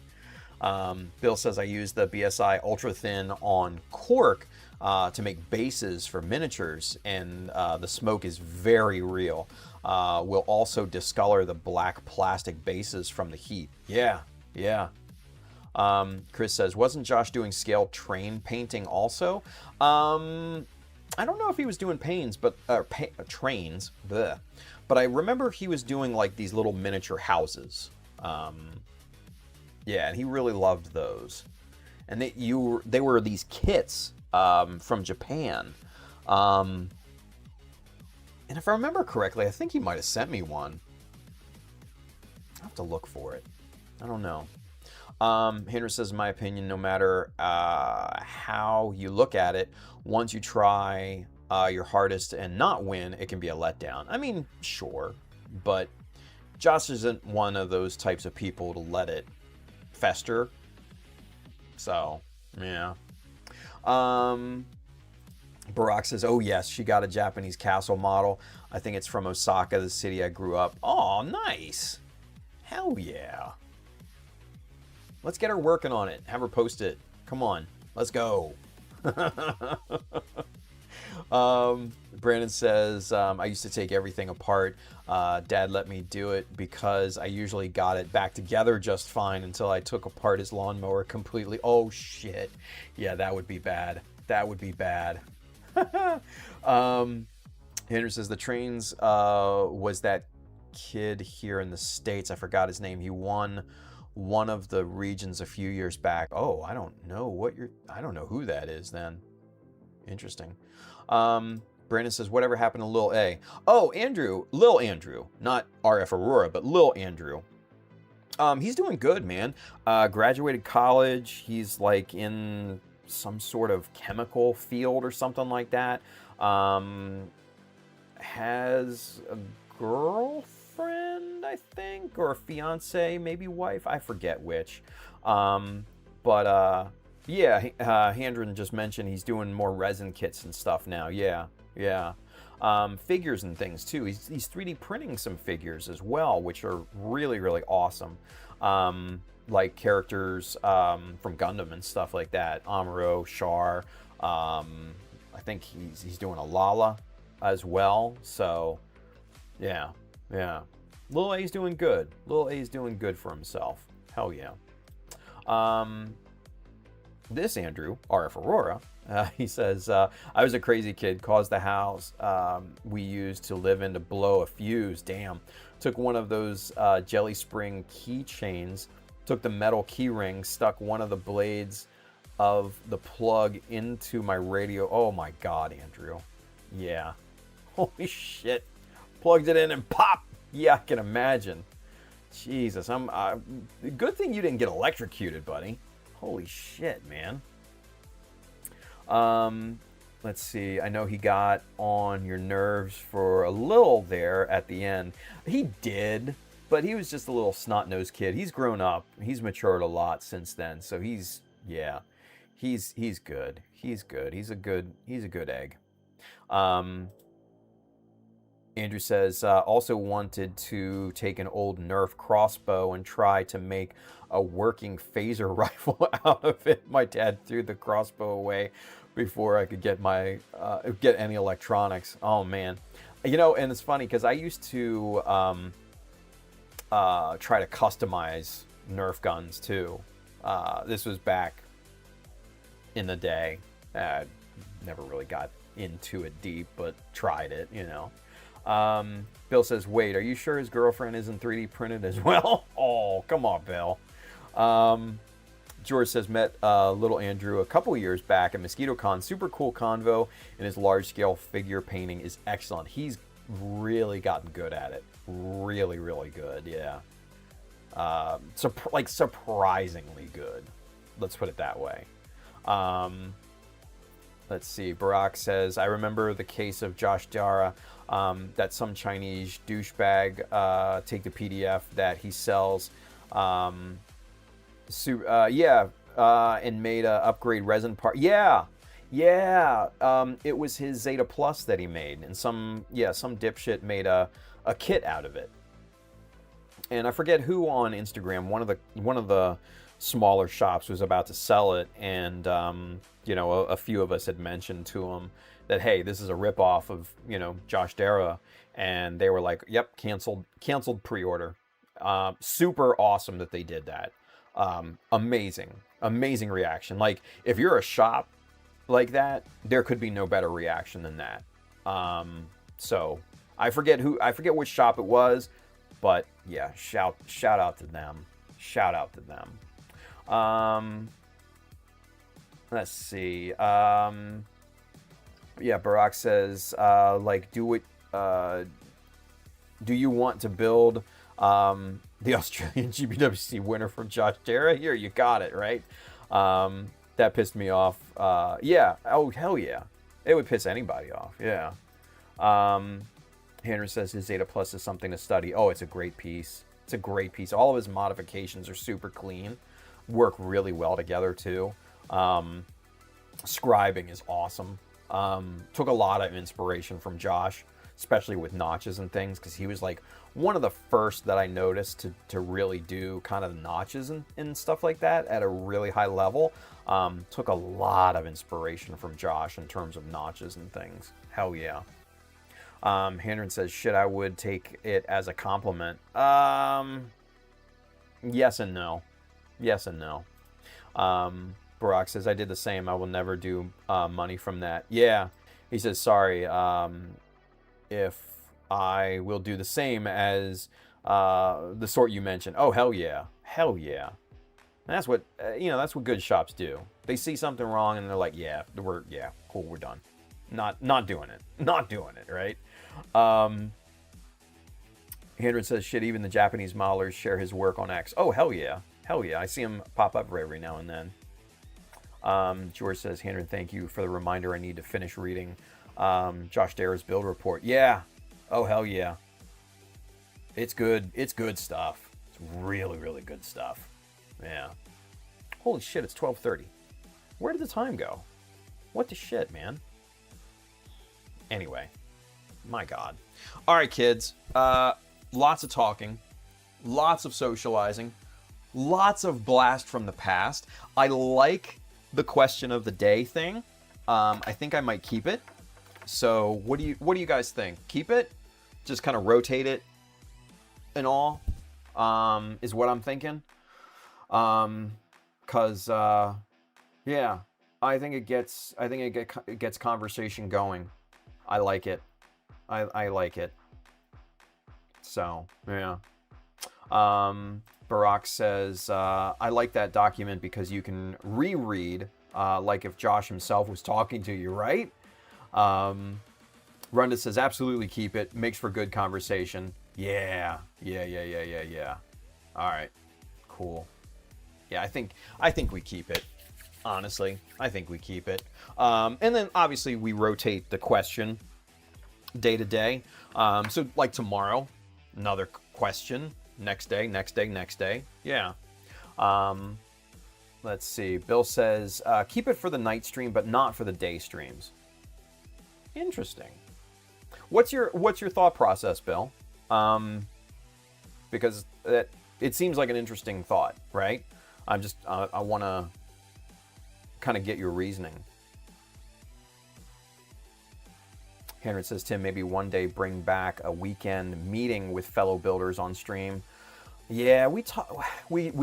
Bill says I use the BSI Ultra Thin on cork to make bases for miniatures, and the smoke is very real. Will also discolor the black plastic bases from the heat. Yeah. Chris says, wasn't Josh doing scale train painting also? I don't know if he was doing trains, but I remember he was doing like these little miniature houses. Yeah, and he really loved those. And they were these kits from Japan. And if I remember correctly, I think he might have sent me one. I'll have to look for it. I don't know. Henry says, in my opinion, no matter how you look at it, once you try your hardest and not win, it can be a letdown. I mean, sure, but Josh isn't one of those types of people to let it fester. So, yeah. Barack says, oh yes, she got a Japanese castle model. I think it's from Osaka, the city I grew up. Oh, nice. Hell yeah. Let's get her working on it. Have her post it. Come on. Let's go. Brandon says, I used to take everything apart. Dad let me do it because I usually got it back together just fine until I took apart his lawnmower completely. Oh, shit. Yeah, that would be bad. That would be bad. Henry says, the trains was that kid here in the States. I forgot his name. He won one of the regions a few years back. Oh, I don't know I don't know who that is then. Interesting. Brandon says, whatever happened to Lil A? Oh, Andrew, Lil Andrew, not RF Aurora, but Lil Andrew. He's doing good, man. Graduated college. He's like in some sort of chemical field or something like that. Has a girlfriend, I think, or a fiance, maybe wife. I forget which. Yeah, Handren just mentioned he's doing more resin kits and stuff now. Yeah. Figures and things too. He's 3D printing some figures as well, which are really, really awesome. Like characters from Gundam and stuff like that. Amuro, Char. I think he's doing a Lala as well. So, yeah. Lil A's doing good. Lil A's doing good for himself. Hell yeah. This Andrew, RF Aurora, he says, I was a crazy kid, caused the house we used to live in to blow a fuse. Damn. Took one of those jelly spring keychains, took the metal key ring, stuck one of the blades of the plug into my radio. Oh my God, Andrew. Yeah. Holy shit. Plugged it in and pop. Yeah, I can imagine. Jesus, good thing you didn't get electrocuted, buddy. Holy shit, man. Let's see. I know he got on your nerves for a little there at the end. He did, but he was just a little snot-nosed kid. He's grown up. He's matured a lot since then. So he's good. He's good. He's a good egg. Andrew says, also wanted to take an old Nerf crossbow and try to make a working phaser rifle out of it. My dad threw the crossbow away before I could get get any electronics. Oh man, you know, and it's funny because I used to try to customize Nerf guns too. This was back in the day. Never really got into it deep, but tried it, you know. Bill says, wait, are you sure his girlfriend isn't 3D printed as well? Oh, come on, Bill. George says, met little Andrew a couple years back at Mosquito Con. Super cool convo, and his large-scale figure painting is excellent. He's really gotten good at it. Really, really good, yeah. Surprisingly good. Let's put it that way. Let's see. Barack says, I remember the case of Josh Dara, that some Chinese douchebag take the PDF that he sells, and made a upgrade resin part. Yeah. It was his Zeta Plus that he made, and some dipshit made a kit out of it. And I forget who on Instagram, one of the smaller shops was about to sell it, and you know, a few of us had mentioned to him that, hey, this is a ripoff of, you know, Josh Dara, and they were like, yep, canceled pre-order. Super awesome that they did that. Amazing reaction. Like, if you're a shop like that, there could be no better reaction than that. So I forget which shop it was, but yeah, shout out to them. Shout out to them. Let's see. Yeah, Barack says, do you want to build the Australian GBWC winner from Josh Dara? Here, you got it, right? That pissed me off. Yeah. Oh, hell yeah. It would piss anybody off. Yeah. Henry says his Zeta Plus is something to study. Oh, it's a great piece. It's a great piece. All of his modifications are super clean. Work really well together, too. Scribing is awesome. Took a lot of inspiration from Josh, especially with notches and things, because he was like one of the first that I noticed to really do kind of notches and stuff like that at a really high level. Took a lot of inspiration from Josh in terms of notches and things. Hell yeah. Hendren says, shit, I would take it as a compliment. Yes and no. Yes and no. Barack says, I did the same. I will never do money from that. Yeah. He says, sorry, if I will do the same as the sort you mentioned. Oh, hell yeah. Hell yeah. And that's what, that's what good shops do. They see something wrong and they're like, cool, we're done. Not doing it. Not doing it, right? Hendren says, shit, even the Japanese modelers share his work on X. Oh, hell yeah. Hell yeah. I see him pop up every now and then. George says, Hendren, thank you for the reminder. I need to finish reading Josh Dara's build report. Yeah. Oh, hell yeah. It's good. It's good stuff. It's really, really good stuff. Yeah. Holy shit, it's 12:30. Where did the time go? What the shit, man? Anyway. My God. All right, kids. Lots of talking. Lots of socializing. Lots of blast from the past. I like the question of the day thing. I think I might keep it. So what do you guys think? Keep it? Just kind of rotate it and all, is what I'm thinking. Cause yeah, I think it gets conversation going. I like it. I like it. So yeah. Barack says, I like that document because you can reread, like if Josh himself was talking to you, right? Runda says, absolutely keep it. Makes for good conversation. Yeah. All right. Cool. Yeah, I think we keep it. Honestly, I think we keep it. And then obviously we rotate the question day to day. So like tomorrow, another question. Next day. Yeah. Let's see. Bill says, keep it for the night stream, but not for the day streams. Interesting. What's your thought process, Bill? Because it seems like an interesting thought, right? I want to kind of get your reasoning. Henry says, Tim, maybe one day bring back a weekend meeting with fellow builders on stream. Yeah, we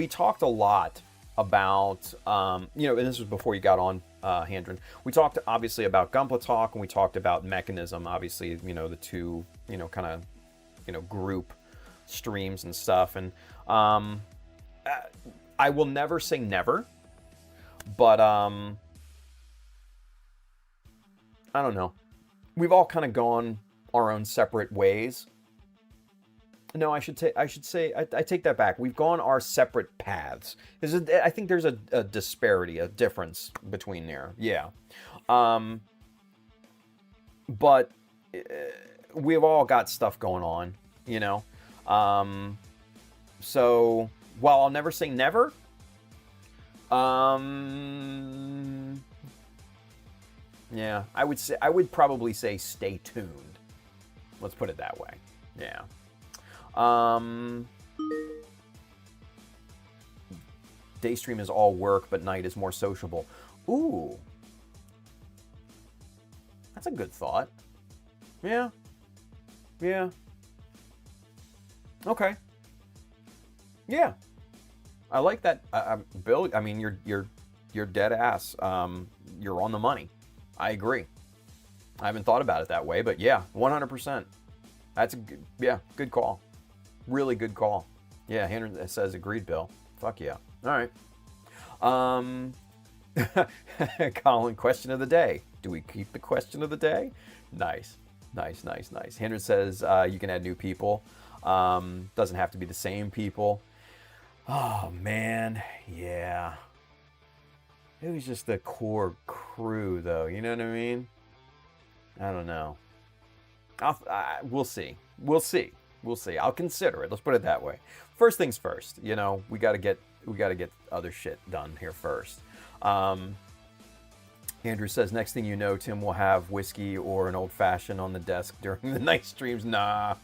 talked a lot about, and this was before you got on, Handren. We talked obviously about Gunpla Talk, and we talked about Mechanism, obviously, the two, kind of, group streams and stuff. And I will never say never, but I don't know. We've all kind of gone our own separate ways. No, I should say I take that back. We've gone our separate paths. I think there's a disparity, a difference between there. Yeah. But we've all got stuff going on, So while I'll never say never, yeah, I would probably say stay tuned. Let's put it that way. Yeah. Daystream is all work, but night is more sociable. Ooh. That's a good thought. Yeah. Yeah. Okay. Yeah. I like that. Bill, I mean, you're dead ass. You're on the money. I agree. I haven't thought about it that way, but yeah, 100%. That's a good call. Really good call. Yeah, Henry says agreed, Bill. Fuck yeah. All right. Colin, question of the day. Do we keep the question of the day? Nice. Henry says you can add new people. Doesn't have to be the same people. Oh, man. Yeah. It was just the core crew, though. You know what I mean? I don't know. We'll see. I'll consider it. Let's put it that way. First things first. We got to get other shit done here first. Andrew says, next thing you know, Tim will have whiskey or an old fashioned on the desk during the night streams. Nah,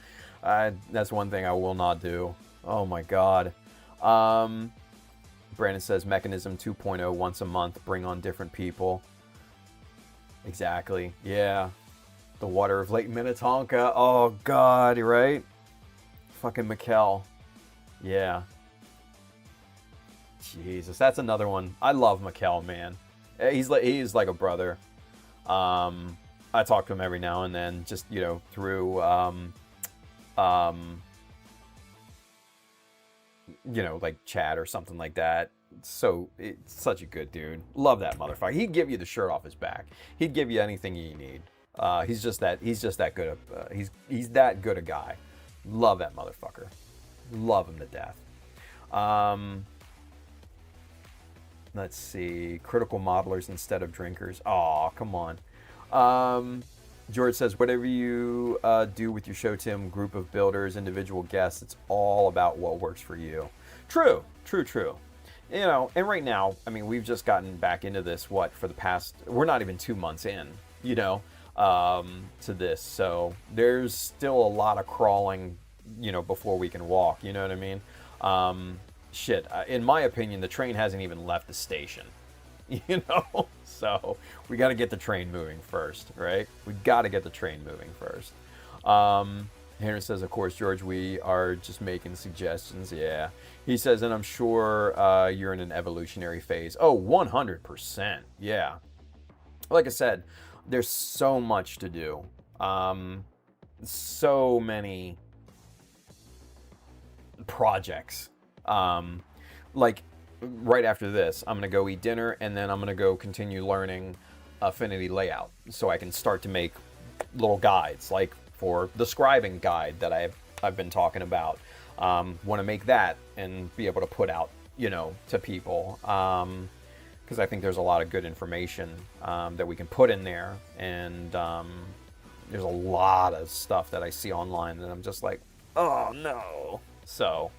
that's one thing I will not do. Oh my God. Brandon says, Mechanism 2.0 once a month. Bring on different people. Exactly. Yeah. The water of Lake Minnetonka. Oh God, right? Fucking Mikkel. Yeah. Jesus, that's another one. I love Mikkel, man. He's like a brother. I talk to him every now and then, just through like chat or something like that. So it's such a good dude. Love that motherfucker. He'd give you the shirt off his back. He'd give you anything you need. He's just that good. He's that good a guy. Love that motherfucker. Love him to death. Let's see. Critical modelers instead of drinkers. Aw, come on. George says, whatever you do with your show, Tim, group of builders, individual guests, it's all about what works for you. True. And right now, I mean, we've just gotten back into this, for the past, we're not even 2 months in, to this. So there's still a lot of crawling, before we can walk, you know what I mean? In my opinion, the train hasn't even left the station, So we got to get the train moving first, right? We got to get the train moving first. Henry says, of course, George, we are just making suggestions. Yeah. He says, and I'm sure you're in an evolutionary phase. Oh, 100%. Yeah. Like I said, there's so much to do. So many projects. Like right after this, I'm going to go eat dinner, and then I'm going to go continue learning Affinity layout so I can start to make little guides, like for the scribing guide that I've been talking about. Want to make that and be able to put out, to people, because I think there's a lot of good information that we can put in there, and there's a lot of stuff that I see online that I'm just like, oh no. So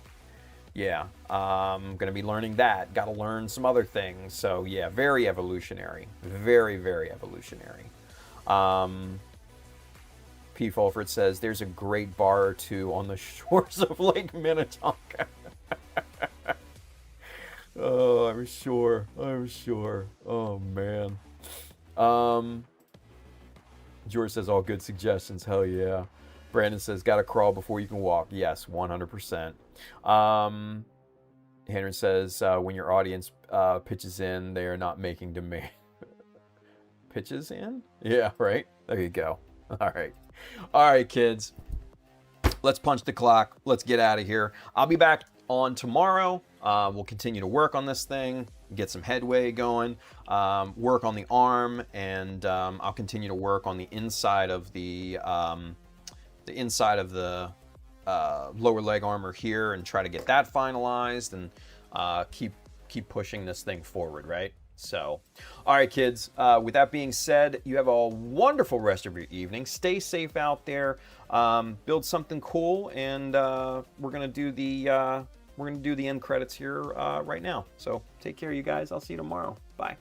yeah, I'm going to be learning that. Got to learn some other things. So yeah, very evolutionary. Very, very evolutionary. P. Fulford says, there's a great bar or two on the shores of Lake Minnetonka. Oh, I'm sure. Oh, man. George says, all good suggestions. Hell yeah. Brandon says, gotta crawl before you can walk. Yes, 100%. Henry says, when your audience pitches in, they are not making demand. Pitches in? Yeah, right? There you go. All right, kids. Let's punch the clock. Let's get out of here. I'll be back on tomorrow. We'll continue to work on this thing, get some headway going, work on the arm, and I'll continue to work on the inside of the lower leg armor here and try to get that finalized and keep pushing this thing forward, right? So, all right, kids. With that being said, you have a wonderful rest of your evening. Stay safe out there. Build something cool, and we're gonna do the end credits here right now. So take care, you guys. I'll see you tomorrow. Bye.